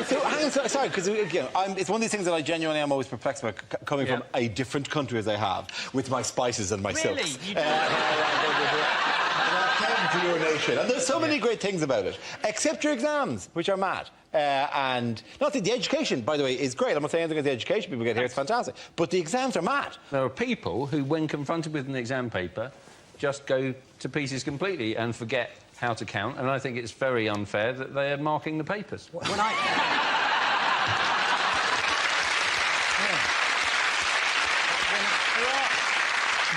So, hang on, sorry, because it's one of these things that I genuinely am always perplexed about, coming from a different country as I have, with my spices and my silks. To your nation. And there's so many great things about it, except your exams, which are mad. And not the education, by the way, is great. I'm not saying anything against the education people get here, it's fantastic. But the exams are mad. There are people who, when confronted with an exam paper, just go to pieces completely and forget how to count, and I think it's very unfair that they are marking the papers.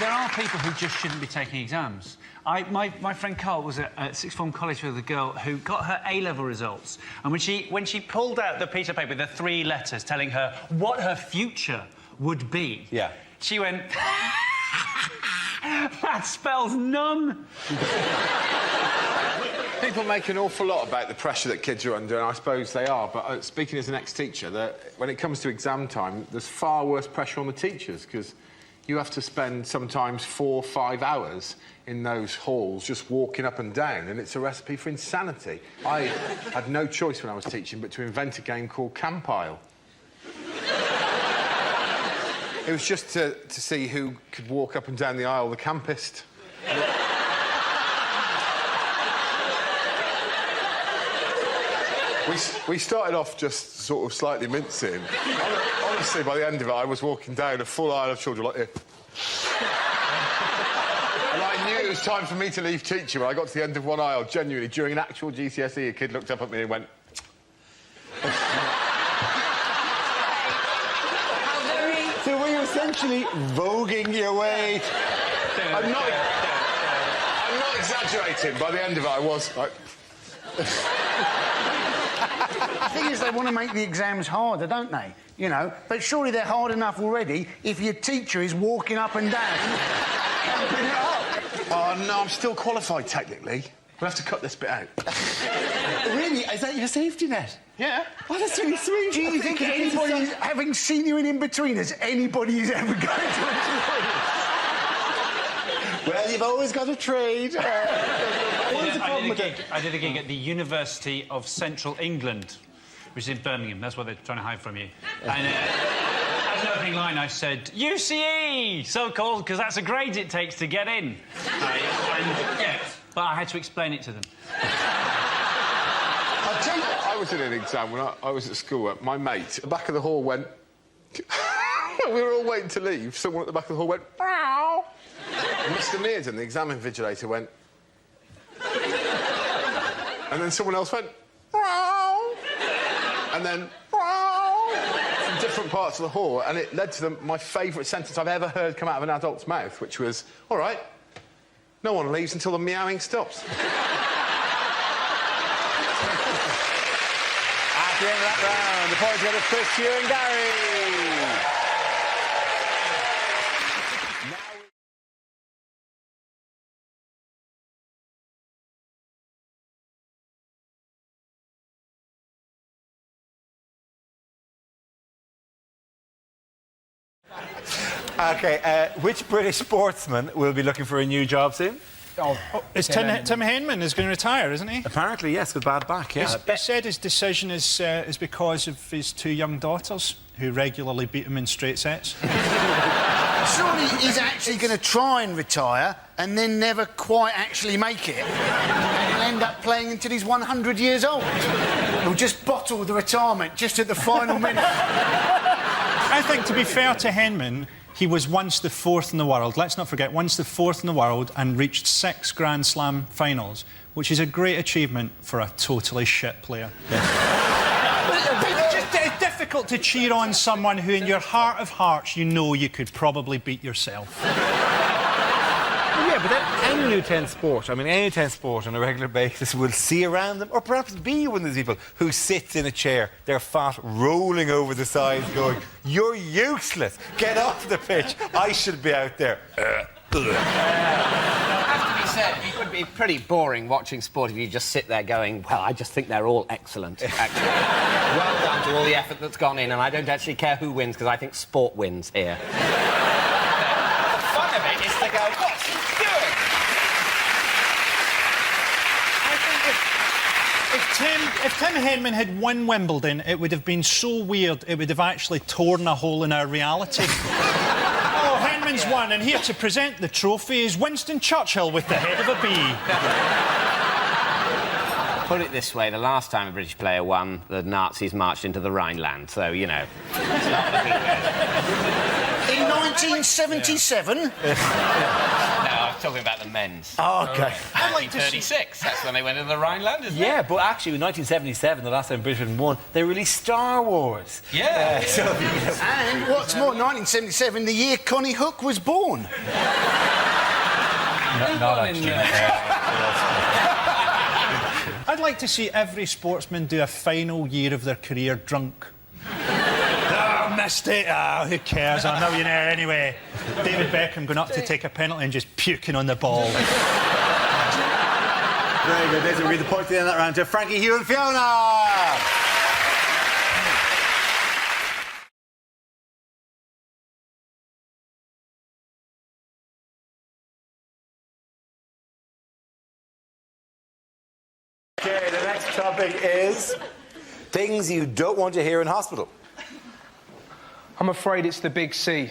There are people who just shouldn't be taking exams. My friend Carl was at sixth form college with a girl who got her A-level results, and when she pulled out the piece of paper with the 3 letters telling her what her future would be, she went, that spells none. People make an awful lot about the pressure that kids are under, and I suppose they are, but speaking as an ex-teacher, that when it comes to exam time, there's far worse pressure on the teachers, because you have to spend sometimes 4 or 5 hours in those halls just walking up and down, and it's a recipe for insanity. I had no choice when I was teaching but to invent a game called Compile. It was just to see who could walk up and down the aisle the campest. We started off just sort of slightly mincing. Honestly, by the end of it, I was walking down a full aisle of children like this. And I knew it was time for me to leave teaching when I got to the end of one aisle, genuinely. During an actual GCSE, a kid looked up at me and went... So were you essentially voguing your way? I'm not exaggerating. By the end of it, I was like... The thing is, they want to make the exams harder, don't they? But surely they're hard enough already if your teacher is walking up and down, helping it up. Oh, no, I'm still qualified, technically. We'll have to cut this bit out. Really? Is that your safety net? Yeah. Oh, that's really sweet. Do you think anybody, having seen you in In-Betweeners, anybody is ever going to employ you? Well, you've always got to trade. What is the problem with it? I did a gig at the University of Central England, which is in Birmingham. That's what they're trying to hide from you. And as an opening line, I said, UCE! So called because that's the grades it takes to get in. But I had to explain it to them. I'll tell you, I was in an exam when I was at school. My mate, at the back of the hall went... we were all waiting to leave. Someone at the back of the hall went... Bow. And Mr. Mearden, the exam invigilator, went... and then someone else went... and then... from different parts of the hall, and it led to my favourite sentence I've ever heard come out of an adult's mouth, which was, all right, no one leaves until the meowing stops. At the end of that round, the points go to Chris, Hugh and Gary. OK, which British sportsman will be looking for a new job soon? Is Tim Henman is going to retire, isn't he? Apparently, yes, with bad back, yeah. He said his decision is because of his 2 young daughters, who regularly beat him in straight sets. Surely he's actually going to try and retire and then never quite actually make it. And he'll end up playing until he's 100 years old. He'll just bottle the retirement just at the final minute. I think, to be fair to Henman, he was once the 4th in the world. Let's not forget, once the 4th in the world and reached 6 Grand Slam finals, which is a great achievement for a totally shit player. It's difficult to cheer on someone who, in your heart of hearts, you know you could probably beat yourself. Yeah, but then any new 10 sport, I mean, any 10 sport on a regular basis will see around them, or perhaps be one of those people who sits in a chair, their fat rolling over the sides, going, you're useless, get off the pitch, I should be out there. Has to be said, it would be pretty boring watching sport if you just sit there going, well, I just think they're all excellent, actually. Well done to all the effort that's gone in, and I don't actually care who wins, because I think sport wins here. The fun of it is to go, what's he doing? I think if Tim Henman had won Wimbledon, it would have been so weird, it would have actually torn a hole in our reality. Oh, Henman's won, and here to present the trophy is Winston Churchill with the head of a bee. Put it this way, the last time a British player won, the Nazis marched into the Rhineland, so, you know. In 1977? No, I was talking about the men's. Oh, OK. 1936, that's when they went into the Rhineland, isn't it? Yeah, but actually, in 1977, the last time Britain won, they released Star Wars. Yeah. And what's more, 1977, the year Connie Hook was born. Not actually. I'd like to see every sportsman do a final year of their career drunk. Oh, missed it. Oh, who cares? I'm a millionaire anyway. David Beckham going up to take a penalty and just puking on the ball. Very good. There's a read the point at the end of that round to Frankie, Hugh and Fiona. OK, the next topic is things you don't want to hear in hospital. I'm afraid it's the big C.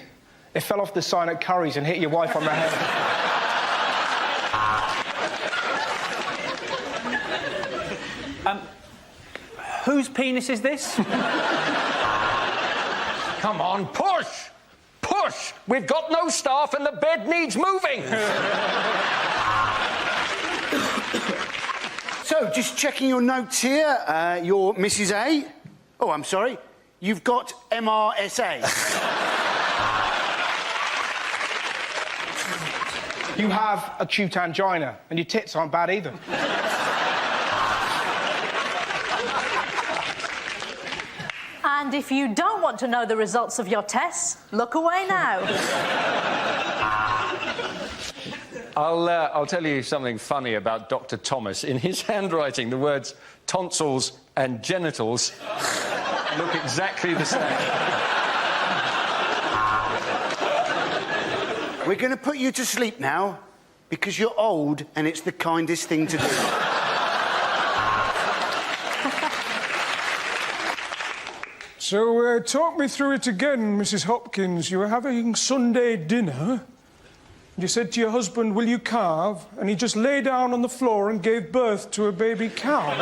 It fell off the sign at Curry's and hit your wife on the head. Whose penis is this? Come on, push! Push! We've got no staff and the bed needs moving! So, just checking your notes here. You're Mrs. A. Oh, I'm sorry. You've got MRSA. You have acute angina, and your tits aren't bad either. And if you don't want to know the results of your tests, look away now. I'll tell you something funny about Dr. Thomas. In his handwriting, the words tonsils and genitals look exactly the same. We're going to put you to sleep now because you're old and it's the kindest thing to do. So, talk me through it again, Mrs. Hopkins. You were having Sunday dinner. You said to your husband, will you carve? And he just lay down on the floor and gave birth to a baby cow.